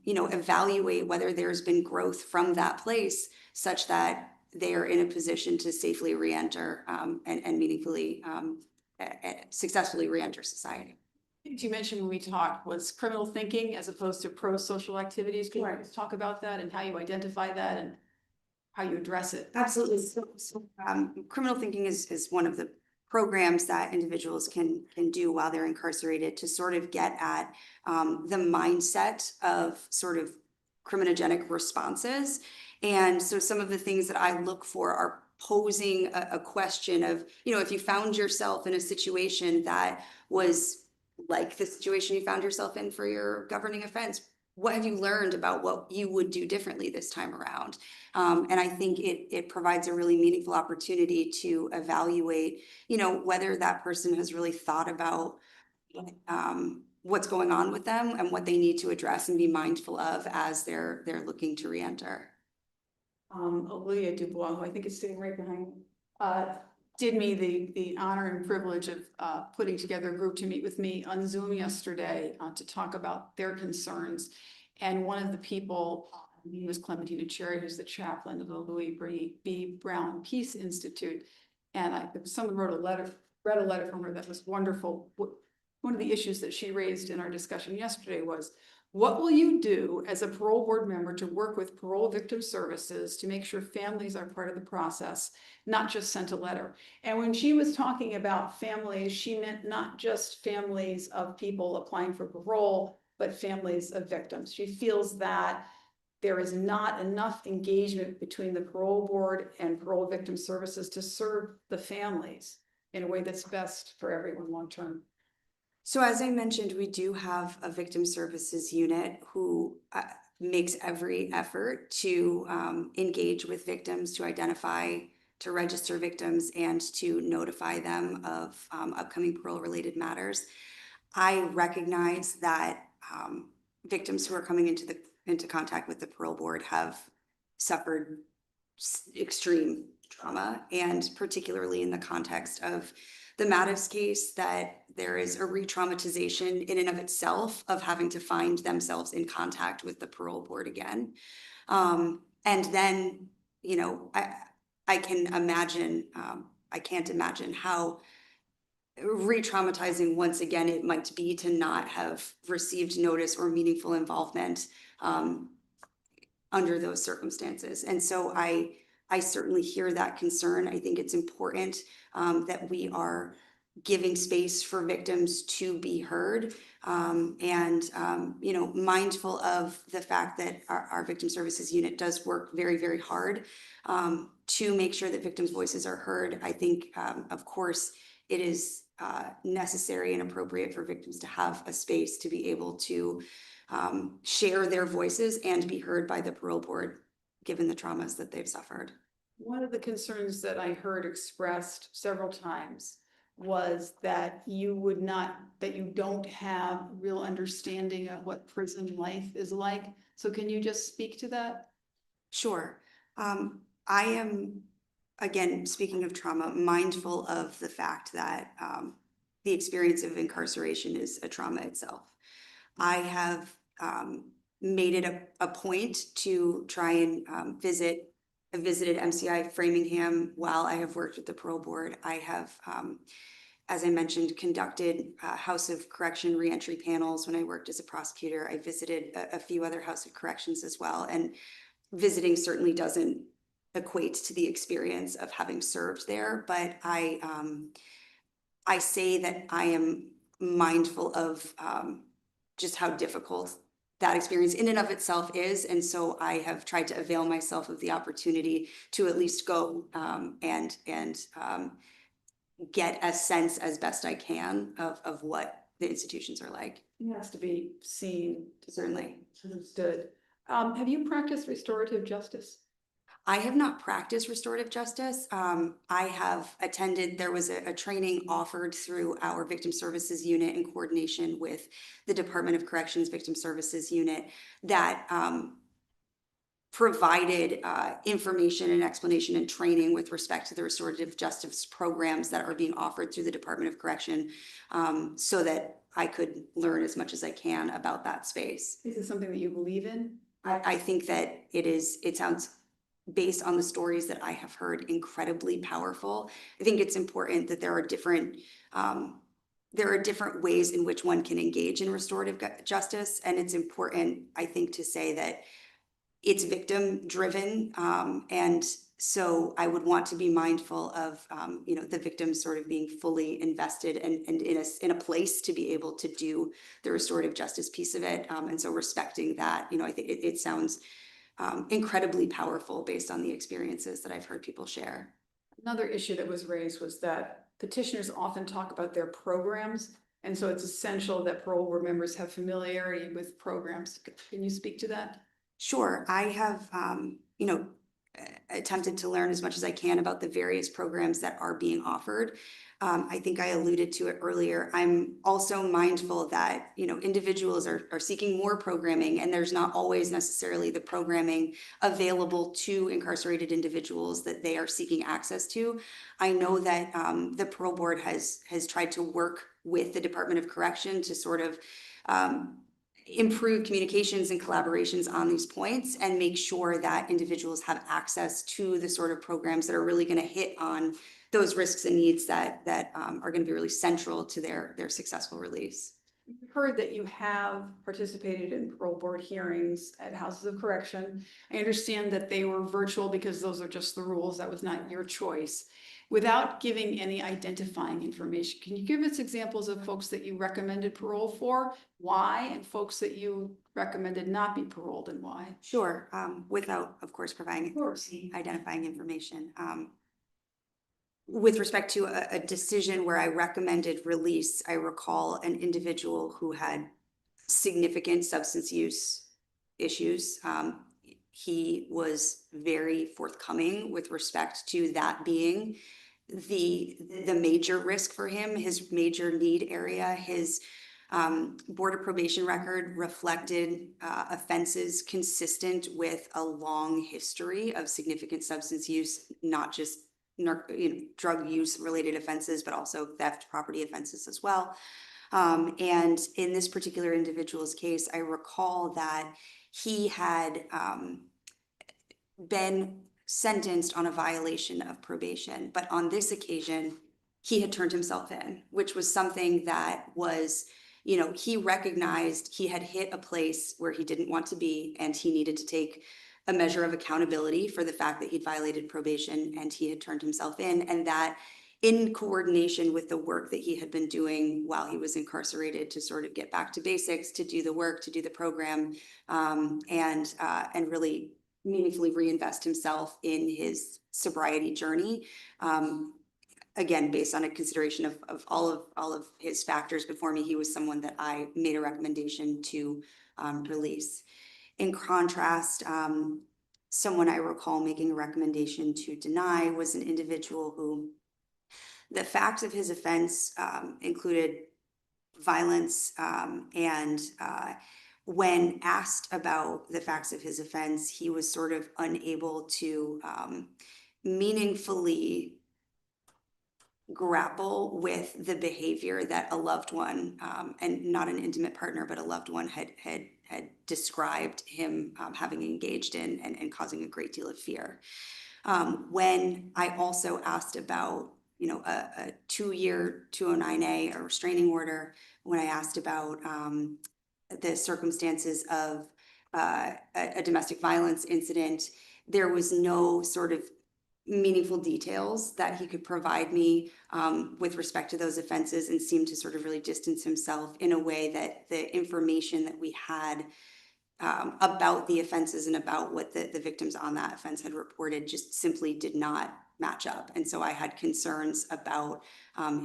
evaluate whether there's been growth from that place such that they are in a position to safely reenter and meaningfully, successfully reenter society. You mentioned when we talked was criminal thinking as opposed to pro-social activities. Can you just talk about that and how you identify that and how you address it? Absolutely. Criminal thinking is one of the programs that individuals can do while they're incarcerated to sort of get at the mindset of sort of criminogenic responses. And so some of the things that I look for are posing a question of, if you found yourself in a situation that was like the situation you found yourself in for your governing offense, what have you learned about what you would do differently this time around? And I think it provides a really meaningful opportunity to evaluate, whether that person has really thought about what's going on with them and what they need to address and be mindful of as they're looking to reenter. Olivia Dubois, who I think is sitting right behind, did me the honor and privilege of putting together a group to meet with me on Zoom yesterday to talk about their concerns. And one of the people, her name was Clementina Cherry, who's the chaplain of the Louis B. Brown Peace Institute. And someone read a letter from her that was wonderful. One of the issues that she raised in our discussion yesterday was, what will you do as a parole board member to work with parole victim services to make sure families are part of the process, not just sent a letter? And when she was talking about families, she meant not just families of people applying for parole, but families of victims. She feels that there is not enough engagement between the parole board and parole victim services to serve the families in a way that's best for everyone long-term. So as I mentioned, we do have a victim services unit who makes every effort to engage with victims, to identify, to register victims, and to notify them of upcoming parole-related matters. I recognize that victims who are coming into contact with the parole board have suffered extreme trauma, and particularly in the context of the Mattis case, that there is a re-traumatization in and of itself of having to find themselves in contact with the parole board again. And then, I can imagine, I can't imagine how re-traumatizing once again it might be to not have received notice or meaningful involvement under those circumstances. And so I certainly hear that concern. I think it's important that we are giving space for victims to be heard, and mindful of the fact that our victim services unit does work very, very hard to make sure that victims' voices are heard. I think, of course, it is necessary and appropriate for victims to have a space to be able to share their voices and be heard by the parole board, given the traumas that they've suffered. One of the concerns that I heard expressed several times was that you don't have real understanding of what prison life is like. So can you just speak to that? Sure. I am, again, speaking of trauma, mindful of the fact that the experience of incarceration is a trauma itself. I have made it a point to try and visit. I visited MCI Framingham while I have worked with the parole board. I have, as I mentioned, conducted House of Correction reentry panels when I worked as a prosecutor. I visited a few other House of Corrections as well. And visiting certainly doesn't equate to the experience of having served there, but I say that I am mindful of just how difficult that experience in and of itself is. And so I have tried to avail myself of the opportunity to at least go and get a sense as best I can of what the institutions are like. It has to be seen. Certainly. Understood. Have you practiced restorative justice? I have not practiced restorative justice. I have attended, there was a training offered through our Victim Services Unit in coordination with the Department of Corrections Victim Services Unit that provided information and explanation and training with respect to the restorative justice programs that are being offered through the Department of Correction, so that I could learn as much as I can about that space. Is it something that you believe in? I think that it sounds, based on the stories that I have heard, incredibly powerful. I think it's important that there are different ways in which one can engage in restorative justice. And it's important, I think, to say that it's victim driven. And so I would want to be mindful of, the victims sort of being fully invested and in a place to be able to do the restorative justice piece of it. And so respecting that, I think it sounds incredibly powerful based on the experiences that I've heard people share. Another issue that was raised was that petitioners often talk about their programs. And so it's essential that parole board members have familiarity with programs. Can you speak to that? Sure. I have, attempted to learn as much as I can about the various programs that are being offered. I think I alluded to it earlier. I'm also mindful that, individuals are seeking more programming, and there's not always necessarily the programming available to incarcerated individuals that they are seeking access to. I know that the parole board has tried to work with the Department of Correction to sort of improve communications and collaborations on these points and make sure that individuals have access to the sort of programs that are really going to hit on those risks and needs that are going to be really central to their successful release. We've heard that you have participated in parole board hearings at houses of correction. I understand that they were virtual because those are just the rules. That was not your choice. Without giving any identifying information, can you give us examples of folks that you recommended parole for, why, and folks that you recommended not be paroled and why? Sure, without, of course, providing identifying information. With respect to a decision where I recommended release, I recall an individual who had significant substance use issues. He was very forthcoming with respect to that being the major risk for him, his major need area. His board of probation record reflected offenses consistent with a long history of significant substance use, not just drug use related offenses, but also theft, property offenses as well. And in this particular individual's case, I recall that he had been sentenced on a violation of probation, but on this occasion, he had turned himself in, which was something that was, he recognized he had hit a place where he didn't want to be, and he needed to take a measure of accountability for the fact that he'd violated probation and he had turned himself in, and that in coordination with the work that he had been doing while he was incarcerated to sort of get back to basics, to do the work, to do the program, and really meaningfully reinvest himself in his sobriety journey. Again, based on a consideration of all of his factors before me, he was someone that I made a recommendation to release. In contrast, someone I recall making a recommendation to deny was an individual who the facts of his offense included violence, and when asked about the facts of his offense, he was sort of unable to meaningfully grapple with the behavior that a loved one, and not an intimate partner, but a loved one had described him having engaged in and causing a great deal of fear. When I also asked about, a 2-year 209A, a restraining order, when I asked about the circumstances of a domestic violence incident, there was no sort of meaningful details that he could provide me with respect to those offenses, and seemed to sort of really distance himself in a way that the information that we had about the offenses and about what the victims on that offense had reported just simply did not match up. And so I had concerns about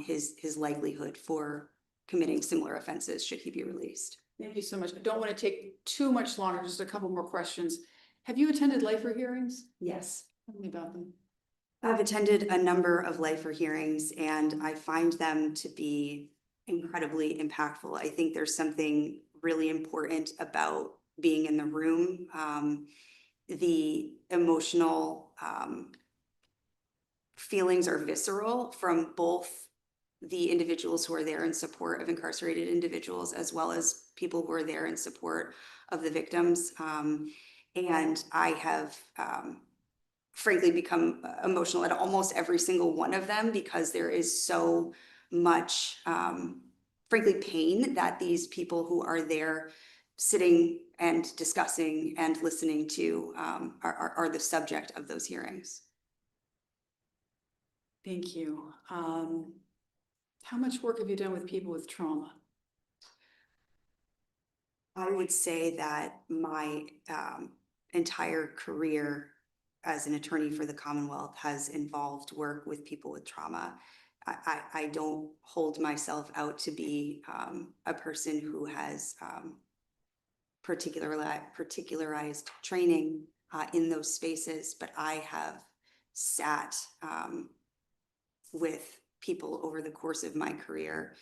his likelihood for committing similar offenses should he be released. Thank you so much. I don't want to take too much longer, just a couple more questions. Have you attended lifer hearings? Yes. Tell me about them. I've attended a number of lifer hearings and I find them to be incredibly impactful. I think there's something really important about being in the room. The emotional feelings are visceral from both the individuals who are there in support of incarcerated individuals as well as people who are there in support of the victims. And I have frankly become emotional at almost every single one of them because there is so much frankly pain that these people who are there sitting and discussing and listening to are the subject of those hearings. Thank you. How much work have you done with people with trauma? I would say that my entire career as an attorney for the Commonwealth has involved work with people with trauma. I don't hold myself out to be a person who has particularized training in those spaces, but I have sat with people over the course of my career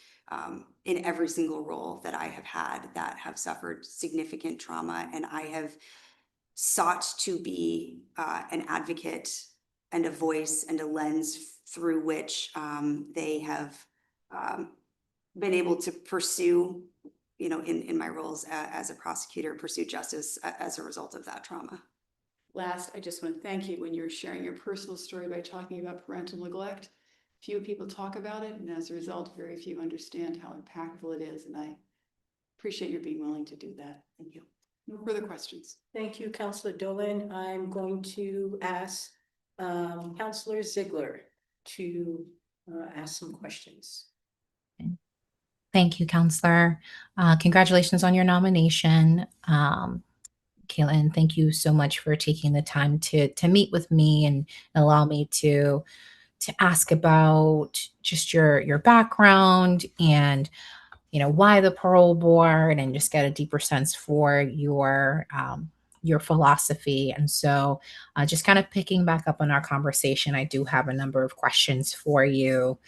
in every single role that I have had that have suffered significant trauma. And I have sought to be an advocate and a voice and a lens through which they have been able to pursue, you know, in my roles as a prosecutor, pursue justice as a result of that trauma. Last, I just want to thank you when you're sharing your personal story by talking about parental neglect. Few people talk about it, and as a result, very few understand how impactful it is. And I appreciate your being willing to do that. Thank you. No further questions. Thank you, Counselor Dolan. I'm going to ask Counselor Ziegler to ask some questions. Thank you, Counselor. Congratulations on your nomination. Caitlin, thank you so much for taking the time to meet with me and allow me to ask about just your background and why the parole board and just get a deeper sense for your philosophy. And so just kind of picking back up on our conversation, I do have a number of questions for you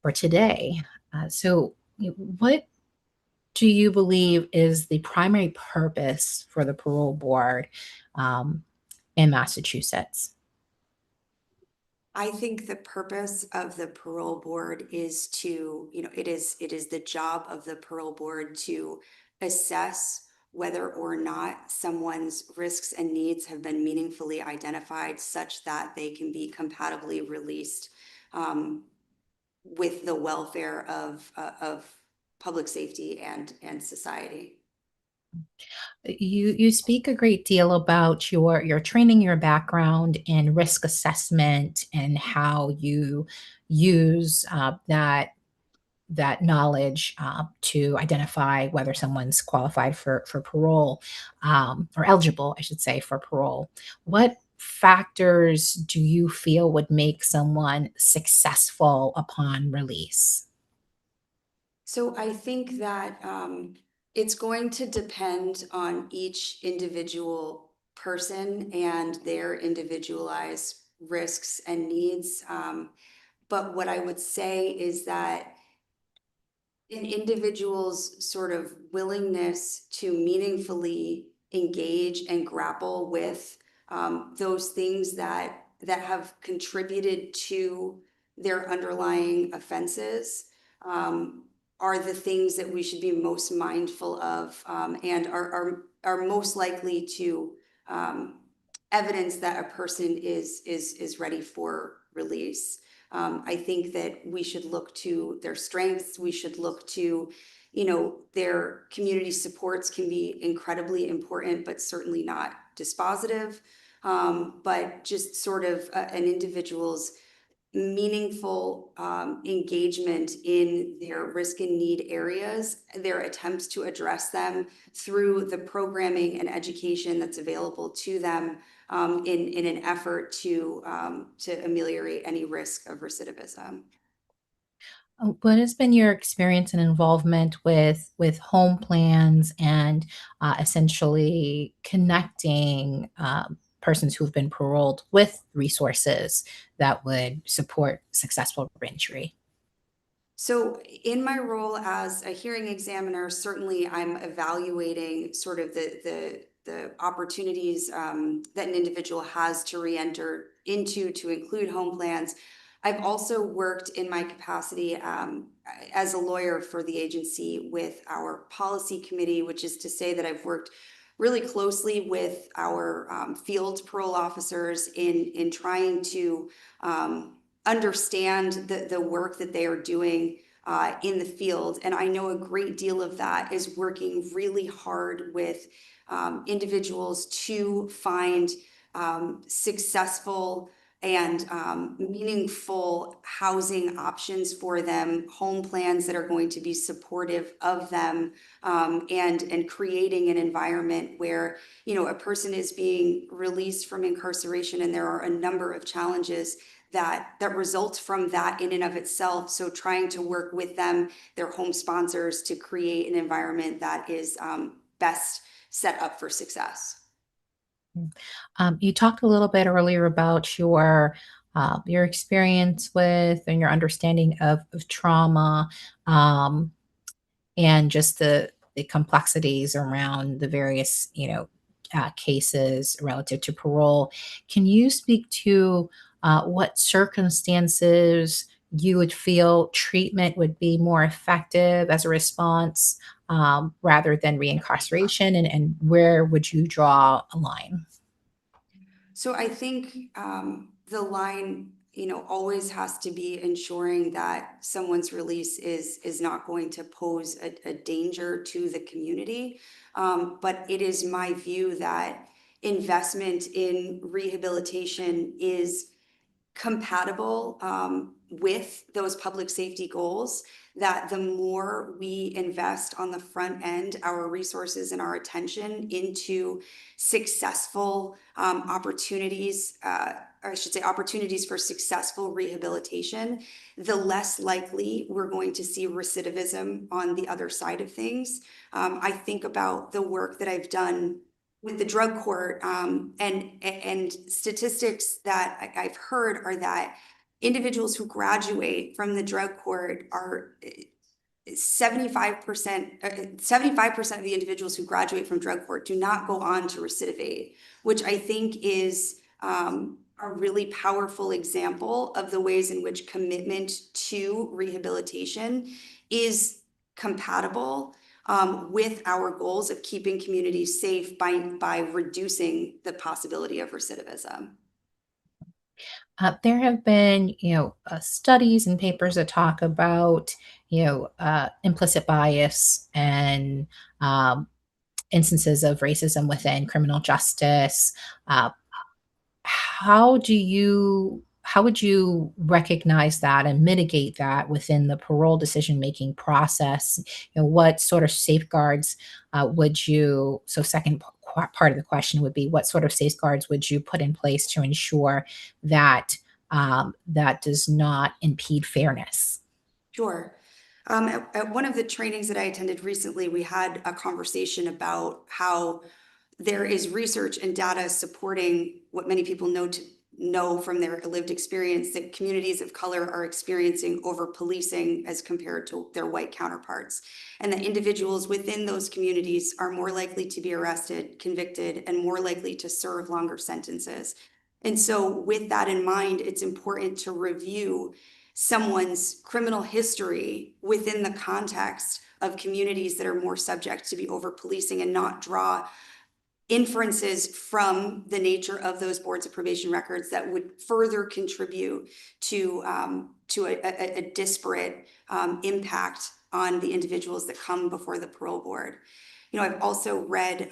for today. So what do you believe is the primary purpose for the parole board in Massachusetts? I think the purpose of the parole board is to, you know, it is the job of the parole board to assess whether or not someone's risks and needs have been meaningfully identified such that they can be compatibly released with the welfare of public safety and society. You speak a great deal about your training, your background in risk assessment, and how you use that knowledge to identify whether someone's qualified for parole or eligible, I should say, for parole. What factors do you feel would make someone successful upon release? So I think that it's going to depend on each individual person and their individualized risks and needs. But what I would say is that an individual's sort of willingness to meaningfully engage and grapple with those things that have contributed to their underlying offenses are the things that we should be most mindful of and are most likely to evidence that a person is ready for release. I think that we should look to their strengths. We should look to, you know, their community supports can be incredibly important, but certainly not dispositive. But just sort of an individual's meaningful engagement in their risk and need areas, their attempts to address them through the programming and education that's available to them in an effort to ameliorate any risk of recidivism. What has been your experience and involvement with home plans and essentially connecting persons who've been paroled with resources that would support successful reentry? So in my role as a hearing examiner, certainly I'm evaluating sort of the opportunities that an individual has to reenter into to include home plans. I've also worked in my capacity as a lawyer for the agency with our policy committee, which is to say that I've worked really closely with our field parole officers in trying to understand the work that they are doing in the field. And I know a great deal of that is working really hard with individuals to find successful and meaningful housing options for them, home plans that are going to be supportive of them, and creating an environment where, you know, a person is being released from incarceration, and there are a number of challenges that result from that in and of itself. So trying to work with them, their home sponsors, to create an environment that is best set up for success. You talked a little bit earlier about your experience with and your understanding of trauma, and just the complexities around the various, cases relative to parole. Can you speak to what circumstances you would feel treatment would be more effective as a response, rather than reincarceration, and where would you draw a line? So I think the line, always has to be ensuring that someone's release is not going to pose a danger to the community. But it is my view that investment in rehabilitation is compatible with those public safety goals, that the more we invest on the front end, our resources and our attention into successful opportunities, or I should say opportunities for successful rehabilitation, the less likely we're going to see recidivism on the other side of things. I think about the work that I've done with the drug court, and statistics that I've heard are that individuals who graduate from the drug court are 75% of the individuals who graduate from drug court do not go on to recidivate, which I think is a really powerful example of the ways in which commitment to rehabilitation is compatible with our goals of keeping communities safe by reducing the possibility of recidivism. There have been, studies and papers that talk about, implicit bias and instances of racism within criminal justice. Uh, how would you recognize that and mitigate that within the parole decision making process? What sort of safeguards would you? So, second part of the question would be, what sort of safeguards would you put in place to ensure that that does not impede fairness? Sure. At one of the trainings that I attended recently, we had a conversation about how there is research and data supporting what many people know from their lived experience, that communities of color are experiencing over policing as compared to their white counterparts, and that individuals within those communities are more likely to be arrested, convicted, and more likely to serve longer sentences. And so with that in mind, it's important to review someone's criminal history within the context of communities that are more subject to be over policing, and not draw inferences from the nature of those boards of probation records that would further contribute to a disparate impact on the individuals that come before the parole board. I've also read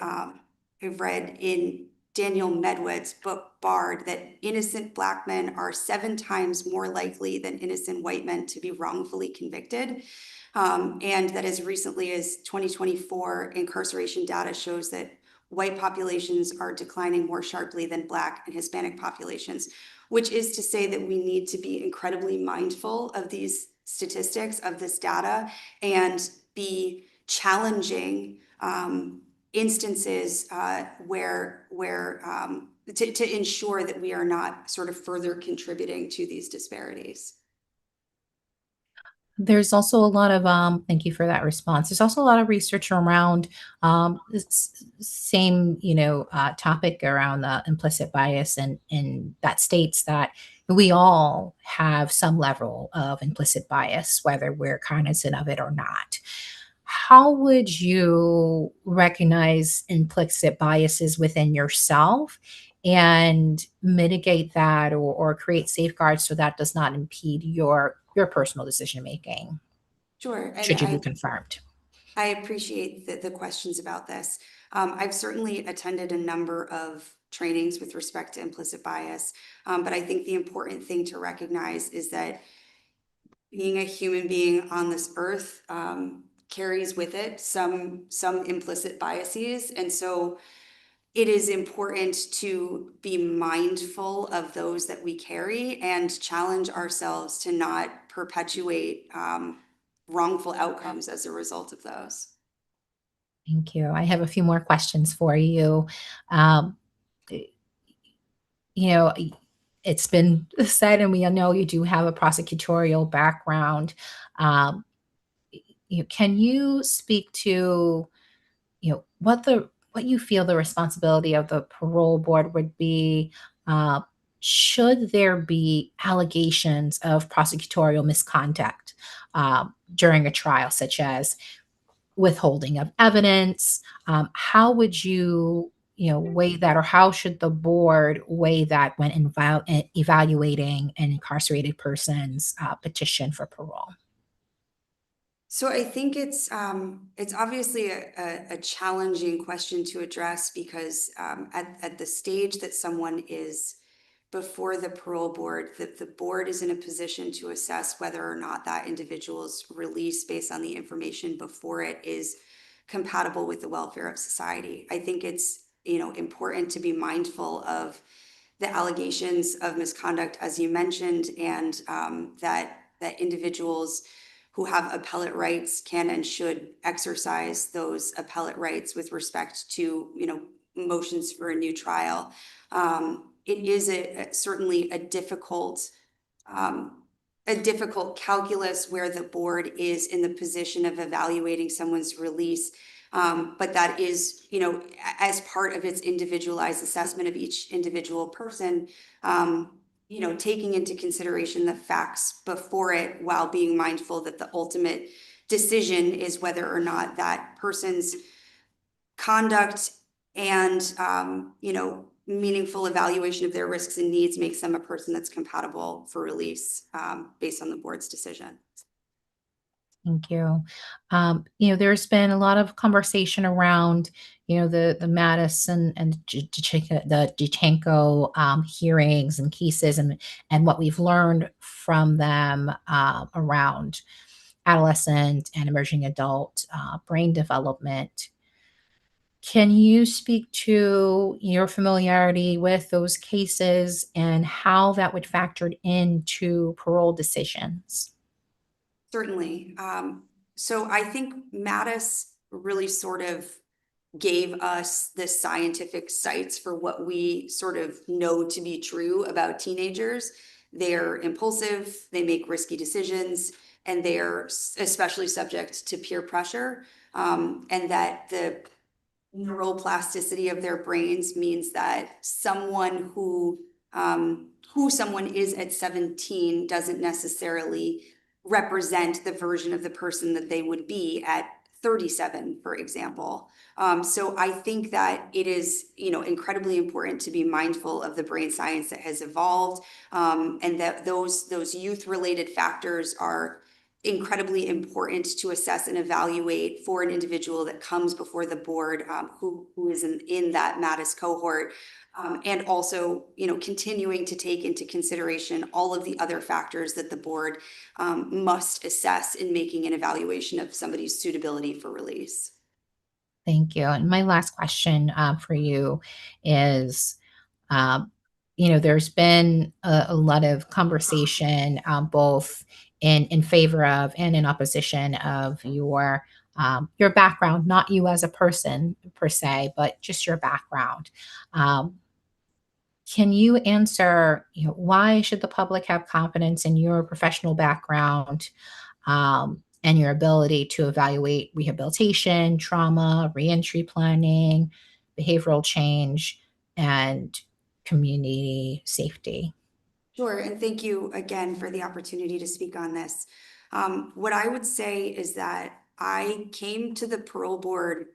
in Daniel Medved's book Barred that innocent Black men are 7 times more likely than innocent white men to be wrongfully convicted. And that as recently as 2024, incarceration data shows that white populations are declining more sharply than Black and Hispanic populations, which is to say that we need to be incredibly mindful of these statistics, of this data, and be challenging instances to ensure that we are not sort of further contributing to these disparities. There's also a lot of thank you for that response. There's also a lot of research around this same, topic around implicit bias, and that states that we all have some level of implicit bias, whether we're cognizant of it or not. How would you recognize implicit biases within yourself and mitigate that, or create safeguards so that does not impede your personal decision making Sure. should you be And confirmed? I appreciate the questions about this. I've certainly attended a number of trainings with respect to implicit bias, but I think the important thing to recognize is that being a human being on this earth carries with it some implicit biases, and so it is important to be mindful of those that we carry and challenge ourselves to not perpetuate wrongful outcomes as a result of those. Thank you. I have a few more questions for you. Um, you know, it's been said, and we know you do have a prosecutorial background. Um, can you speak to, what you feel the responsibility of the parole board would be, uh, should there be allegations of prosecutorial misconduct during a trial, such as withholding of evidence? How would you, weigh that, or how should the board weigh that when evaluating an incarcerated person's petition for parole? So I think it's obviously a challenging question to address because at the stage that someone is before the parole board, that the board is in a position to assess whether or not that individual's release based on the information before it is compatible with the welfare of society. I think it's important to be mindful of the allegations of misconduct, as you mentioned, and that individuals who have appellate rights can and should exercise those appellate rights with respect to motions for a new trial. It is certainly a difficult calculus where the board is in the position of evaluating someone's release. But that is, as part of its individualized assessment of each individual person, taking into consideration the facts before it while being mindful that the ultimate decision is whether or not that person's conduct and, meaningful evaluation of their risks and needs makes them a person that's compatible for release based on the board's decision. Thank you. There's been a lot of conversation around, the Madison and the Dichenko hearings and cases, and what we've learned from them around adolescent and emerging adult brain development. Can you speak to your familiarity with those cases and how that would factor into parole decisions? Certainly. So I think Mattis really sort of gave us the scientific sites for what we sort of know to be true about teenagers. They're impulsive, they make risky decisions, and they're especially subject to peer pressure. And that the neuroplasticity of their brains means that someone who someone is at 17 doesn't necessarily represent the version of the person that they would be at 37, for example. So I think that it is, incredibly important to be mindful of the brain science that has evolved, and that those youth-related factors are incredibly important to assess and evaluate for an individual that comes before the board who is in that Mattis cohort. And also, continuing to take into consideration all of the other factors that the board must assess in making an evaluation of somebody's suitability for release. Thank you. And my last question for you is, um, there's been a lot of conversation both in favor of and in opposition of your your background, not you as a person per se, but just your background. Can you answer, why should the public have confidence in your professional background and your ability to evaluate rehabilitation, trauma, reentry planning, behavioral change, and community safety? Sure, and thank you again for the opportunity to speak on this. What I would say is that I came to the parole board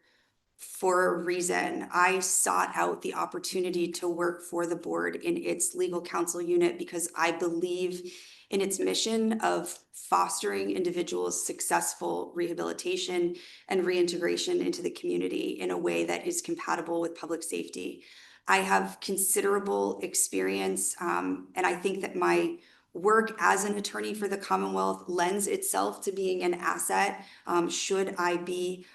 for a reason. I sought out the opportunity to work for the board in its legal counsel unit because I believe in its mission of fostering individuals' successful rehabilitation and reintegration into the community in a way that is compatible with public safety. I have considerable experience, and I think that my work as an attorney for the Commonwealth lends itself to being an asset. Should I be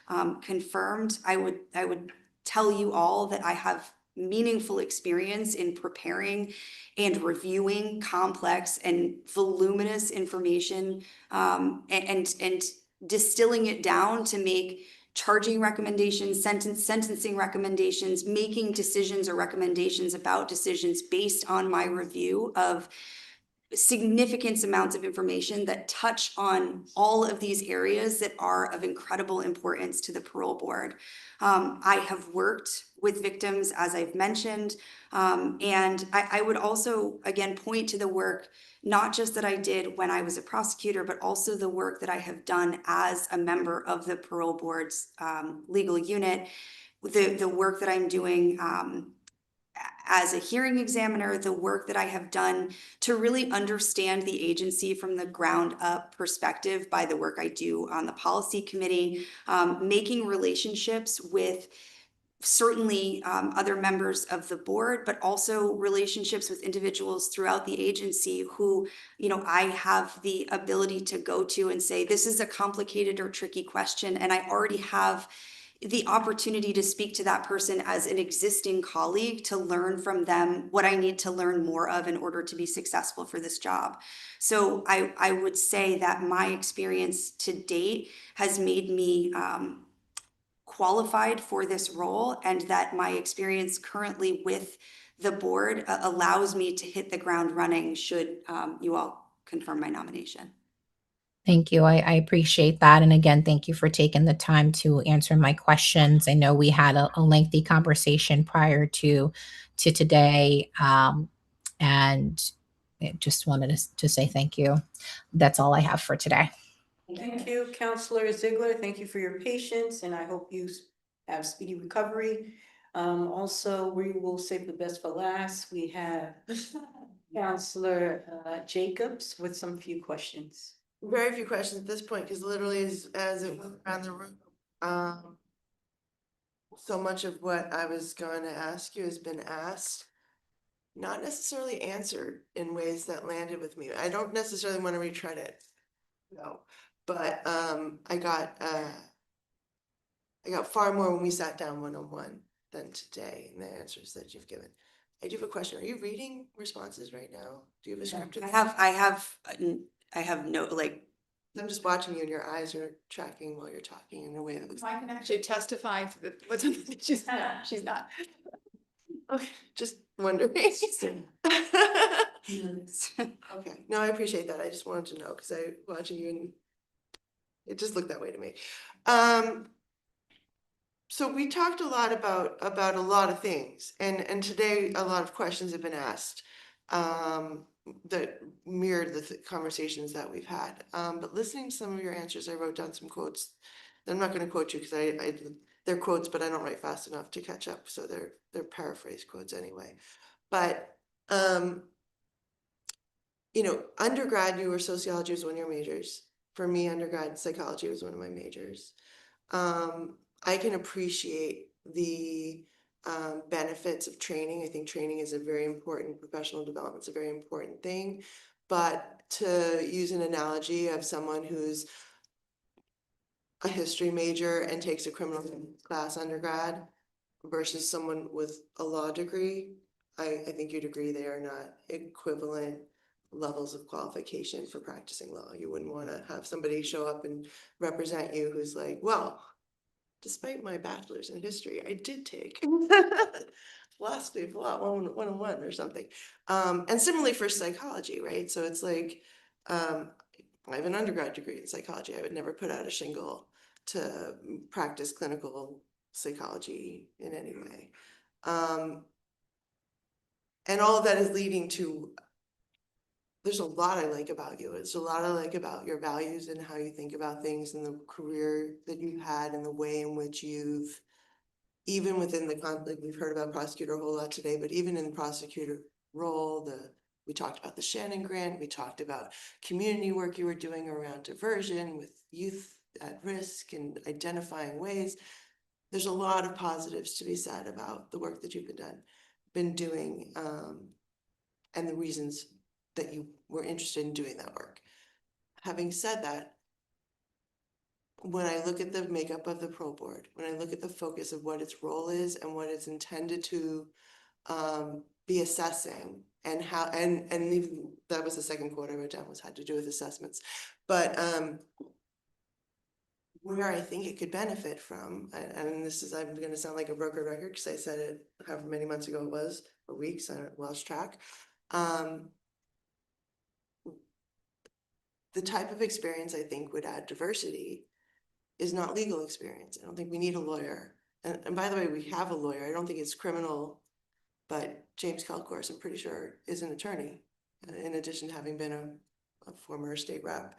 confirmed, I would tell you all that I have meaningful experience in preparing and reviewing complex and voluminous information, and distilling it down to make charging recommendations, sentencing recommendations, making decisions or recommendations about decisions based on my review of significant amounts of information that touch on all of these areas that are of incredible importance to the parole board. I have worked with victims, as I've mentioned, and I would also, again, point to the work, not just that I did when I was a prosecutor, but also the work that I have done as a member of the parole board's legal unit, the work that I'm doing as a hearing examiner, the work that I have done to really understand the agency from the ground up perspective by the work I do on the policy committee, making relationships with certainly other members of the board, but also relationships with individuals throughout the agency who, I have the ability to go to and say, this is a complicated or tricky question, and I already have the opportunity to speak to that person as an existing colleague to learn from them what I need to learn more of in order to be successful for this job. So I would say that my experience to date has made me qualified for this role, and that my experience currently with the board allows me to hit the ground running should you all confirm my nomination. Thank you. I appreciate that. And again, thank you for taking the time to answer my questions. I know we had a lengthy conversation prior to today. And I just wanted to say thank you. That's all I have for today. Thank you, Counselor Ziegler. Thank you for your patience, and I hope you have speedy recovery. Also, we will save the best for last. We have Counselor Jacobs with some few questions. Very few questions at this point, because literally as it went around the room, so much of what I was going to ask you has been asked, not necessarily answered in ways that landed with me. I don't necessarily want to retread it, no, but I got far more when we sat down one-on-one than today in the answers that you've given. I do have a question. Are you reading responses right now? Do you have a script? I have no, I'm just watching you and your eyes are tracking while you're talking in a way that looks. I can actually testify to the, what's on the, she's not. Okay, just wondering. Okay, no, I appreciate that. I just wanted to know because I watching you and it just looked that way to me. So we talked a lot about a lot of things, and today a lot of questions have been asked that mirrored the conversations that we've had. But listening to some of your answers, I wrote down some quotes. I'm not going to quote you because they're quotes, but I don't write fast enough to catch up, so they're paraphrased quotes anyway. But undergrad, you were sociology was one of your majors. For me, undergrad psychology was one of my majors. I can appreciate the benefits of training. I think training is a very important, professional development is a very important thing. But to use an analogy of someone who's a history major and takes a criminal class undergrad versus someone with a law degree, I think you'd agree they are not equivalent levels of qualification for practicing law. You wouldn't want to have somebody show up and represent you who's like, well, despite my bachelor's in history, I did take philosophy of law 101 or something. And similarly for psychology, right? So it's like, I have an undergrad degree in psychology. I would never put out a shingle to practice clinical psychology in any way. And all of that is leading to, there's a lot I like about you. It's a lot I like about your values and how you think about things and the career that you've had and the way in which you've, even within the conflict, we've heard about prosecutor a whole lot today, but even in the prosecutor role, we talked about the Shannon Grant, we talked about community work you were doing around diversion with youth at risk and identifying ways. There's a lot of positives to be said about the work that you've been doing, and the reasons that you were interested in doing that work. Having said that, when I look at the makeup of the parole board, when I look at the focus of what its role is and what it's intended to be assessing, and how, and even that was the second quote I wrote down, was had to do with assessments. But where I think it could benefit from, and this is, I'm gonna sound like a broken record because I said it however many months ago it was, or weeks, I lost track. The type of experience I think would add diversity is not legal experience. I don't think we need a lawyer. And by the way, we have a lawyer. I don't think it's criminal, but James Kelcourse, I'm pretty sure, is an attorney, in addition to having been a former state rep.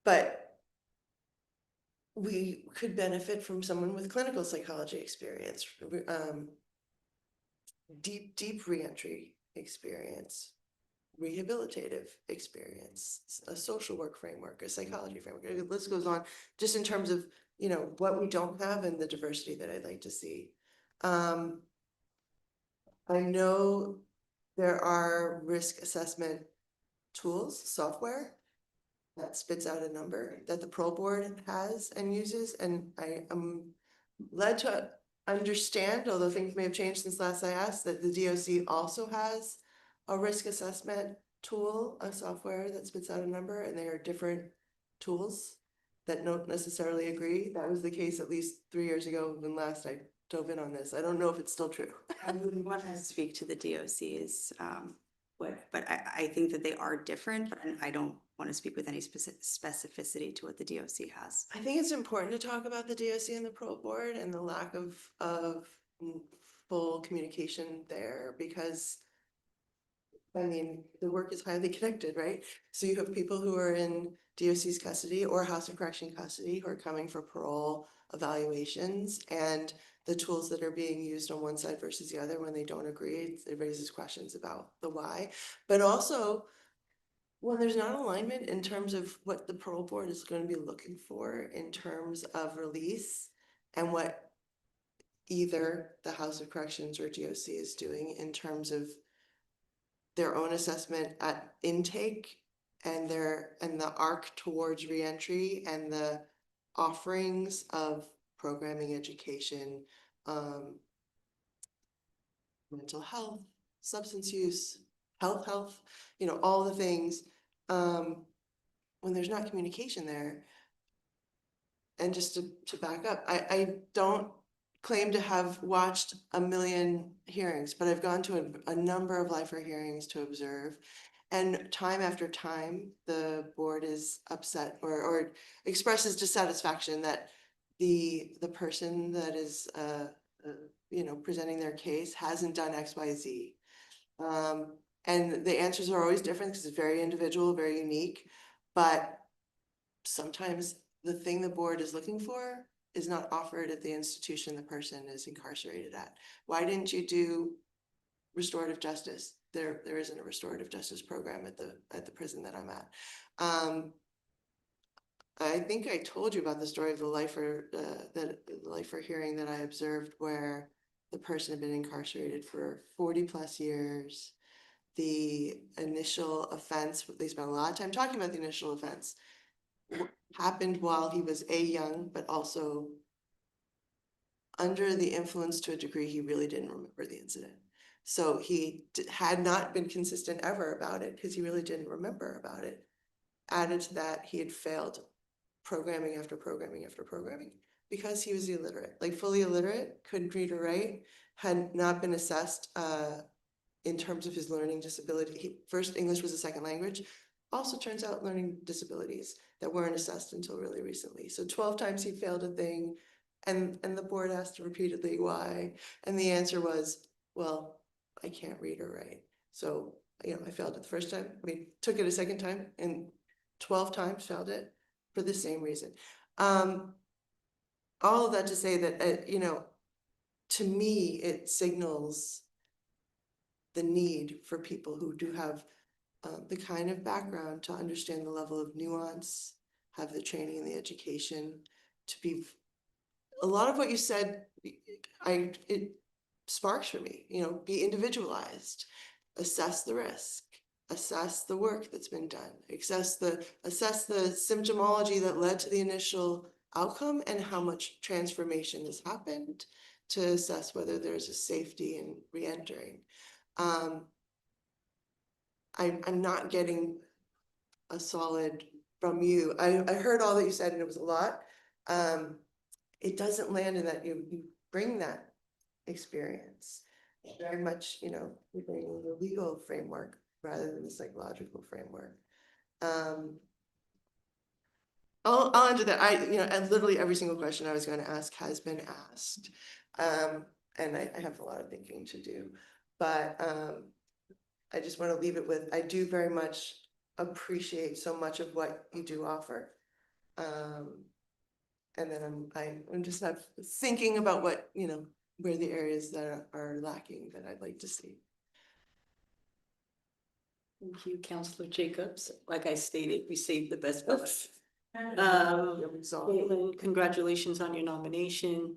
But we could benefit from someone with clinical psychology experience, deep reentry experience, rehabilitative experience, a social work framework, a psychology framework. The list goes on, just in terms of, you know, what we don't have and the diversity that I'd like to see. I know there are risk assessment tools, software that spits out a number that the parole board has and uses, and I am led to understand, although things may have changed since last I asked, that the DOC also has a risk assessment tool, a software that spits out a number, and they are different tools that don't necessarily agree. That was the case at least 3 years ago when last I dove in on this. I don't know if it's still true. I wouldn't want to speak to the DOC's, but I think that they are different, but I don't want to speak with any specificity to what the DOC has. I think it's important to talk about the DOC and the parole board and the lack of full communication there, because I mean, the work is highly connected, right? So you have people who are in DOC's custody or House of Correction custody who are coming for parole evaluations, and the tools that are being used on one side versus the other, when they don't agree, it raises questions about the why. But also, when there's not alignment in terms of what the parole board is going to be looking for in terms of release, and what either the House of Corrections or DOC is doing in terms of their own assessment at intake and the arc towards reentry and the offerings of programming, education, mental health, substance use, health, you know, all the things. When there's not communication there, and just to back up, I don't claim to have watched a million hearings, but I've gone to a number of lifer hearings to observe. And time after time, the board is upset or expresses dissatisfaction that the person that is you know, presenting their case hasn't done X, Y, Z. And the answers are always different because it's very individual, very unique. But sometimes the thing the board is looking for is not offered at the institution the person is incarcerated at. Why didn't you do restorative justice? There isn't a restorative justice program at the prison that I'm at. I think I told you about the story of the lifer hearing that I observed, where the person had been incarcerated for 40 plus years. The initial offense, they spent a lot of time talking about the initial offense, happened while he was young, but also under the influence to a degree he really didn't remember the incident. So he had not been consistent ever about it because he really didn't remember about it. Added to that, he had failed programming after programming after programming because he was illiterate, like fully illiterate, couldn't read or write, had not been assessed in terms of his learning disability. First, English was a second language. Also turns out learning disabilities that weren't assessed until really recently. So 12 times he failed a thing, and the board asked repeatedly why, and the answer was, well, I can't read or write. So, I failed it the first time. Took it a second time, and 12 times failed it for the same reason. All of that to say that, to me, it signals the need for people who do have the kind of background to understand the level of nuance, have the training and the education to be. A lot of what you said, it sparks for me. Be individualized, assess the risk, assess the work that's been done, assess the symptomology that led to the initial outcome and how much transformation has happened to assess whether there's a safety in re-entering. I'm not getting a solid from you. I heard all that you said and it was a lot. It doesn't land in that you bring that experience. Very much, you bring in the legal framework rather than the psychological framework. I'll answer that. And literally every single question I was going to ask has been asked. And I have a lot of thinking to do, but I just want to leave it with, I do very much appreciate so much of what you do offer. And then I'm just not thinking about what, where the areas that are lacking that I'd like to see. Thank you, Councillor Jacobs. Like I stated, we saved the best for last. Caitlin, congratulations on your nomination.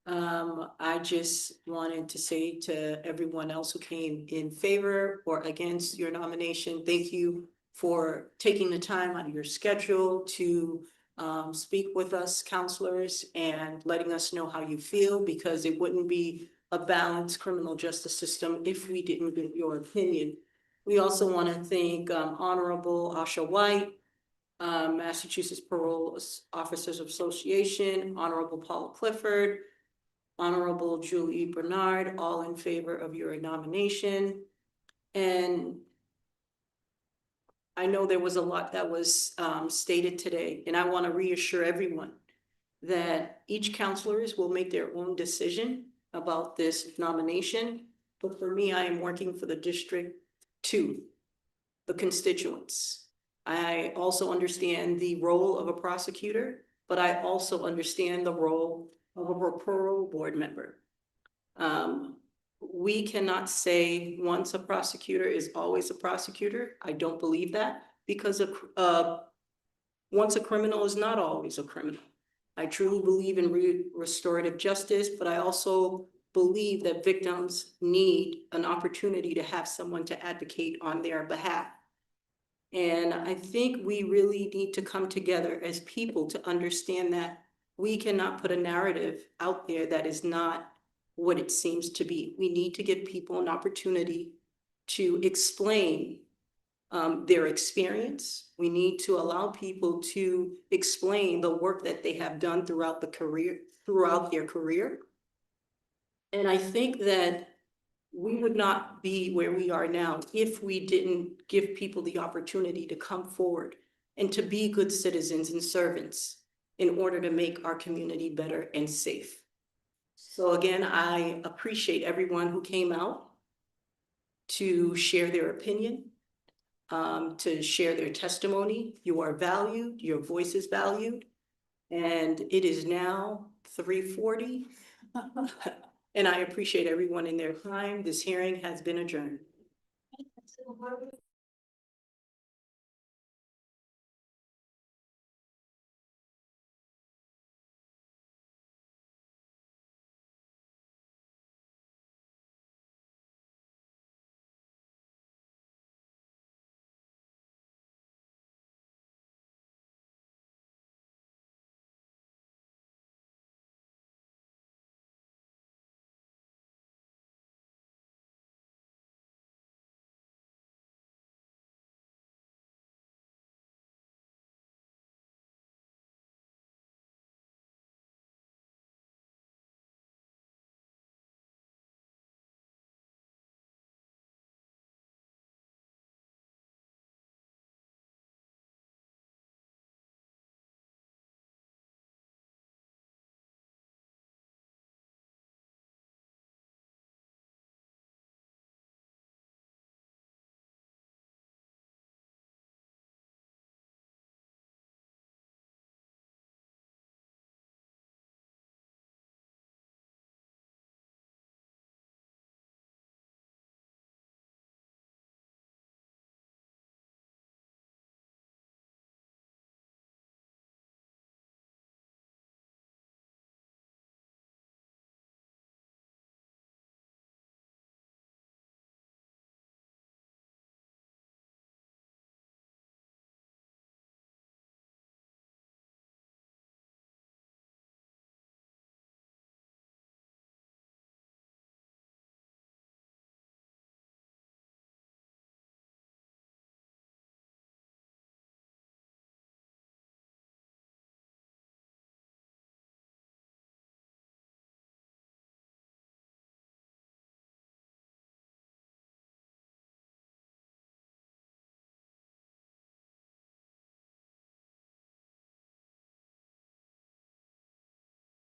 I just wanted to say to everyone else who came in favor or against your nomination, thank you for taking the time out of your schedule to speak with us, counselors, and letting us know how you feel, because it wouldn't be a balanced criminal justice system if we didn't get your opinion. We also want to thank Honorable Asha White, Massachusetts Parole Officers Association, Honorable Paula Clifford, Honorable Julie Bernard, all in favor of your nomination. And I know there was a lot that was stated today, and I want to reassure everyone that each counselors will make their own decision about this nomination. But for me, I am working for the District 2, the constituents. I also understand the role of a prosecutor, but I also understand the role of a parole board member. We cannot say once a prosecutor is always a prosecutor. I don't believe that, because once a criminal is not always a criminal. I truly believe in restorative justice, but I also believe that victims need an opportunity to have someone to advocate on their behalf. And I think we really need to come together as people to understand that we cannot put a narrative out there that is not what it seems to be. We need to give people an opportunity to explain their experience. We need to allow people to explain the work that they have done throughout their career. And I think that we would not be where we are now if we didn't give people the opportunity to come forward and to be good citizens and servants in order to make our community better and safe. So again, I appreciate everyone who came out to share their opinion, to share their testimony. You are valued, your voice is valued, and it is now 3:40. And I appreciate everyone in their time. This hearing has been adjourned.